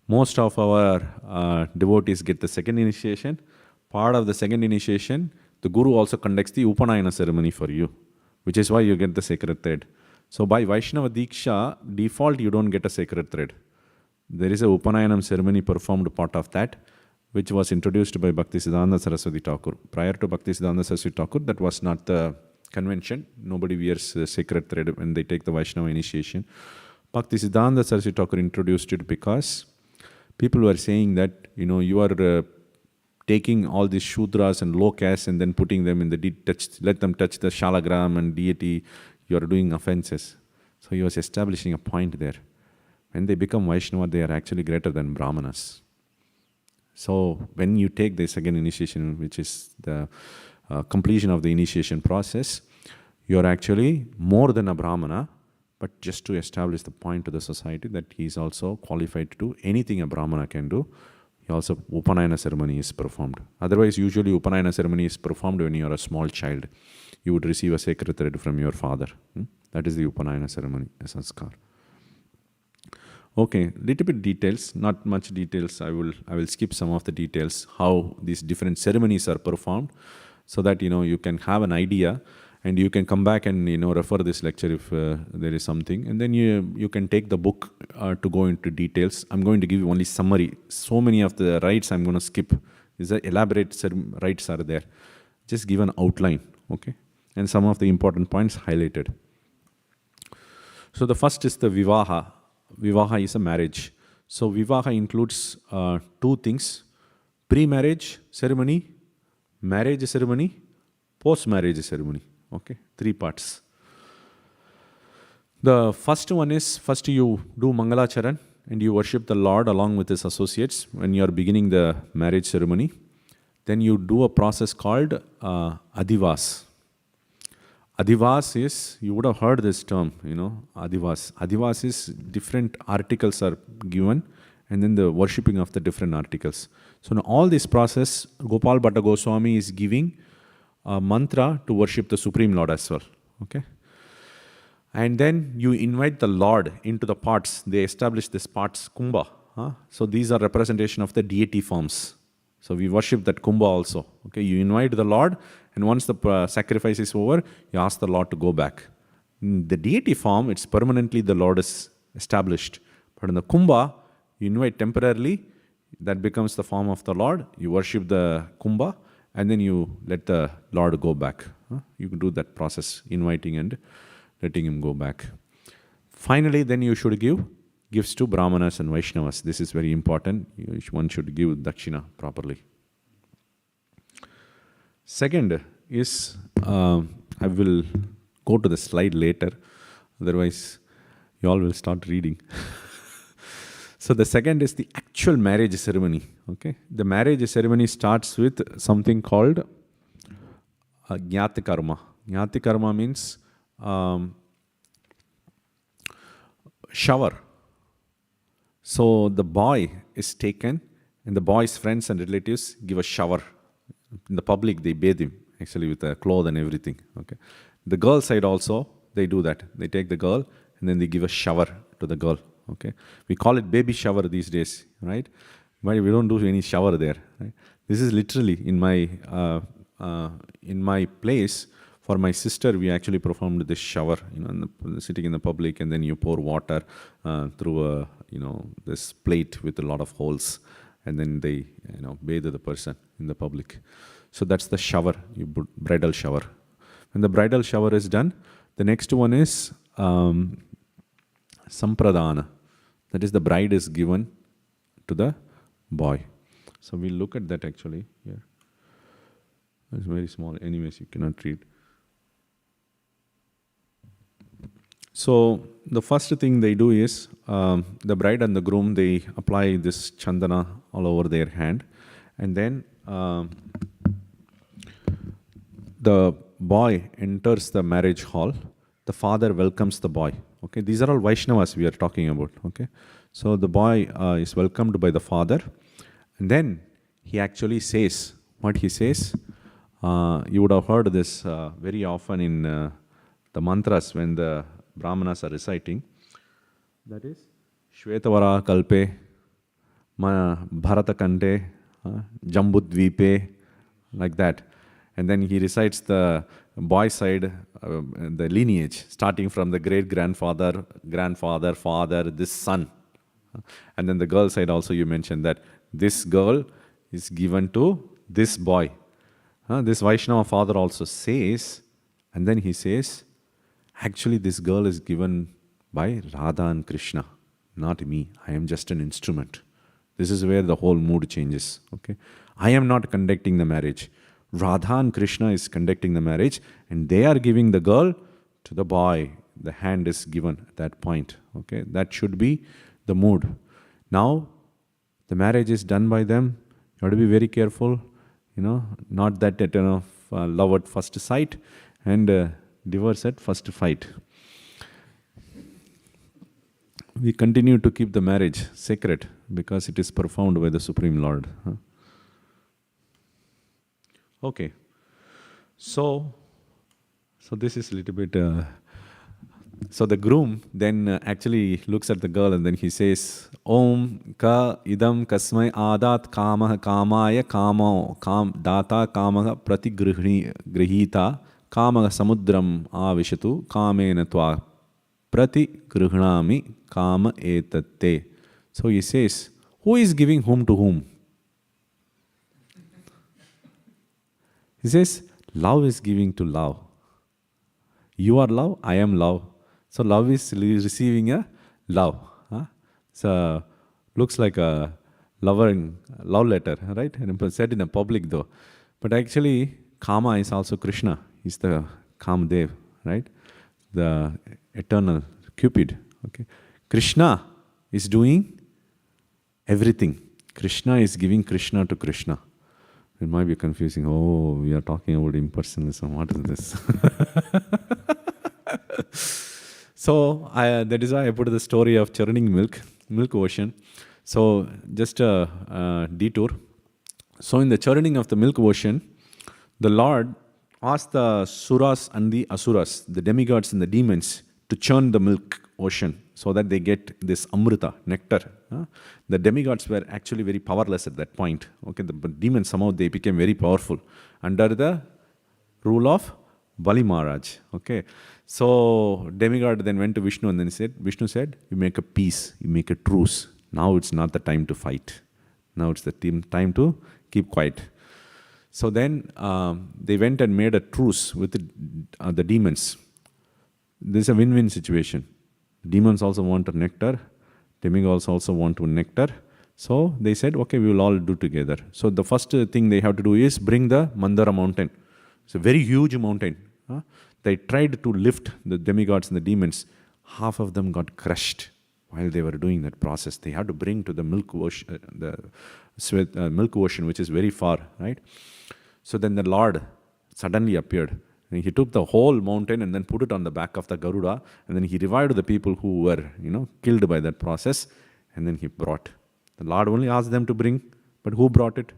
Most of our devotees get the second initiation. Part of the second initiation, the Guru also conducts the Upanayana ceremony for you, which is why you get the sacred thread. So by Vaishnava Diksha, default you don't get a sacred thread. There is a Upanayanam ceremony performed part of that, which was introduced by Bhaktisiddhanta Saraswati Thakur. Prior to Bhaktisiddhanta Saraswati Thakur, that was not the convention. Nobody wears the sacred thread when they take the Vaishnava initiation. Bhaktisiddhanta Saraswati Thakur introduced it because people were saying that, you are taking all these Shudras and low caste and then putting them in the let them touch the Shalagram and deity, you are doing offenses. So he was establishing a point there. When they become Vaishnava, they are actually greater than Brahmanas. So when you take the second initiation, which is the completion of the initiation process, you are actually more than a Brahmana, but just to establish the point to the society that he is also qualified to do anything a Brahmana can do. He also, Upanayana ceremony is performed. Otherwise, usually Upanayana ceremony is performed when you are a small child. You would receive a sacred thread from your father. That is the Upanayana ceremony, a sanskar. Okay, little bit details, not much details. I will skip some of the details, how these different ceremonies are performed, so that you can have an idea, and you can come back and refer this lecture if there is something, and then you can take the book to go into details. I'm going to give you only summary. So many of the rites I'm going to skip. These are elaborate rites are there. Just give an outline, okay, and some of the important points highlighted. So the first is the Vivaha. Vivaha is a marriage. So Vivaha includes two things: pre-marriage ceremony, marriage ceremony, post-marriage ceremony. Okay, 3 parts. The first one is, first you do Mangalacharan and you worship the Lord along with his associates when you are beginning the marriage ceremony. Then you do a process called Adivas. Adivas is, you would have heard this term, Adivas. Adivas is different articles are given and then the worshipping of the different articles. So in all this process, Gopala Bhatta Goswami is giving a mantra to worship the Supreme Lord as well. Okay? And then you invite the Lord into the pots. They establish this pots, kumbha. So these are representation of the deity forms. So we worship that kumbha also. Okay, you invite the Lord, and once the sacrifice is over, you ask the Lord to go back. In the deity form, it's permanently the Lord is established. But in the kumbha, you invite temporarily, that becomes the form of the Lord. You worship the kumbha, and then you let the Lord go back. You can do that process, inviting and letting him go back. Finally, then you should give gifts to Brahmanas and Vaishnavas. This is very important. One should give dakshina properly. Second is, I will go to the slide later, otherwise you all will start reading. So the second is the actual marriage ceremony. Okay, the marriage ceremony starts with something called Jnati Karma. Jnati Karma means shower. So the boy is taken and the boy's friends and relatives give a shower. In the public, they bathe him actually with a cloth and everything. Okay, the girl side also, they do that. They take the girl and then they give a shower to the girl. Okay, we call it baby shower these days, right? But we don't do any shower there. Right? This is literally in my place. For my sister, we actually performed this shower, sitting in the public, and then you pour water through this plate with a lot of holes, and then they, bathe the person in the public. So that's the shower, bridal shower. When the bridal shower is done, the next one is Sampradana. That is, the bride is given to the boy. So we'll look at that actually here. It's very small. Anyways, you cannot read. So the first thing they do is, the bride and the groom, they apply this chandana all over their hand. And then the boy enters the marriage hall. The father welcomes the boy. Okay, these are all Vaishnavas we are talking about. Okay, so the boy is welcomed by the father. And then he actually says, what he says, you would have heard this very often in the mantras when the Brahmanas are reciting. That is, Shvetavara Kalpe, Bharata Kante, Jambudvipe, like that. And then he recites the boy side, the lineage, starting from the great-grandfather, grandfather, father, this son. And then the girl side also you mentioned that this girl is given to this boy. This Vaishnava father also says, and then he says, actually this girl is given by Radha and Krishna, not me. I am just an instrument. This is where the whole mood changes. Okay, I am not conducting the marriage. Radha and Krishna is conducting the marriage, and they are giving the girl to the boy. The hand is given at that point. Okay, that should be the mood. Now, the marriage is done by them. You have to be very careful. Not that love at first sight and divorce at first fight. We continue to keep the marriage sacred because it is performed by the Supreme Lord. Okay, so this is a little bit. So the groom then actually looks at the girl and then he says, Om ka idam kasmai adat kamah kamaya kamo kam data kamah pratigrihita kamah samudram avishatu kamena tva pratigrihnami kama etatte. So he says, who is giving whom to whom? He says, love is giving to love. You are love, I am love. So love is receiving a love. So looks like a love letter, right? And said in a public though. But actually, Kama is also Krishna. He's the Kamdev, right? The eternal Cupid. Okay. Krishna is doing everything. Krishna is giving Krishna to Krishna. It might be confusing. Oh, we are talking about impersonalism. What is this? So that is why I put the story of churning milk ocean. So just a detour. So in the churning of the milk ocean, the Lord asked the suras and the asuras, the demigods and the demons, to churn the milk ocean so that they get this amrita, nectar. The demigods were actually very powerless at that point. Okay, the demons somehow they became very powerful under the rule of Bali Maharaj. Okay, so demigod then went to Vishnu and then Vishnu said, you make a peace, you make a truce. Now it's not the time to fight. Now it's the time to keep quiet. So then they went and made a truce with the demons. This is a win-win situation. Demons also want a nectar. Demigods also want to nectar. So they said, okay, we will all do together. So the first thing they have to do is bring the Mandara mountain. It's a very huge mountain. They tried to lift the demigods and the demons. Half of them got crushed while they were doing that process. They had to bring to the milk ocean, which is very far, right? So then the Lord suddenly appeared. And he took the whole mountain and then put it on the back of the Garuda, and then he revived the people who were, killed by that process, and then he brought. The Lord only asked them to bring, but who brought it?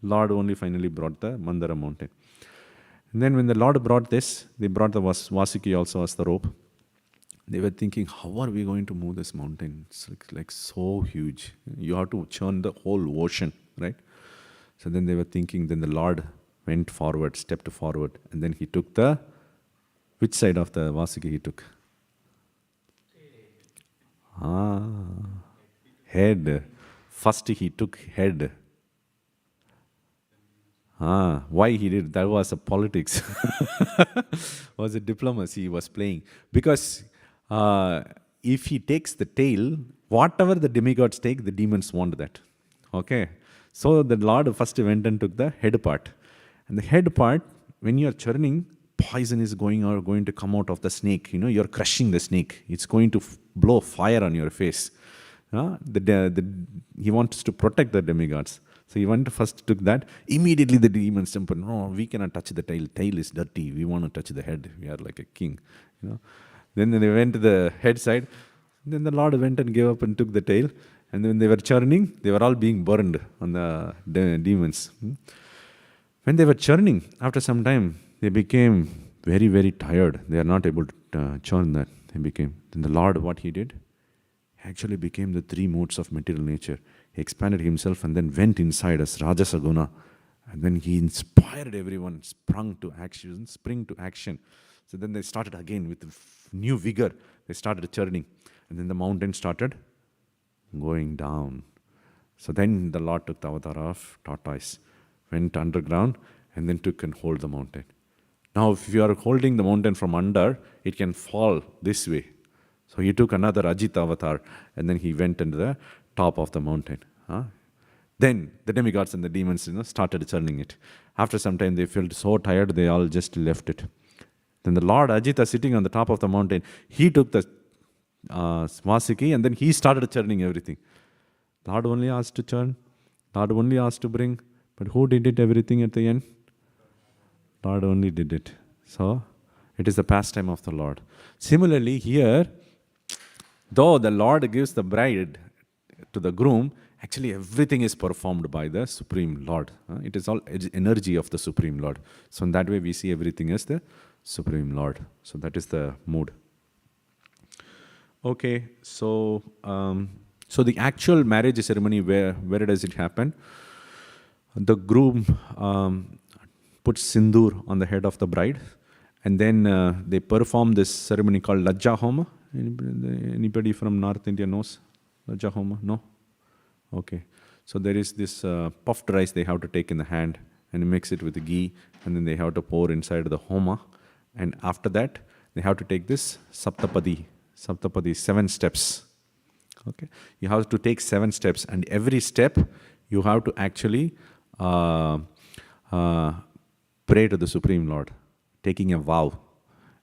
Lord only finally brought the Mandara mountain. And then when the Lord brought this, they brought the Vasuki also as the rope. They were thinking, how are we going to move this mountain? It's like so huge. You have to churn the whole ocean, right? So then they were thinking, then the Lord went forward, stepped forward, and then he took which side of the Vasuki he took? Head. First he took head. Why he did? That was a politics. Was a diplomacy he was playing. Because if he takes the tail, whatever the demigods take, the demons want that. Okay. So the Lord first went and took the head part. And the head part, when you are churning, poison is going to come out of the snake. You're crushing the snake. It's going to blow fire on your face. He wants to protect the demigods. So he first took that. Immediately the demons jumped. No, we cannot touch the tail. Tail is dirty. We want to touch the head. We are like a king. Then they went to the head side. Then the Lord went and gave up and took the tail. And when they were churning, they were all being burned on the demons. When they were churning, after some time, they became very, very tired. They are not able to churn that. Then the Lord, what he did? He actually became the three modes of material nature. He expanded himself and then went inside as Rajasaguna. And then he inspired everyone, spring to action. So then they started again with new vigor. They started churning. And then the mountain started going down. So then the Lord took the avatar of tortoise, went underground, and then took and hold the mountain. Now, if you are holding the mountain from under, it can fall this way. So he took another Ajita avatar, and then he went into the top of the mountain. Then the demigods and the demons started churning it. After some time, they felt so tired, they all just left it. Then the Lord Ajita sitting on the top of the mountain, he took the Vasuki, and then he started churning everything. Lord only asked to churn, Lord only asked to bring, but who did it everything at the end? Lord only did it. So, it is the pastime of the Lord. Similarly, here, though the Lord gives the bride to the groom, actually everything is performed by the Supreme Lord. It is all energy of the Supreme Lord. So, in that way, we see everything as the Supreme Lord. So, that is the mood. Okay, so the actual marriage ceremony, where does it happen? The groom puts sindoor on the head of the bride, and then they perform this ceremony called Lajja Homa. Anybody from North India knows Lajja Homa? No? Okay. So there is this puffed rice they have to take in the hand and mix it with the ghee, and then they have to pour inside the homa. And after that, they have to take this Saptapadi, 7 steps. Okay. You have to take 7 steps, and every step you have to actually pray to the Supreme Lord, taking a vow.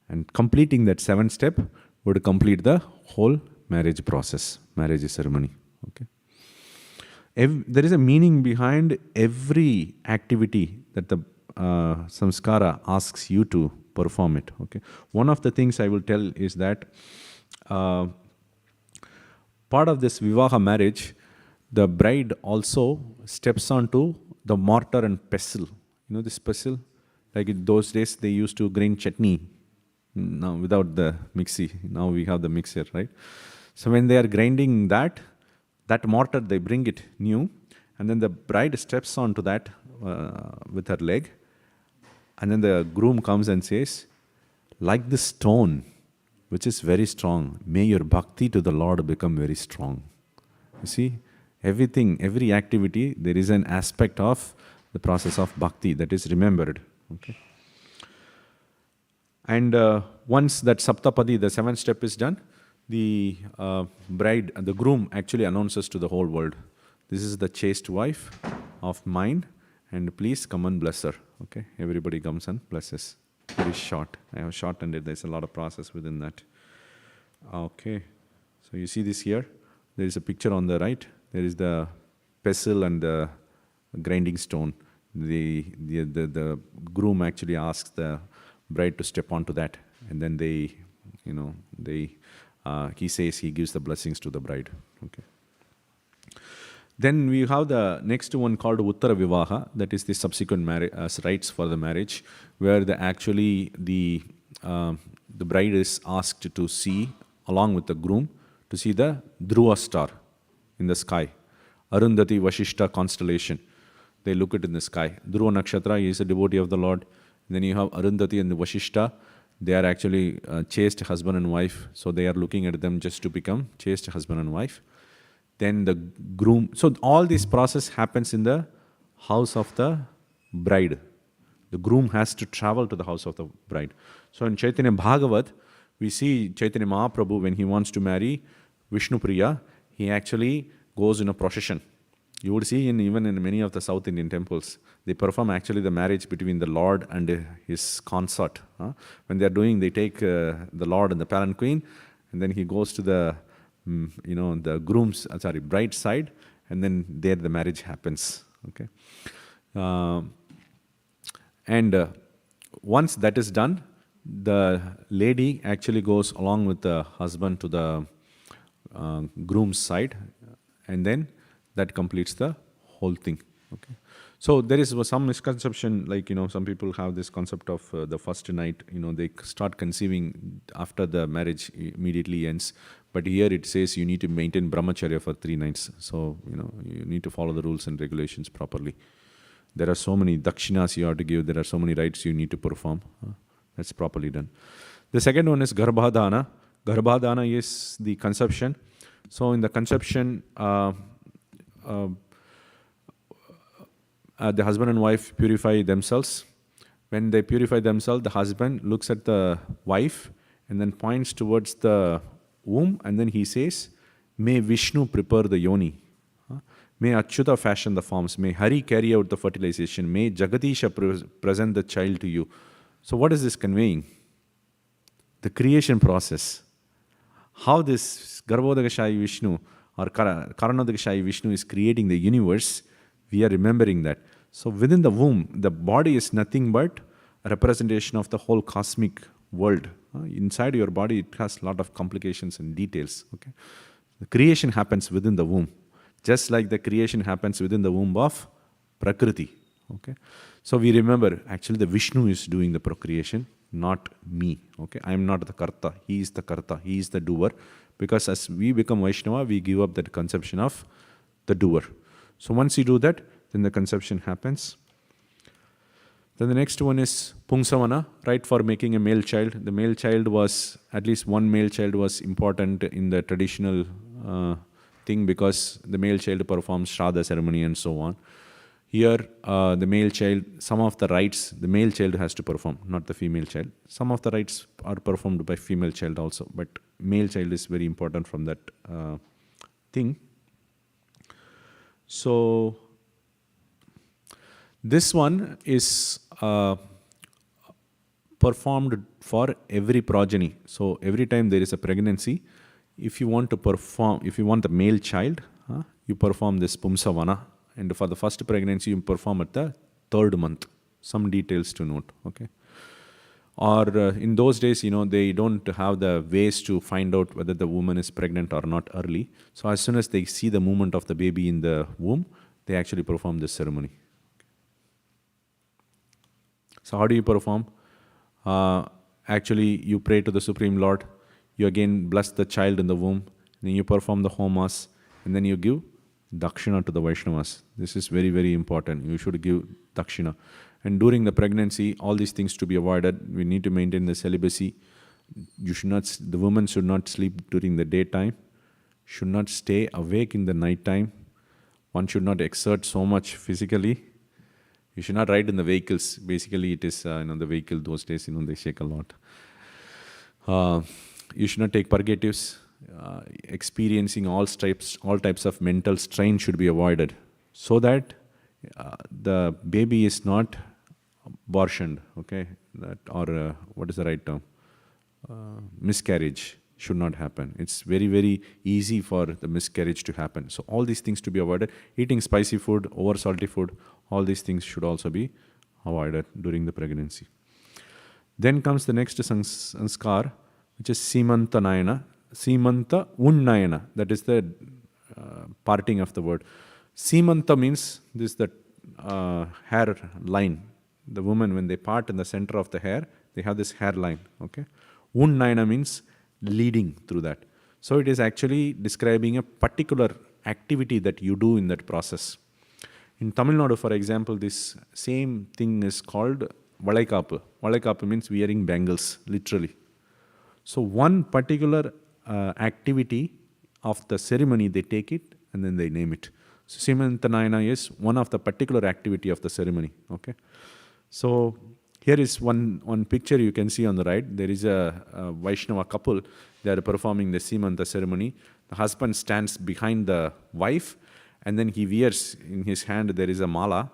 And completing that 7th step would complete the whole marriage process, marriage ceremony. Okay. There is a meaning behind every activity that the samskara asks you to perform it. Okay. One of the things I will tell is that part of this vivaha marriage, the bride also steps onto the mortar and pestle. You know this pestle? Like in those days, they used to grind chutney. Now without the mixie, now we have the mixer, right? So when they are grinding that mortar, they bring it new, and then the bride steps onto that with her leg, and then the groom comes and says, like this stone, which is very strong, may your bhakti to the Lord become very strong. You see, every activity, there is an aspect of the process of bhakti that is remembered. Okay. And once that saptapadi, the 7th step is done, the bride, the groom actually announces to the whole world, this is the chaste wife of mine, and please come and bless her. Okay, everybody comes and blesses. Very short. I have shortened it. There's a lot of process within that. Okay, so you see this here. There is a picture on the right. There is the pestle and the grinding stone. The groom actually asks the bride to step onto that, and then he says he gives the blessings to the bride. Okay. Then we have the next one called Uttara Vivaha, that is the subsequent rites for the marriage, where the bride is asked to see, along with the groom, to see the Dhruva star in the sky, Arundhati Vashishta constellation. They look it in the sky. Dhruva Nakshatra, he is a devotee of the Lord. Then you have Arundhati and the Vashishta. They are actually chaste husband and wife, so they are looking at them just to become chaste husband and wife. Then the groom, so all this process happens in the house of the bride. The groom has to travel to the house of the bride. So in Chaitanya Bhagavat, we see Chaitanya Mahaprabhu, when he wants to marry Vishnu Priya, he actually goes in a procession. You would see even in many of the South Indian temples, they perform actually the marriage between the Lord and his consort. When they are doing, they take the Lord and the palanquin, and then he goes to the bride's side, and then there the marriage happens. Okay, and once that is done, the lady actually goes along with the husband to the groom's side, and then that completes the whole thing. Okay. So there is some misconception, like, some people have this concept of the first night, they start conceiving after the marriage immediately ends. But here it says you need to maintain brahmacharya for 3 nights. So, you need to follow the rules and regulations properly. There are so many dakshinas you have to give, there are so many rites you need to perform. That's properly done. The second one is garbhadana. Garbhadana is the conception. So in the conception, the husband and wife purify themselves. When they purify themselves, the husband looks at the wife and then points towards the womb, and then he says, may Vishnu prepare the yoni. May Achyuta fashion the forms. May Hari carry out the fertilization. May Jagatisha present the child to you. So what is this conveying? The creation process. How this Garbhodakashayi Vishnu or Karanodakashayi Vishnu is creating the universe, we are remembering that. So within the womb, the body is nothing but a representation of the whole cosmic world. Inside your body, it has a lot of complications and details. Okay, the creation happens within the womb, just like the creation happens within the womb of Prakriti. Okay, so we remember actually the Vishnu is doing the procreation, not me. Okay, I am not the Karta. He is the Karta. He is the doer. Because as we become Vaishnava, we give up that conception of the doer. So once you do that, then the conception happens. Then the next one is Pungsavana, right, for making a male child. The male child was, at least one male child was important in the traditional thing, because the male child performs Shraddha ceremony and so on. Here, the male child, some of the rites, the male child has to perform, not the female child. Some of the rites are performed by female child also, but male child is very important from that thing. So, this one is performed for every progeny. So every time there is a pregnancy, if you want the male child, you perform this Pumsavana. And for the first pregnancy, you perform at the 3rd month. Some details to note, okay? Or in those days, they don't have the ways to find out whether the woman is pregnant or not early. So as soon as they see the movement of the baby in the womb, they actually perform this ceremony. So how do you perform? Actually, you pray to the Supreme Lord. You again bless the child in the womb. Then you perform the homas. And then you give dakshina to the Vaishnavas. This is very, very important. You should give dakshina. And during the pregnancy, all these things to be avoided. We need to maintain the celibacy. The woman should not sleep during the daytime. Should not stay awake in the night time. One should not exert so much physically. You should not ride in the vehicles. Basically, it is the vehicle those days. They shake a lot. You should not take purgatives. Experiencing all types of mental strain should be avoided, so that the baby is not abortioned. Okay, what is the right term? Miscarriage should not happen. It's very, very easy for the miscarriage to happen. So all these things to be avoided. Eating spicy food, over salty food, all these things should also be avoided during the pregnancy. Then comes the next sanskar, which is Simanta Nayana. Simanta Unnayana, that is the parting of the word. Simanta means this the hair line. The woman, when they part in the center of the hair, they have this hair line. Okay? Unnayana means leading through that. So it is actually describing a particular activity that you do in that process. In Tamil Nadu, for example, this same thing is called Valaikapu. Valaikapu means wearing bangles, literally. So one particular activity of the ceremony, they take it and then they name it. So Simantanayana is one of the particular activity of the ceremony. Okay. So here is one picture you can see on the right. There is a Vaishnava couple. They are performing the Simanta ceremony. The husband stands behind the wife, and then he wears in his hand there is a mala.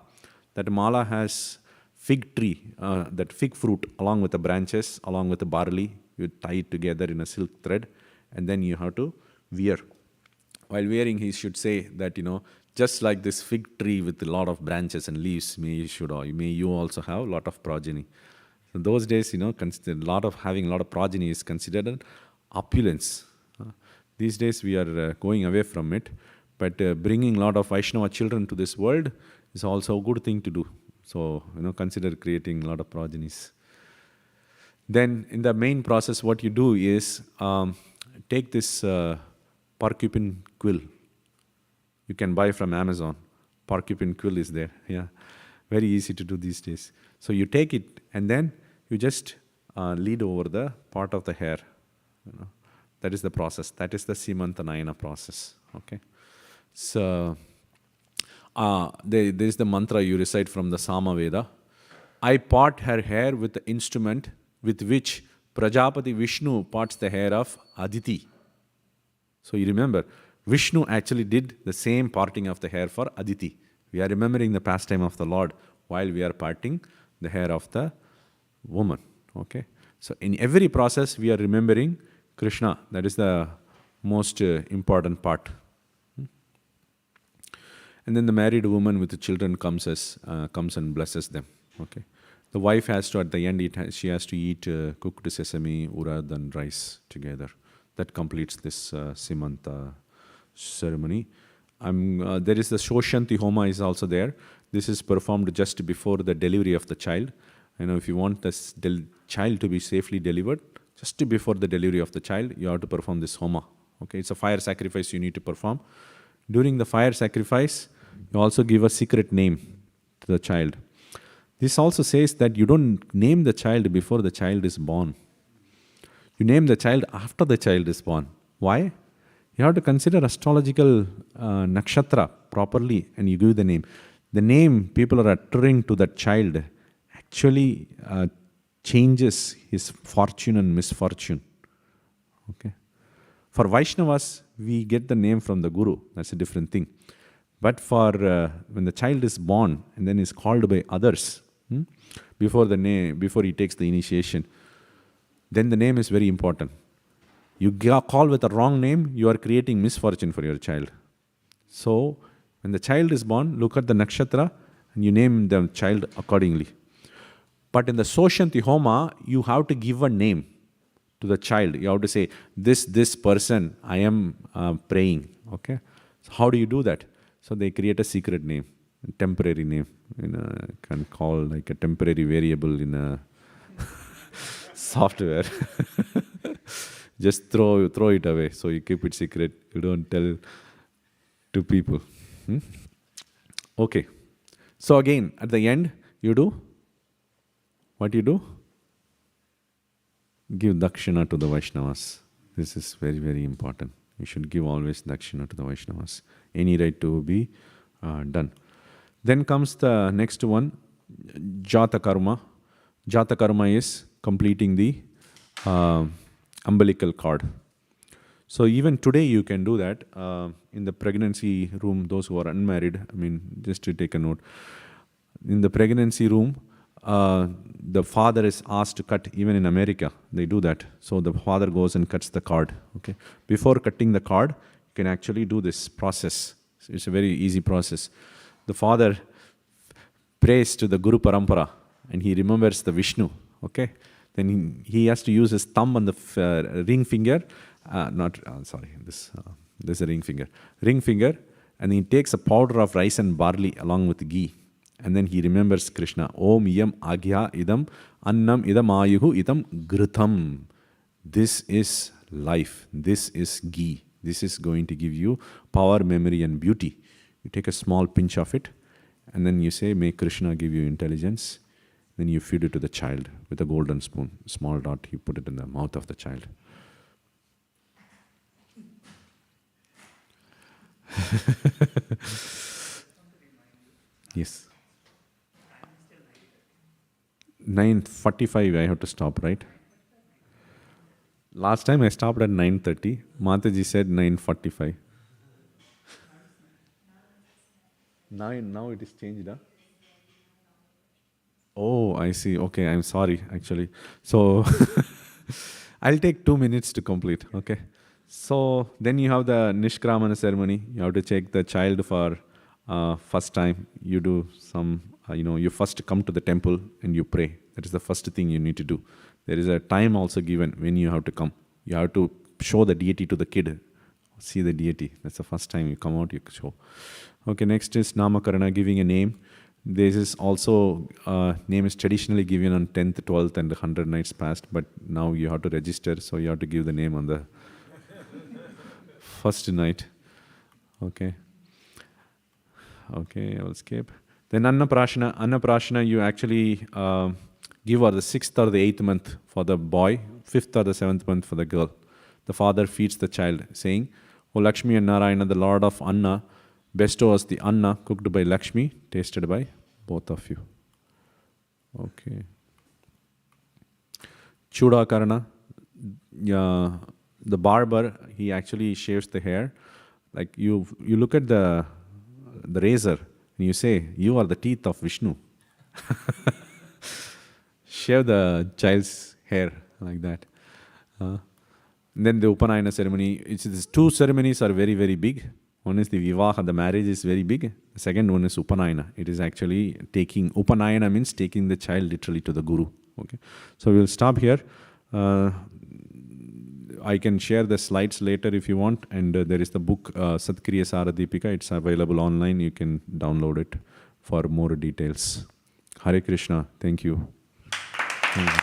That mala has fig tree, that fig fruit along with the branches, along with the barley. You tie it together in a silk thread, and then you have to wear. While wearing, he should say that, just like this fig tree with a lot of branches and leaves, may you also have a lot of progeny. In those days, having a lot of progeny is considered an opulence. These days we are going away from it, but bringing a lot of Vaishnava children to this world is also a good thing to do. So, consider creating a lot of progenies. Then in the main process, what you do is take this porcupine quill. You can buy from Amazon. Porcupine quill is there. Yeah, very easy to do these days. So you take it and then you just lead over the part of the hair. That is the process. That is the Simantanayana process. Okay. So there is the mantra you recite from the Samaveda. I part her hair with the instrument with which Prajapati Vishnu parts the hair of Aditi. So you remember, Vishnu actually did the same parting of the hair for Aditi. We are remembering the pastime of the Lord while we are parting the hair of the woman. Okay. So in every process, we are remembering Krishna. That is the most important part. And then the married woman with the children comes and blesses them. Okay. The wife has to, at the end, she has to eat cooked sesame, urad and rice together. That completes this Simanta ceremony. There is the Shoshanti Homa is also there. This is performed just before the delivery of the child. If you want this child to be safely delivered, just before the delivery of the child, you have to perform this Homa. Okay, it's a fire sacrifice you need to perform. During the fire sacrifice, you also give a secret name to the child. This also says that you don't name the child before the child is born. You name the child after the child is born. Why? You have to consider astrological nakshatra properly and you give the name. The name people are uttering to that child actually changes his fortune and misfortune. Okay. For Vaishnavas, we get the name from the Guru. That's a different thing. But for when the child is born and then is called by others, Before the name, before he takes the initiation, then the name is very important. You call with a wrong name, you are creating misfortune for your child. So, when the child is born, look at the nakshatra and you name the child accordingly. But in the Soshanti Homa, you have to give a name to the child. You have to say, this person, I am praying. Okay? So how do you do that? So they create a secret name, a temporary name. Can call like a temporary variable in a software. Just throw it away. So you keep it secret. You don't tell to people. Okay. So again, at the end, you do what you do? Give dakshina to the Vaishnavas. This is very, very important. You should give always dakshina to the Vaishnavas. Any right to be done. Then comes the next one, Jata Karma. Jata Karma is completing the umbilical cord. So even today you can do that. In the pregnancy room, those who are unmarried, just to take a note. In the pregnancy room, the father is asked to cut, even in America, they do that. So the father goes and cuts the cord. Okay. Before cutting the cord, you can actually do this process. It's a very easy process. The father prays to the Guru Parampara and he remembers the Vishnu. Okay. Then he has to use his thumb on the ring finger. This is a ring finger. Ring finger, and he takes a powder of rice and barley along with ghee. And then he remembers Krishna. Om iyam agya idam annam idam ayuhu idam ghritam. This is life. This is ghee. This is going to give you power, memory and beauty. You take a small pinch of it and then you say, may Krishna give you intelligence. Then you feed it to the child with a golden spoon. Small dot, you put it in the mouth of the child. Yes. 9:45 I have to stop, right? Last time I stopped at 9:30. Mataji said 9:45. Now it is changed, huh? Oh, I see. Okay, I'm sorry, actually. So, I'll take 2 minutes to complete, okay? So, then you have the Nishkramana ceremony. You have to check the child for first time. You do some, you first come to the temple and you pray. That is the first thing you need to do. There is a time also given when you have to come. You have to show the deity to the kid. See the deity. That's the first time you come out, you show. Okay, next is Namakarana, giving a name. This is also, name is traditionally given on 10th, 12th and 100 nights past, but now you have to register, so you have to give the name on the first night. Okay. Okay, I will skip. Then Annaprashana. Annaprashana you actually give her the 6th or the 8th month for the boy, 5th or the 7th month for the girl. The father feeds the child, saying, O Lakshmi and Narayana, the Lord of Anna, bestow us the Anna cooked by Lakshmi, tasted by both of you. Okay. Chudakarana. The barber, he actually shaves the hair. Like you look at the razor and you say, you are the teeth of Vishnu. Shave the child's hair like that. Then the Upanayana ceremony. These two ceremonies are very, very big. One is the Vivaha, the marriage is very big. The second one is Upanayana. It is actually taking, Upanayana means taking the child literally to the Guru. Okay. So we will stop here. I can share the slides later if you want. And there is the book Satkriya Saradipika. It's available online. You can download it for more details. Hare Krishna. Thank you. Thank you.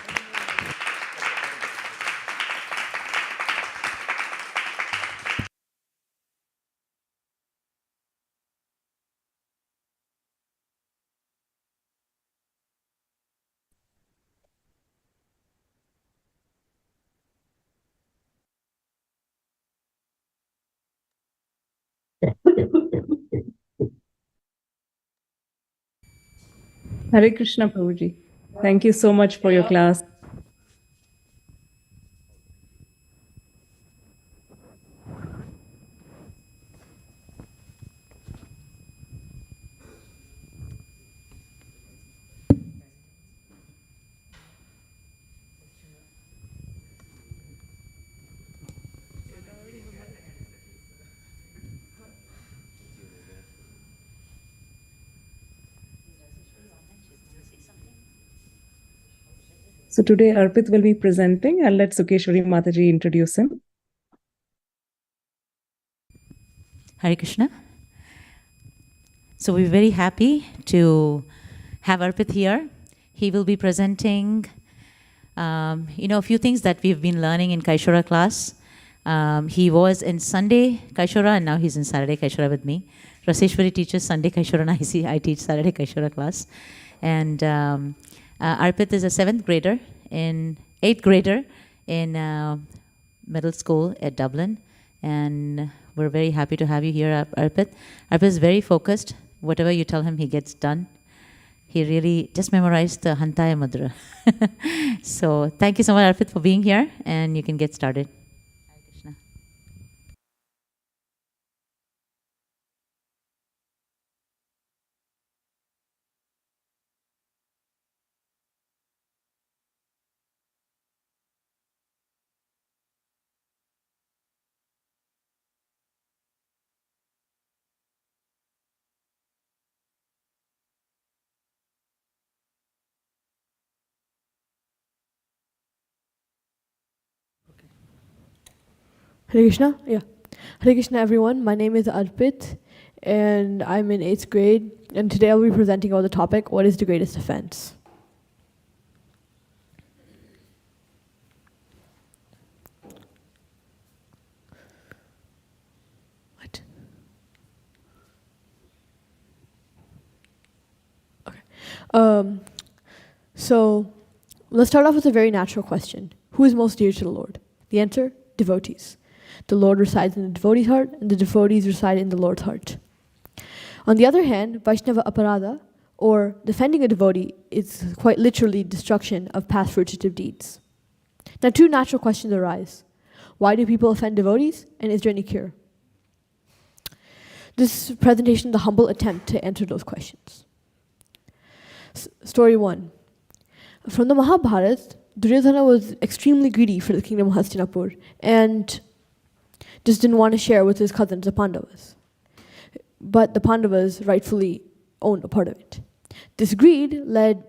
Hare Krishna, Prabhuji. Thank you so much for your class. So today Arpit will be presenting. I'll let Sukeshwari Mataji introduce him. Hare Krishna. So we're very happy to have Arpit here. He will be presenting, a few things that we've been learning in Kaishora class. He was in Sunday Kaishora and now he's in Saturday Kaishora with me. Raseshwari teaches Sunday Kaishora and I teach Saturday Kaishora class. And Arpit is a 8th grader in middle school at Dublin. And we're very happy to have you here, Arpit. Arpit is very focused. Whatever you tell him, he gets done. He really just memorized the Hantaya Mudra. So thank you so much, Arpit, for being here, and you can get started. Hare Krishna. Hare Krishna? Yeah. Hare Krishna, everyone. My name is Arpit, and I'm in 8th grade. And today I'll be presenting about the topic, what is the greatest offense? What? Okay. So let's start off with a very natural question. Who is most dear to the Lord? The answer, devotees. The Lord resides in the devotee's heart, and the devotees reside in the Lord's heart. On the other hand, Vaishnava aparada, or defending a devotee, is quite literally destruction of past virtutive deeds. Now, two natural questions arise. Why do people offend devotees, and is there any cure? This presentation is a humble attempt to answer those questions. Story 1. From the Mahabharata, Duryodhana was extremely greedy for the kingdom of Hastinapur and just didn't want to share with his cousins, the Pandavas. But the Pandavas rightfully owned a part of it. This greed led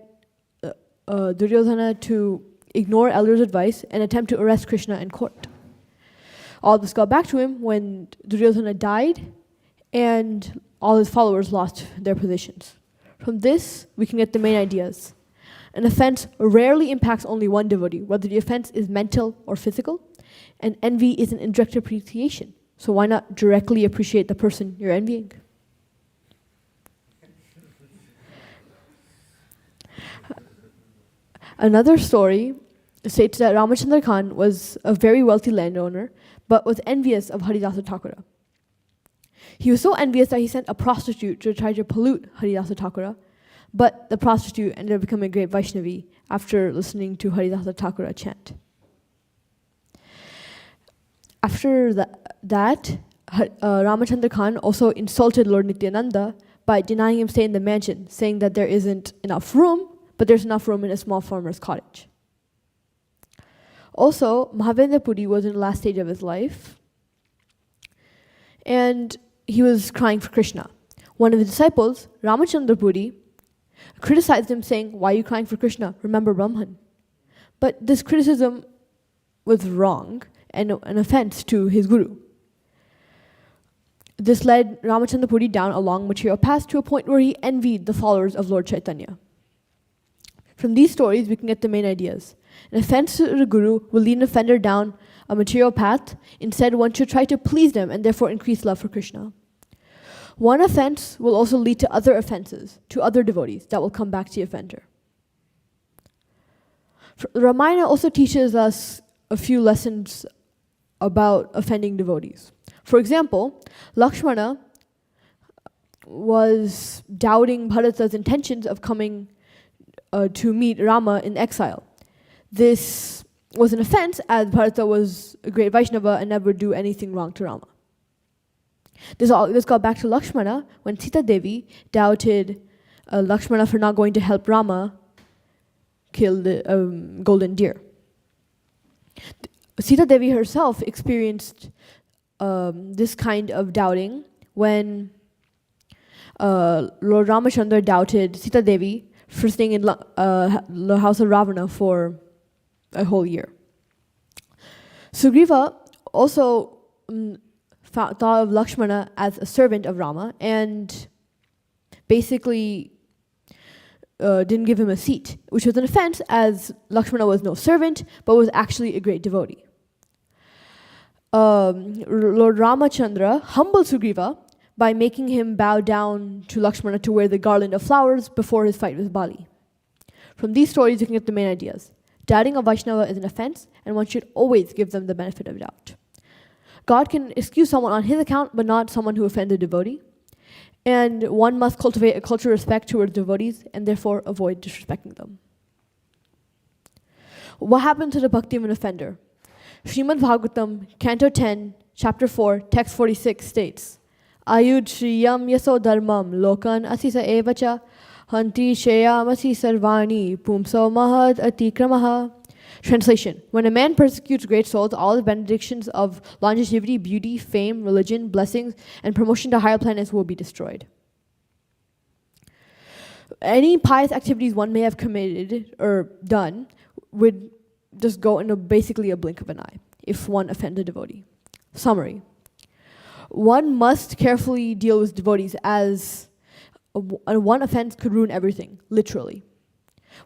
Duryodhana to ignore elders' advice and attempt to arrest Krishna in court. All this got back to him when Duryodhana died and all his followers lost their positions. From this, we can get the main ideas. An offense rarely impacts only one devotee, whether the offense is mental or physical, and envy is an indirect appreciation. So why not directly appreciate the person you're envying? Another story states that Ramachandra Khan was a very wealthy landowner, but was envious of Haridasa Thakura. He was so envious that he sent a prostitute to try to pollute Haridasa Thakura, but the prostitute ended up becoming a great Vaishnavi after listening to Haridasa Thakura chant. After that, Ramachandra Khan also insulted Lord Nityananda by denying him stay in the mansion, saying that there isn't enough room, but there's enough room in a small farmer's cottage. Also, Mahavendra Puri was in the last stage of his life, and he was crying for Krishna. One of his disciples, Ramachandra Puri, criticized him, saying, "Why are you crying for Krishna? Remember Brahman." But this criticism was wrong and an offense to his guru. This led Ramachandra Puri down a long material path to a point where he envied the followers of Lord Chaitanya. From these stories, we can get the main ideas. An offense to the guru will lead an offender down a material path. Instead, one should try to please them and therefore increase love for Krishna. One offense will also lead to other offenses, to other devotees that will come back to the offender. The Ramayana also teaches us a few lessons about offending devotees. For example, Lakshmana was doubting Bharata's intentions of coming to meet Rama in exile. This was an offense, as Bharata was a great Vaishnava and never do anything wrong to Rama. This got back to Lakshmana when Sita Devi doubted Lakshmana for not going to help Rama kill the golden deer. Sita Devi herself experienced this kind of doubting when Lord Ramachandra doubted Sita Devi for staying in the house of Ravana for a whole year. Sugriva also thought of Lakshmana as a servant of Rama and basically didn't give him a seat, which was an offense as Lakshmana was no servant, but was actually a great devotee. Lord Ramachandra humbled Sugriva by making him bow down to Lakshmana to wear the garland of flowers before his fight with Bali. From these stories, you can get the main ideas. Doubting a Vaishnava is an offense, and one should always give them the benefit of doubt. God can excuse someone on his account, but not someone who offends a devotee. And one must cultivate a culture of respect towards devotees and therefore avoid disrespecting them. What happened to the Bhaktivan offender? Srimad Bhagavatam, Canto 10, Chapter 4, Text 46 states, Ayud Shriyam Yaso Dharmam Lokan Asisa Evacha Hanti Sheyamasi Sarvani Pumso Mahad Atikramaha. Translation: when a man persecutes great souls, all the benedictions of longevity, beauty, fame, religion, blessings, and promotion to higher planets will be destroyed. Any pious activities one may have committed or done would just go in basically a blink of an eye if one offends a devotee. Summary: one must carefully deal with devotees as one offense could ruin everything, literally.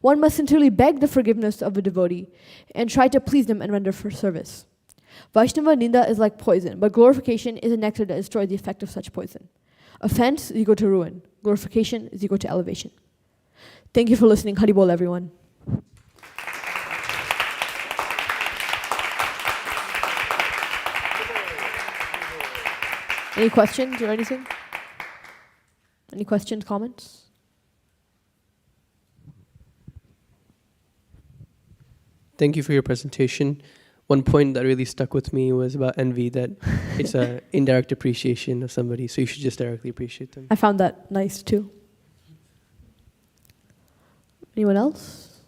One must sincerely beg the forgiveness of a devotee and try to please them and render for service. Vaishnava Ninda is like poison, but glorification is a nectar that destroys the effect of such poison. Offense is equal to ruin. Glorification is equal to elevation. Thank you for listening. Hari Bol, everyone. Any questions or anything? Any questions, comments? Thank you for your presentation. One point that really stuck with me was about envy, that it's an indirect appreciation of somebody, so you should just directly appreciate them. I found that nice too. Anyone else?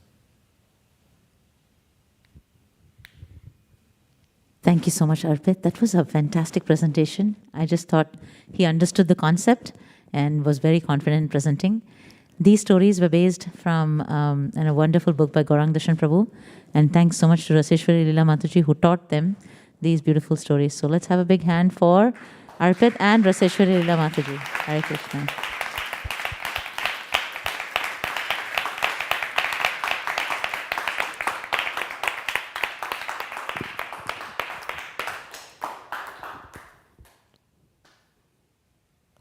Thank you so much, Arpit. That was a fantastic presentation. I just thought he understood the concept and was very confident in presenting. These stories were based from a wonderful book by Gaurang Darshan Prabhu. And thanks so much to Raseshwari Leela Mataji who taught them these beautiful stories. So let's have a big hand for Arpit and Raseshwari Leela Mataji. Hare Krishna.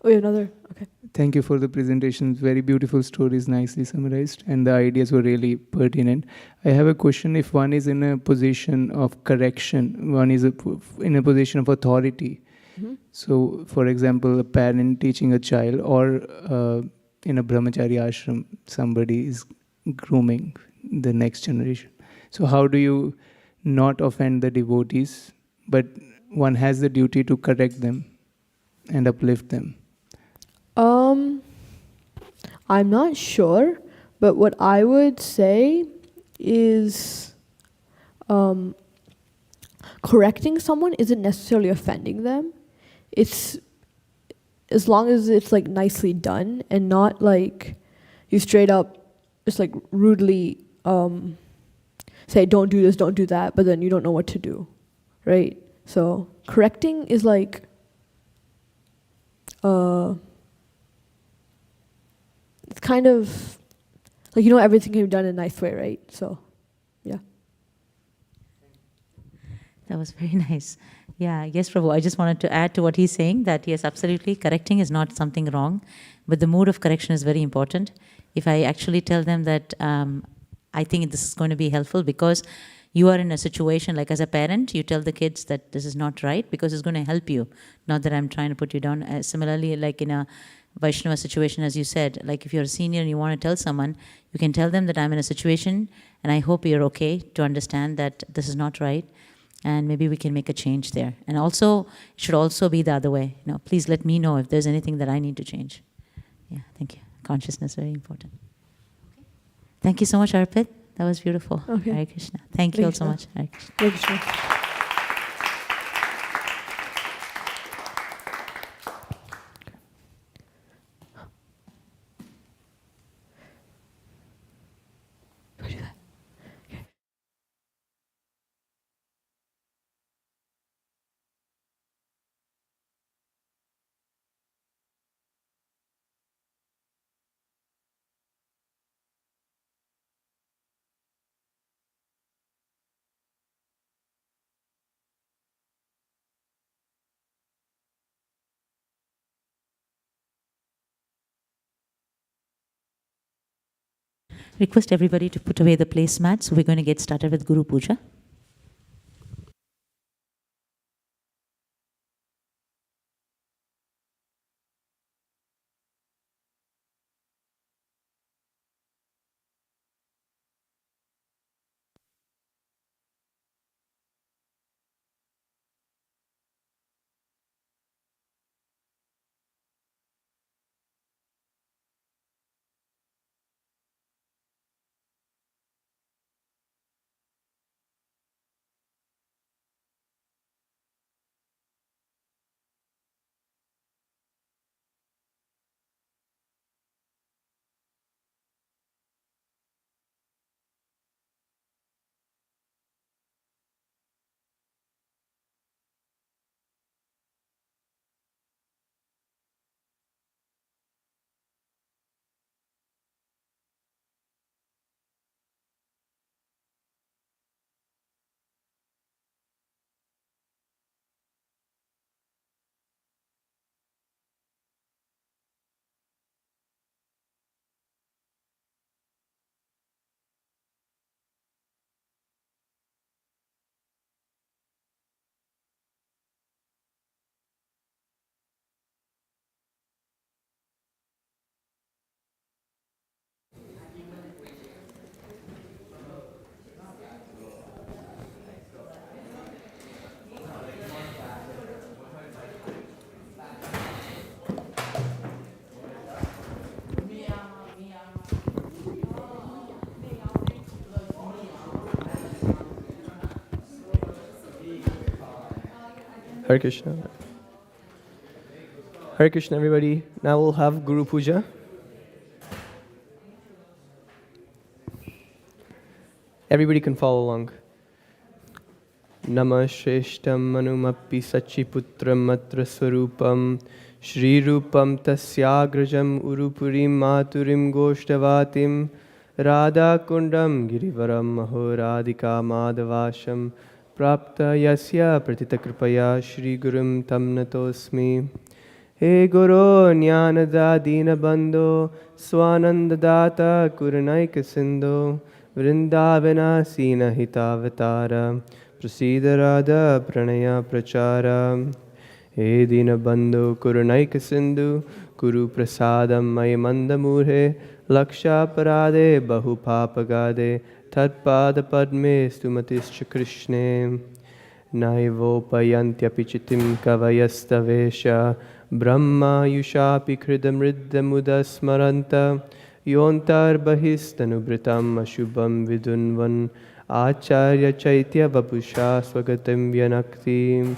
Oh, another. Okay. Thank you for the presentations. Very beautiful stories, nicely summarized, and the ideas were really pertinent. I have a question. If one is in a position of correction, one is in a position of authority. Mm-hmm. So, for example, a parent teaching a child, or in a brahmachari ashram, somebody is grooming the next generation. So, how do you not offend the devotees, but one has the duty to correct them and uplift them? I'm not sure, but what I would say is correcting someone isn't necessarily offending them. It's as long as it's like nicely done and not like you straight up just like rudely say don't do this, don't do that, but then you don't know what to do, right? So correcting is like it's kind of like, you know, everything can be done in a nice way, right? So, yeah. That was very nice. Yeah, yes, Prabhu. I just wanted to add to what he's saying, that yes, absolutely, correcting is not something wrong, but the mood of correction is very important. If I actually tell them that I think this is going to be helpful because you are in a situation, like as a parent, you tell the kids that this is not right because it's going to help you. Not that I'm trying to put you down. Similarly, like in a Vaishnava situation, as you said, like if you're a senior and you want to tell someone, you can tell them that I'm in a situation and I hope you're okay to understand that this is not right and maybe we can make a change there. And also, it should also be the other way. You know, please let me know if there's anything that I need to change. Yeah, thank you. Consciousness, very important. Thank you so much, Arpit. That was beautiful. Okay. Hare Krishna. Thank you all so much. Hare Krishna. Hare Krishna. Request everybody to put away the placemats. We're going to get started with Guru Puja. Hare Krishna. Hare Krishna, everybody. Now we'll have Guru Puja. Everybody can follow along. Namah Shreshtam Manumapi Sachiputram Matra Swarupam Shri Rupam Tasyagrajam Urupurim Maturim Goshtavatim Radha Kundam Girivaram Mahoradika Madhavasham Prapta Yasya Pratita Kripaya Shri Gurum Tam Natosmi He Guru Jnanada Dina Bandho Swanandadata Kuranaika Sindho Vrindavana Sina Hitavatara Prasida Radha Pranaya Prachara He Dina Bandhu Kurunaika Sindhu Kuru Prasadam Mayamanda Murhe Laksha Parade Bahu Papagade Tatpada Padme Stumatischa Krishne Naivo Payantyapi Chitim Kavayastavesha Brahma Yushapi Kridam Riddhamuda Smaranta Yontar Bahistanubritam Ashubham Vidunvan Acharya Chaitya Vapusha Swagatam Vyanakti.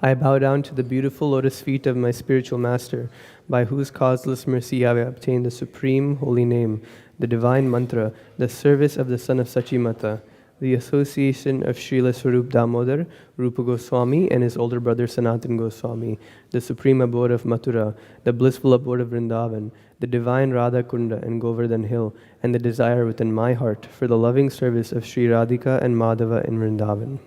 I bow down to the beautiful lotus feet of my spiritual master, by whose causeless mercy I have obtained the supreme holy name, the divine mantra, the service of the son of Sachimata, the association of Srila Swarup Damodar, Rupa Goswami, and his older brother Sanatan Goswami, the supreme abode of Mathura, the blissful abode of Vrindavan, the divine Radha Kunda and Govardhan Hill, and the desire within my heart for the loving service of Sri Radhika and Madhava in Vrindavan.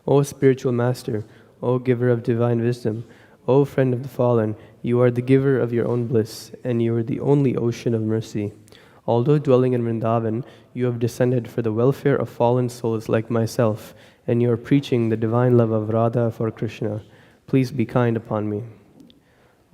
O spiritual master, O giver of divine wisdom, O friend of the fallen, you are the giver of your own bliss, and you are the only ocean of mercy. Although dwelling in Vrindavan, you have descended for the welfare of fallen souls like myself, and you are preaching the divine love of Radha for Krishna. Please be kind upon me.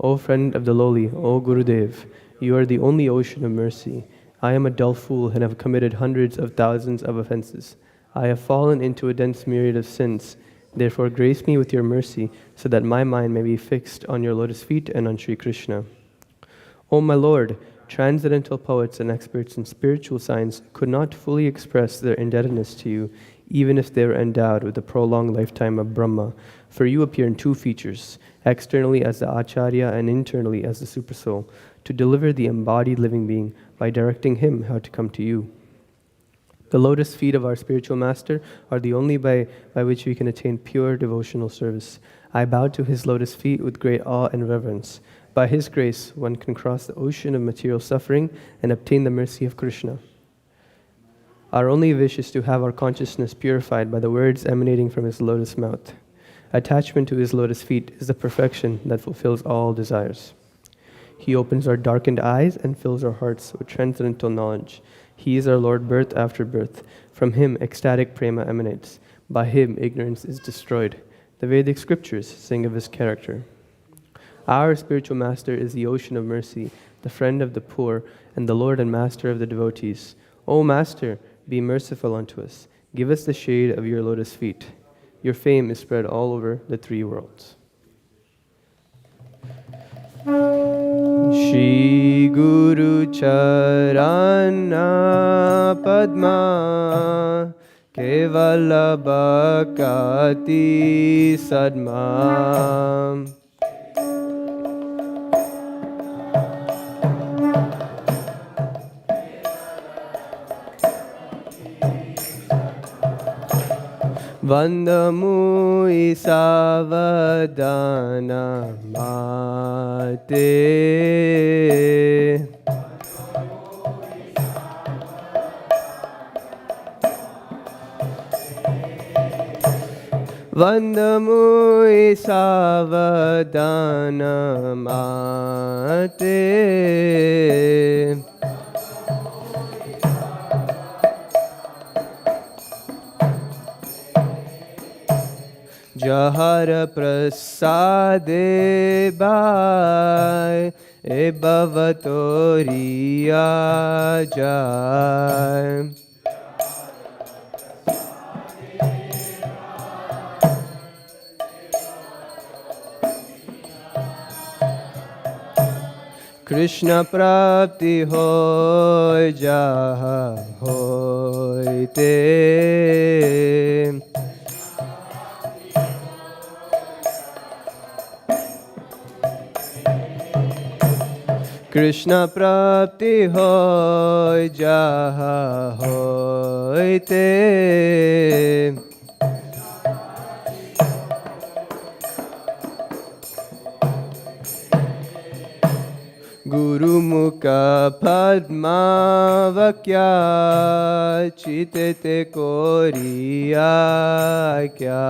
O friend of the lowly, O Gurudev, you are the only ocean of mercy. I am a dull fool and have committed hundreds of thousands of offenses. I have fallen into a dense myriad of sins. Therefore grace me with your mercy, so that my mind may be fixed on your lotus feet and on Sri Krishna. O my Lord, transcendental poets and experts in spiritual science could not fully express their indebtedness to you, even if they were endowed with a prolonged lifetime of Brahma, for you appear in two features, externally as the Acharya and internally as the Supersoul, to deliver the embodied living being by directing him how to come to you. The lotus feet of our spiritual master are the only by which we can attain pure devotional service. I bow to his lotus feet with great awe and reverence. By his grace, one can cross the ocean of material suffering and obtain the mercy of Krishna. Our only wish is to have our consciousness purified by the words emanating from his lotus mouth. Attachment to his lotus feet is the perfection that fulfills all desires. He opens our darkened eyes and fills our hearts with transcendental knowledge. He is our Lord birth after birth. From him ecstatic prema emanates. By him ignorance is destroyed. The Vedic scriptures sing of his character. Our spiritual master is the ocean of mercy, the friend of the poor, and the Lord and master of the devotees. O Master, be merciful unto us. Give us the shade of your lotus feet. Your fame is spread all over the three worlds. Shri Guru Charana Padma Kevala Bhakati Sadma Vandamu Isavadana Mate Vandamu Isavadana Mate Jahara prasade bhai e bhavatoriya jai Krishna prapti hoy jaha hoy te Krishna prapti hoy jaha hoy te Guru mukha padma vakya chitete koriya kya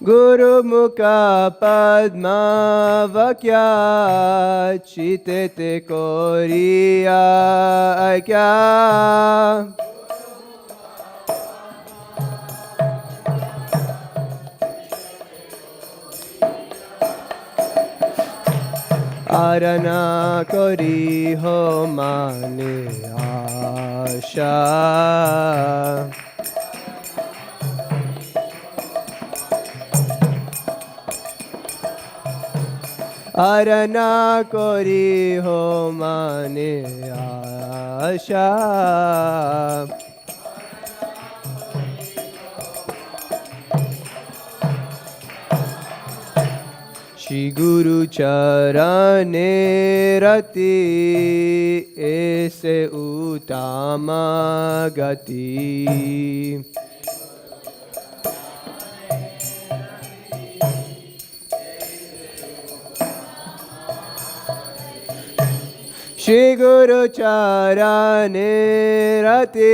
Guru mukha padma vakya chitete koriya kya Arana kori ho mane asha Arana kori ho mane asha Shri Guru Charane Rati Ese Utama Gati Shri Guru Charane Rati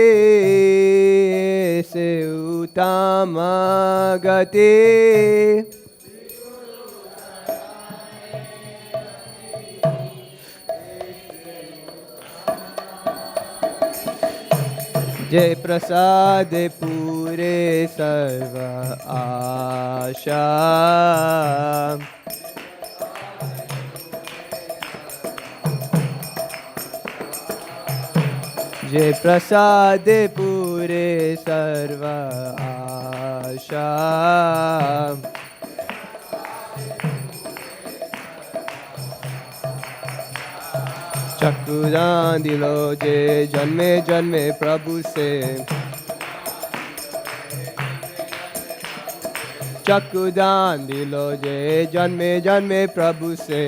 Ese Utama Gati Jai Prasad Pure Sarva Asha Jai Prasad Pure Sarva Asha चक्कुदान दिलो जे जन्मे जन्मे प्रभु से चक्कुदान दिलो जे जन्मे जन्मे प्रभु से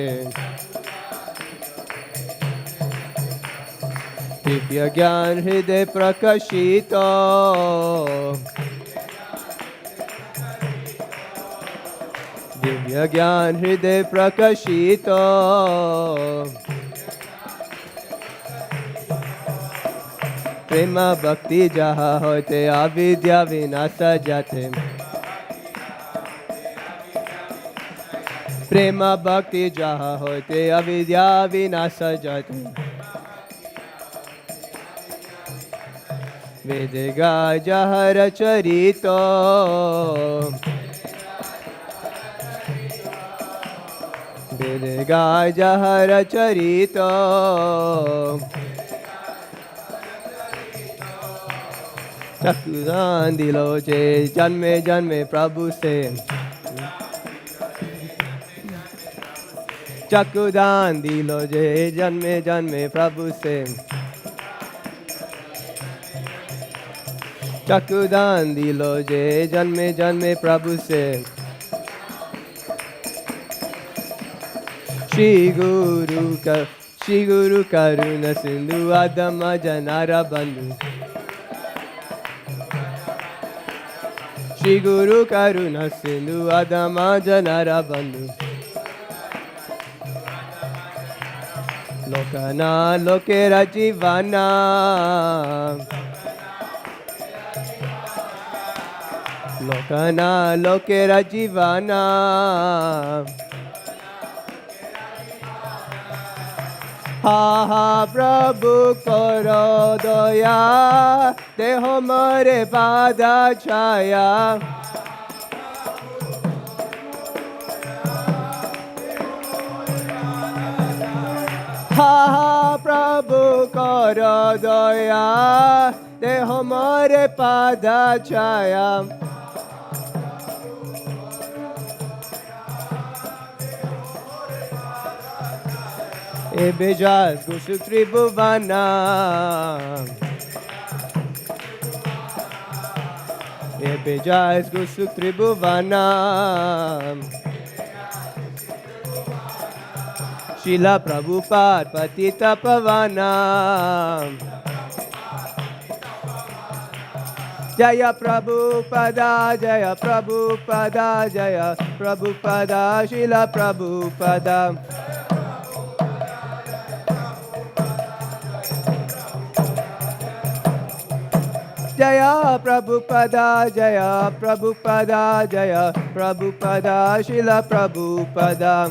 दिव्य ज्ञान हृदय प्रकाशित दिव्य ज्ञान हृदय प्रकाशित Prema bhakti jaha hote avidya vinasa jate. Prema bhakti jaha hote avidya vinasa jate. Vedega jahara charito. Vedega jahara charito. Chakudan dilo je janme janme Prabhu se. Chakudan dilo je janme janme Prabhu se. Chakudan dilo je janme janme Prabhu se. Shri Guru Karuna Sindhu Adama Janara Bandhu. Shri Guru Karuna Sindhu Adama Janara Bandhu. Lokana Lokera Jivana. Lokana Lokera Jivana. Ha ha Prabhu karo doya, deho mare pada chaya. Ha ha Prabhu karo doya, deho mare pada chaya. Ebejas Gosutri Bhuvana. Ebejas Gosutri Bhuvana. Shila Prabhupada Patita Pavana. Jaya Prabhupada, Jaya Prabhupada, Jaya Prabhupada, Shila Prabhupada. Jaya Prabhupada, Jaya Prabhupada, Jaya Prabhupada, Shila Prabhupada.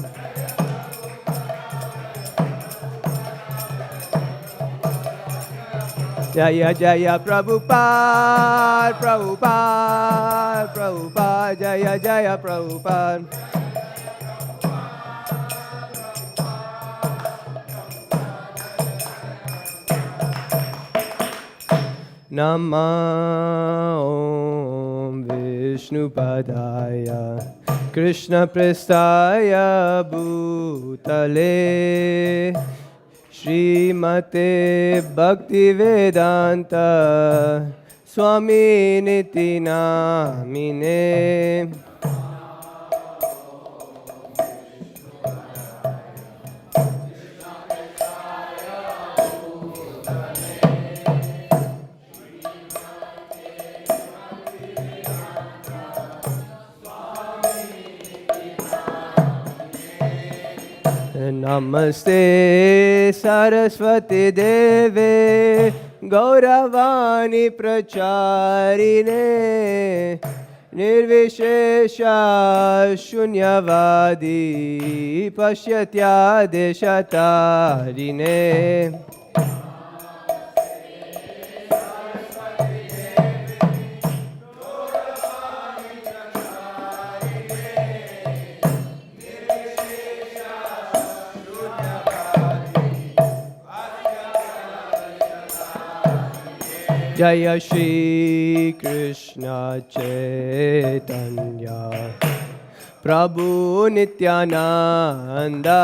Jaya Jaya Prabhupada, Prabhupada, Prabhupada, Jaya Jaya Prabhupada. Nama Om Vishnupadaya Krishna Prestaya Bhutale Srimate Bhaktivedanta Swami Niti Namine. Namaste Saraswati Deve Gauravani Pracharine Nirvishesha Shunyavadi Pashyatya Deshatarine. Jaya Shri Krishna Chaitanya Prabhu Nityananda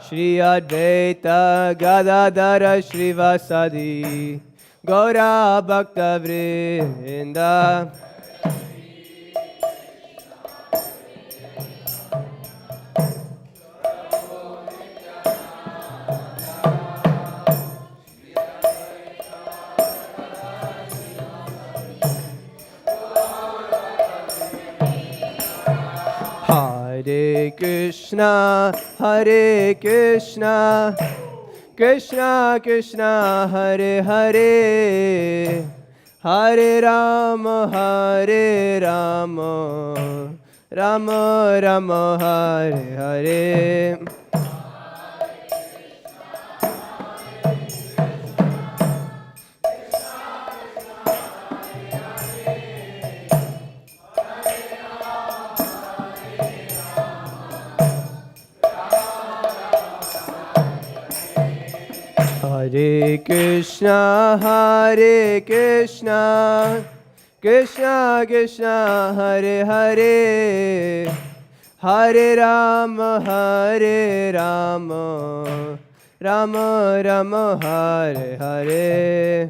Shri Advaita Gadadhara Shrivasadi Gaura Bhakta Vrinda. Hare Krishna, Krishna Krishna Hare Hare Hare Rama Rama Rama Hare Hare. Hare Krishna Krishna Krishna Hare Hare Hare Rama Rama Rama Hare Hare.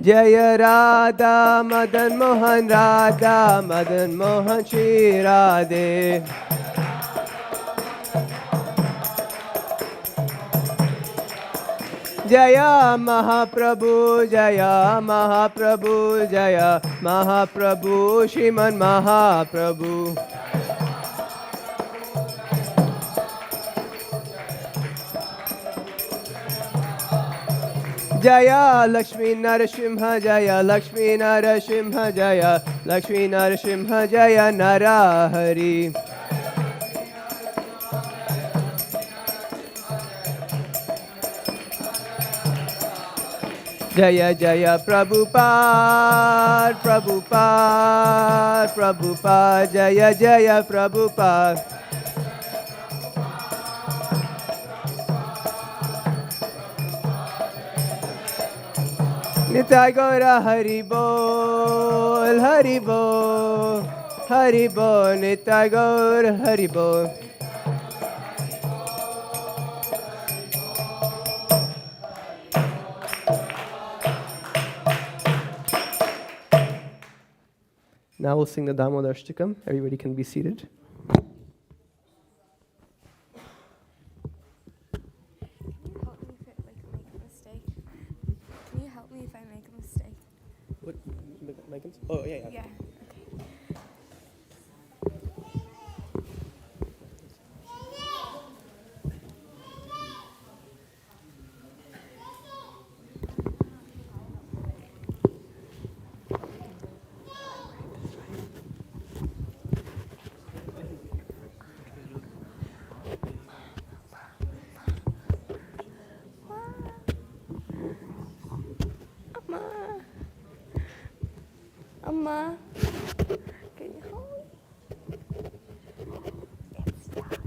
Jaya Radha Madan Mohan Shri Radhe. Jaya Mahaprabhu Jaya Mahaprabhu Shriman Mahaprabhu. Jaya Lakshmi Narasimha Jaya Lakshmi Narasimha Jaya Lakshmi Narasimha Jaya Narahari. Jaya Jaya Prabhupada Prabhupada Prabhupada Jaya Jaya Prabhupada. Nitai Gaura Hari Bol, Hari Bol, Hari Bol, Nitai Gaura Hari Bol. Now we'll sing the Damodarshtakam. Everybody can be seated. Oh, yeah, yeah. Amma, can you hold me? It's dark.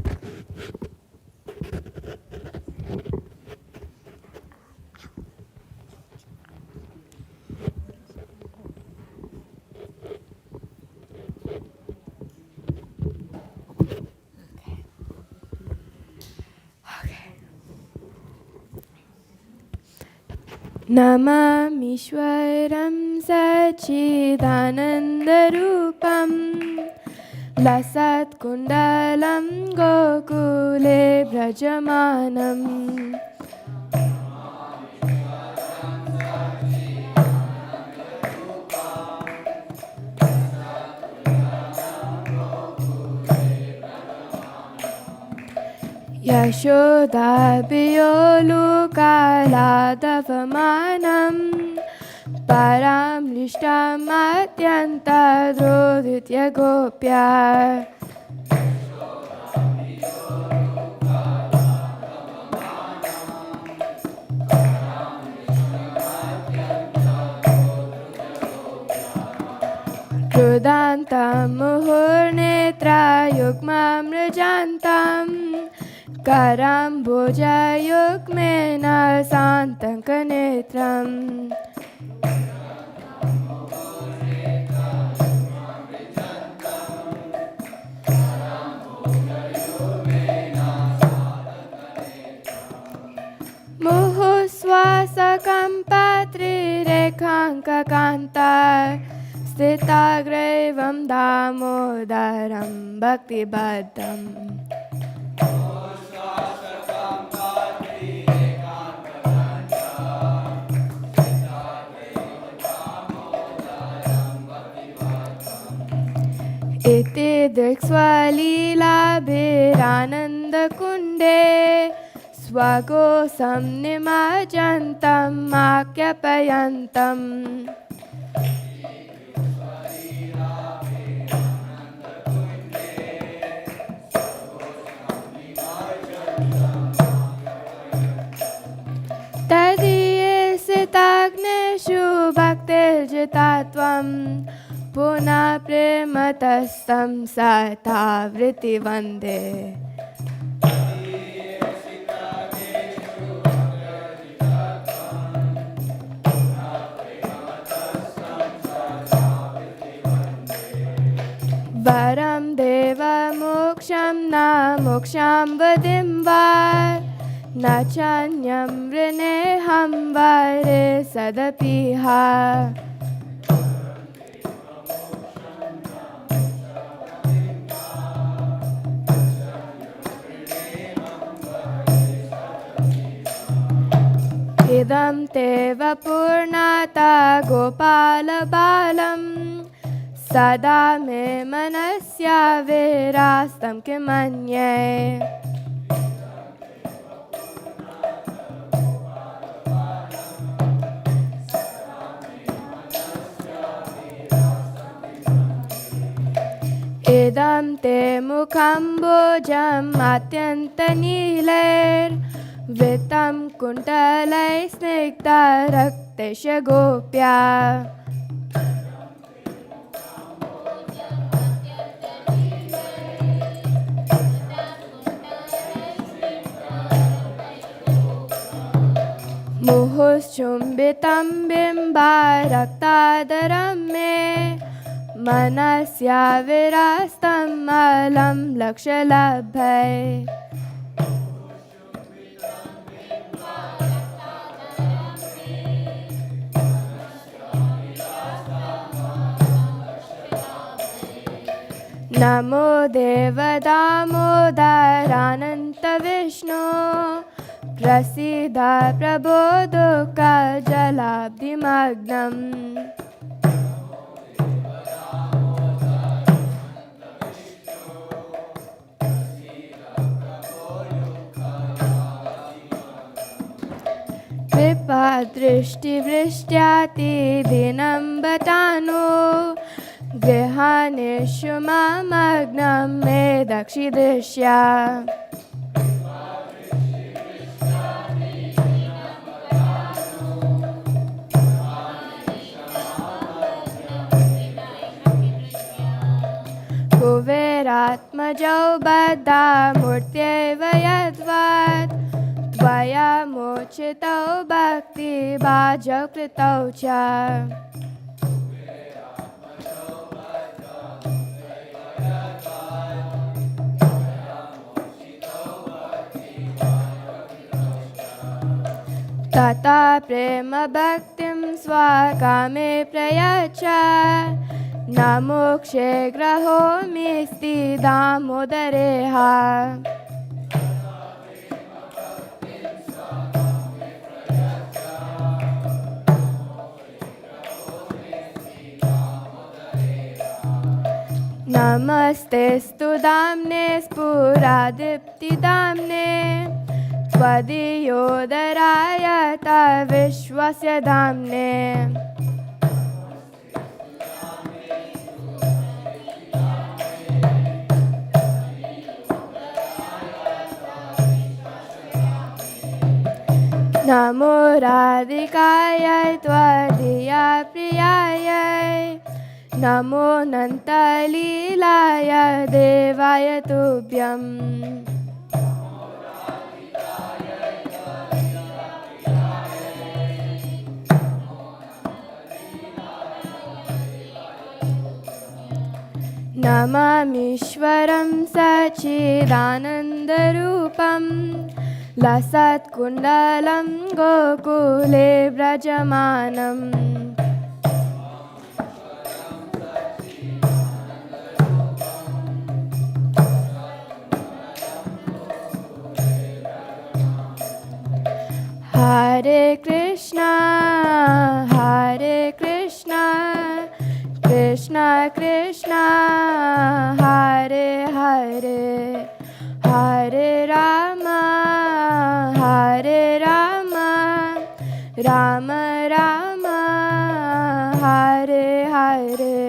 Namamishwaram Sachidanandarupam Lasat Kundalam Gokule Vrajamanam Yashoda Biyolu Kaladavamanam Param Lishtam Atyanta Droditya Gopya Krudantam Muhurnetra Yukmam Rajantam Karam Bhoja Yukmena Santankanetram Muhuswasakam Patri Rekhanka Kanta Stitagrevam Damodaram Bhakti Bhaddam इति दिक्स्वलीलाभिरानन्दकुण्डे स्वगोसं निमज्जन्तम् आज्ञापयन्तम् तदीयसिताग्नेषु भक्तिर्जिता त्वं पुनः प्रेमतस्तं सतावृत्ति वन्दे वरं देव मोक्षं न मोक्षं वदिं वा न चान्यं वृणेऽहं वरे सदपिह इदं ते वपूर्णता गोपालबालं सदा मे मनस्या विरास्तं किमन्ये इदं ते मुखं भोजम् अत्यन्तनीलैर्वृतं कुण्डलैः स्निग्धरक्तैश्च गोप्या मुहुश्चुम्बितं बिम्बारक्तादरं मे मनस्या विरास्तं मलं लक्ष्यलभै नमो देवदामोदरानन्तविष्णो प्रसीद प्रभो दुःखजलाब्धिमग्नम् कृपादृष्टिवृष्ट्यातिदिनं बतानो गृहाणेषु ममग्नं मे दक्षिदृश्या कुबेरात्मजौ बद्धा मूर्त्यैव यद्वत् त्वया मोचितौ भक्तिभाजौ कृतौ च तथा प्रेम भक्तिं स्वकामे प्रयच्छ न मोक्षे ग्रहोऽस्ति दामोदरेह नमस्तेस्तु दाम्ने स्फुरादीप्तिदाम्ने त्वदीयोदराय विश्वस्य धाम्ने नमो राधिकायै त्वदीया प्रियायै नमो नन्तलीलाय देवाय तुभ्यम् नमामीश्वरं सच्चिदानन्दरूपं लसत्कुण्डलं गोकुले व्रजमानम् Hare Krishna, Krishna Krishna, Hare Hare, Hare Rama, Hare Rama, Rama Rama, Hare Hare.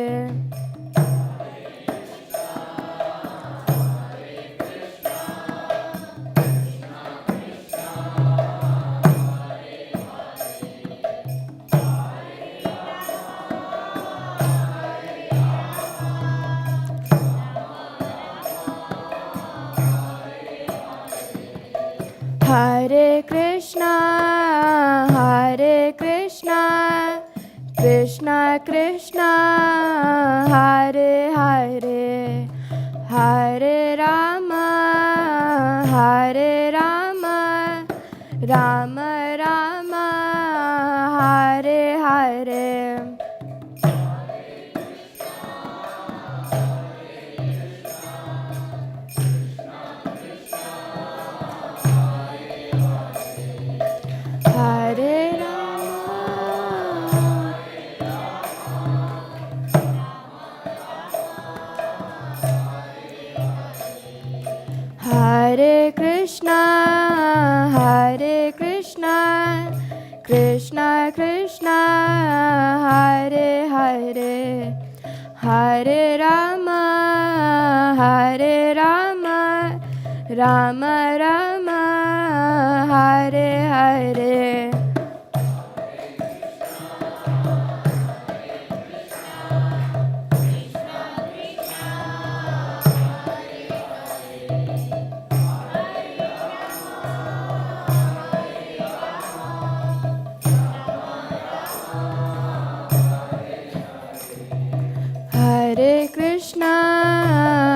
Hare Krishna, Krishna Krishna, Hare Hare, Hare Rama, Rama Rama, Hare Hare. Hare Hare Krishna, Krishna Krishna, Hare Hare, Hare Rama, Rama Rama, Hare Hare.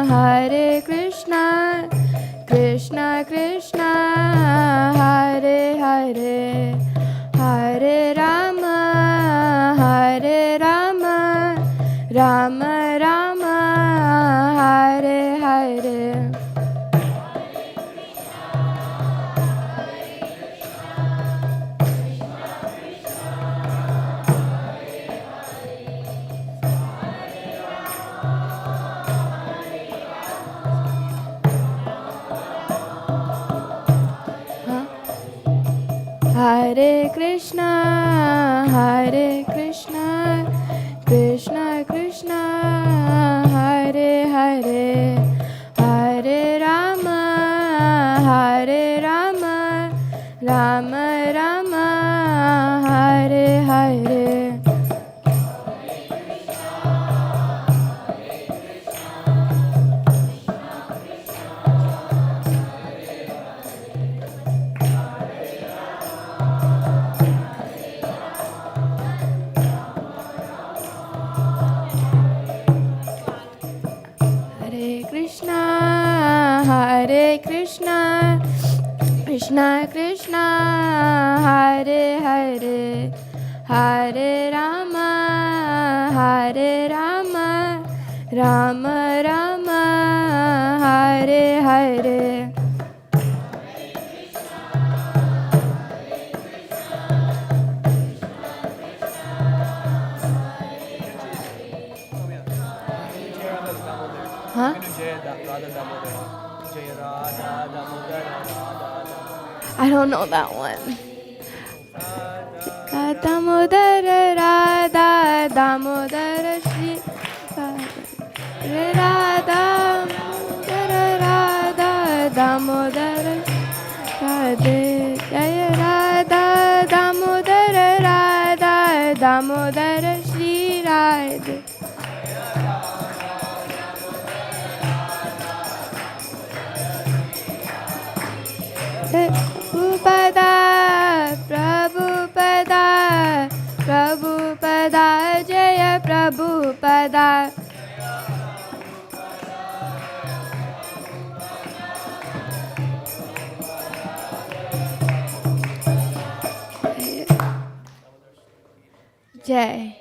Hare Krishna, Krishna Krishna, Hare Hare, Hare Rama, Rama Rama, Hare Hare. Hare Krishna, Krishna Krishna, Hare Hare, Hare Rama, Rama Rama, Hare Hare. Krishna, Krishna Krishna, Hare Hare, Hare Rama, Rama Rama, Hare Hare. Huh? I don't know that one. Damodara Radha Damodara Shri Radha Radha Damodara Radhe Jaya Radha Damodara Radha Damodara Shri Radhe. Prabhupada, Prabhupada, Jaya Prabhupada. Jai.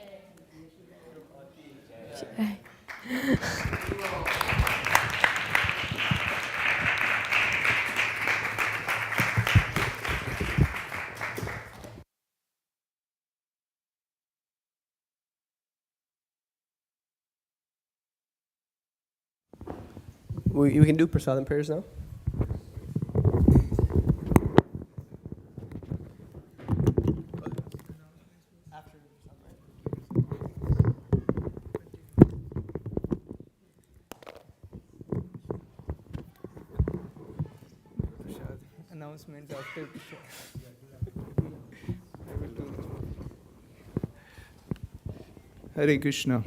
We can do prasadam prayers now. Announcements after. Hare Krishna.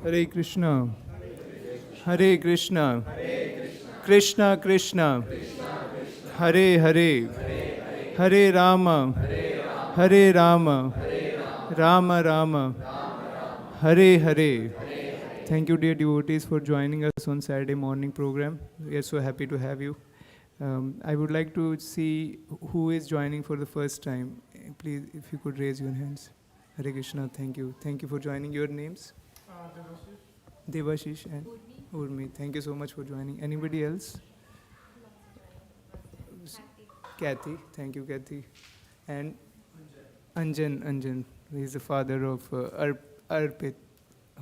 Hare Krishna. Hare Krishna. Krishna Krishna. Hare Hare. Hare Rama. Hare Rama. Rama Rama. Hare Hare. Thank you, dear devotees, for joining us on Saturday morning program. We are so happy to have you. I would like to see who is joining for the first time. Please, if you could raise your hands. Hare Krishna, thank you. Thank you for joining. Your names? Devashish and Urmi. Thank you so much for joining. Anybody else? Kathy. Thank you, Kathy. And Anjan. He is the father of Arpit,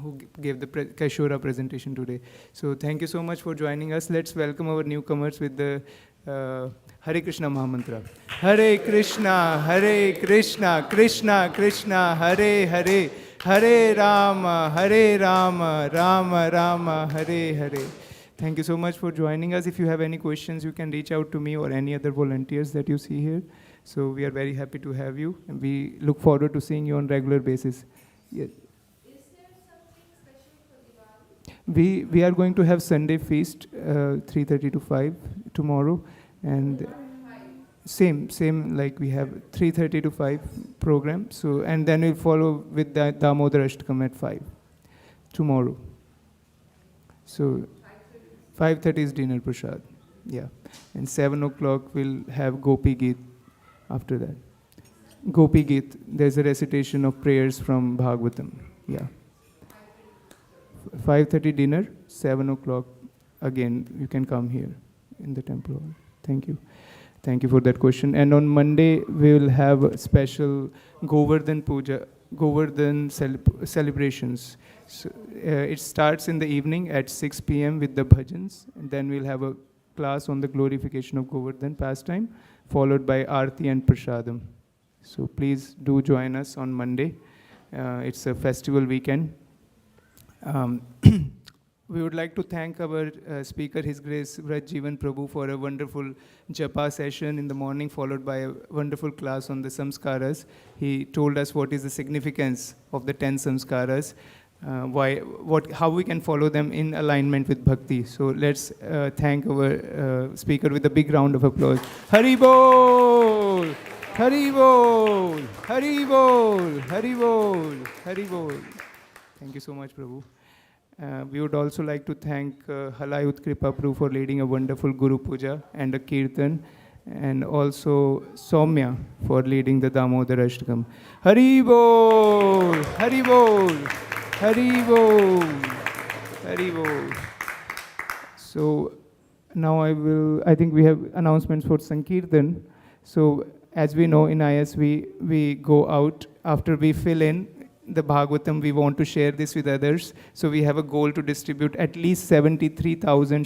who gave the Kaishora presentation today. So thank you so much for joining us. Let's welcome our newcomers with the Hare Krishna Mahamantra. Hare Krishna, Krishna Krishna, Hare Hare, Hare Rama, Rama Rama, Hare Hare. Thank you so much for joining us. If you have any questions, you can reach out to me or any other volunteers that you see here. So we are very happy to have you, and we look forward to seeing you on regular basis. Yes. We are going to have Sunday feast, 3:30 to 5 tomorrow, and same like we have 3:30 to 5 program. So and then we'll follow with the Damodar Ashtakam at 5 tomorrow. So 5:30 is dinner prasad, yeah, and 7 o'clock we'll have Gopi Geet. After that, Gopi Geet, there's a recitation of prayers from Bhagavatam, yeah. 5:30 dinner, 7 o'clock, again, you can come here in the temple hall. Thank you. Thank you for that question. And on Monday, we will have a special Govardhan Puja, Govardhan celebrations. So, it starts in the evening at 6 p.m. with the bhajans, and then we'll have a class on the glorification of Govardhan pastime, followed by Aarti and Prasadam. So please do join us on Monday. It's a festival weekend. We would like to thank our speaker, His Grace Vraja Prabhu, for a wonderful japa session in the morning, followed by a wonderful class on the sanskaras. He told us what is the significance of the 10 sanskaras, how we can follow them in alignment with bhakti. So let's thank our speaker with a big round of applause. Hari Bol! Hari Bol! Hari Bol! Hari Bol! Hari Bol! Thank you so much, Prabhu. We would also like to thank Halayut Kripa Prabhu for leading a wonderful Guru Puja and a Kirtan, and also Soumya for leading the Damodar Ashtakam. Hari Bol! Hari Bol! Hari Bol! Hari Bol! So now I think we have announcements for Sankirtan. So as we know in ISV, we go out after we fill in the Bhagavatam, we want to share this with others. So we have a goal to distribute at least 73,000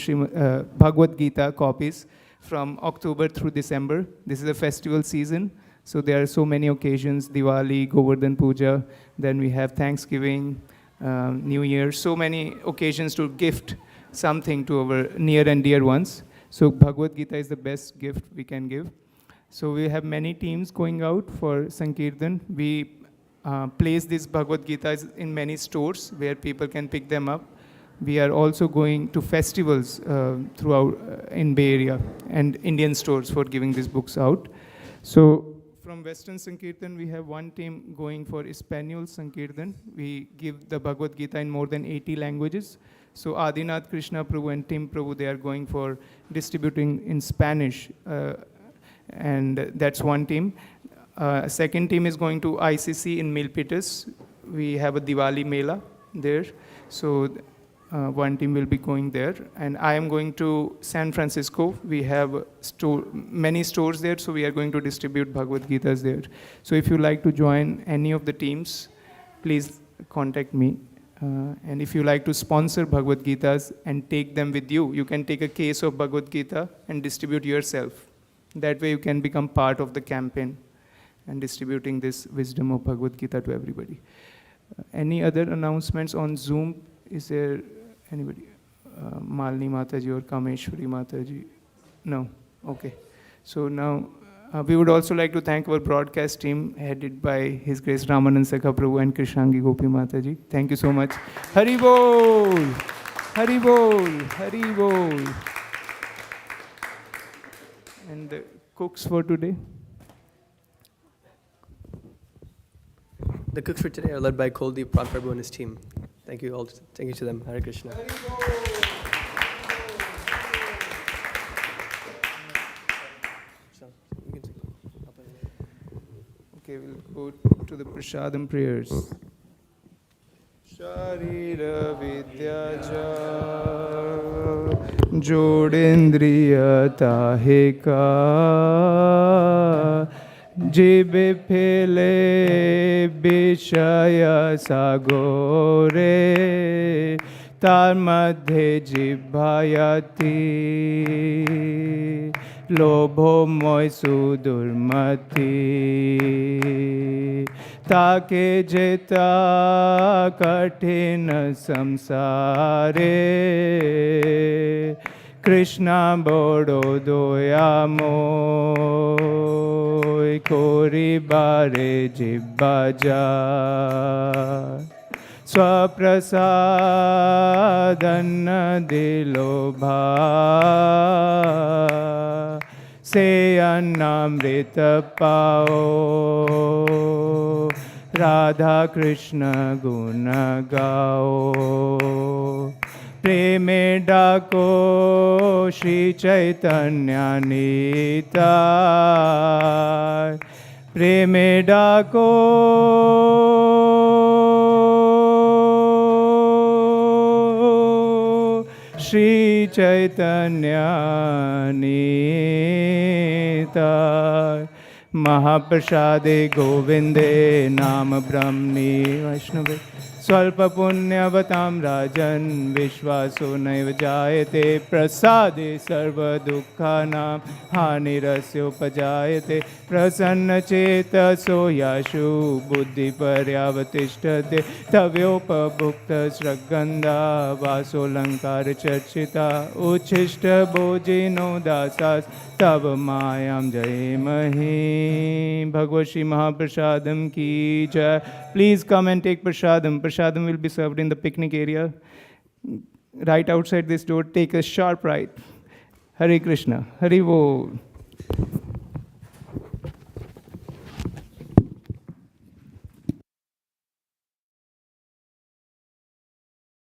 Bhagavad Gita copies from October through December. This is a festival season, so there are so many occasions, Diwali, Govardhan Puja, then we have Thanksgiving, New Year, so many occasions to gift something to our near and dear ones. So Bhagavad Gita is the best gift we can give. So we have many teams going out for Sankirtan. We place these Bhagavad Gitas in many stores where people can pick them up. We are also going to festivals throughout in Bay Area and Indian stores for giving these books out. So from Western Sankirtan, we have one team going for Espanol Sankirtan. We give the Bhagavad Gita in more than 80 languages. So Adinath Krishna Prabhu and Tim Prabhu, they are going for distributing in Spanish. And that's one team. Second team is going to ICC in Milpitas. We have a Diwali Mela there. So one team will be going there. And I am going to San Francisco. We have many stores there, so we are going to distribute Bhagavad Gitas there. So if you like to join any of the teams, please contact me. And if you like to sponsor Bhagavad Gitas and take them with you, you can take a case of Bhagavad Gita and distribute yourself. That way you can become part of the campaign and distributing this wisdom of Bhagavad Gita to everybody. Any other announcements on Zoom? Is there anybody? Malini Mataji or Kameshwari Mataji? No? Okay. So now we would also like to thank our broadcast team headed by His Grace Ramanand Sakha Prabhu and Krishnangi Gopi Mataji. Thank you so much. Hari Bol! Hari Bol! Hari Bol! And the cooks for today? The cooks for today are led by Kuldeep Prabhu and his team. Thank you all. Thank you to them. Hare Krishna. Okay, we'll go to the Prasadam prayers. Sharira Vidyaja Jodendriya Tahika Jibe Phele Bishaya Sagore Tar Madhe Jibhayati Lobho Moy Sudurmati Take Jeta Kathina Samsare Krishna Bodo Doyamoy Kori Bare Jibbaja Swaprasadanna Dilobha Se Annamrita Pao Radha Krishna Guna Gao Preme Dako Shri Chaitanya Nita Preme Dako Shri Chaitanya Nita Mahaprasade Govinde Nama Brahmni Vaishnava Swalpa Punyavatam Rajan Vishwaso Naiva Jayate Prasade Sarva Dukkhanam Hanirasya Upajayate Prasanna Cheta Soyashu Buddhi Paryavatishtate Tavyopa Bhukta Sragganda Vaso Lankara Charchita Uchishta Bojino Dasas Tava Mayam Jayemahi Bhagavad Shri Mahaprasadam Ki Jai. Please come and take Prasadam. Prasadam will be served in the picnic area. Right outside this door, take a sharp right. Hare Krishna. Hari Bol.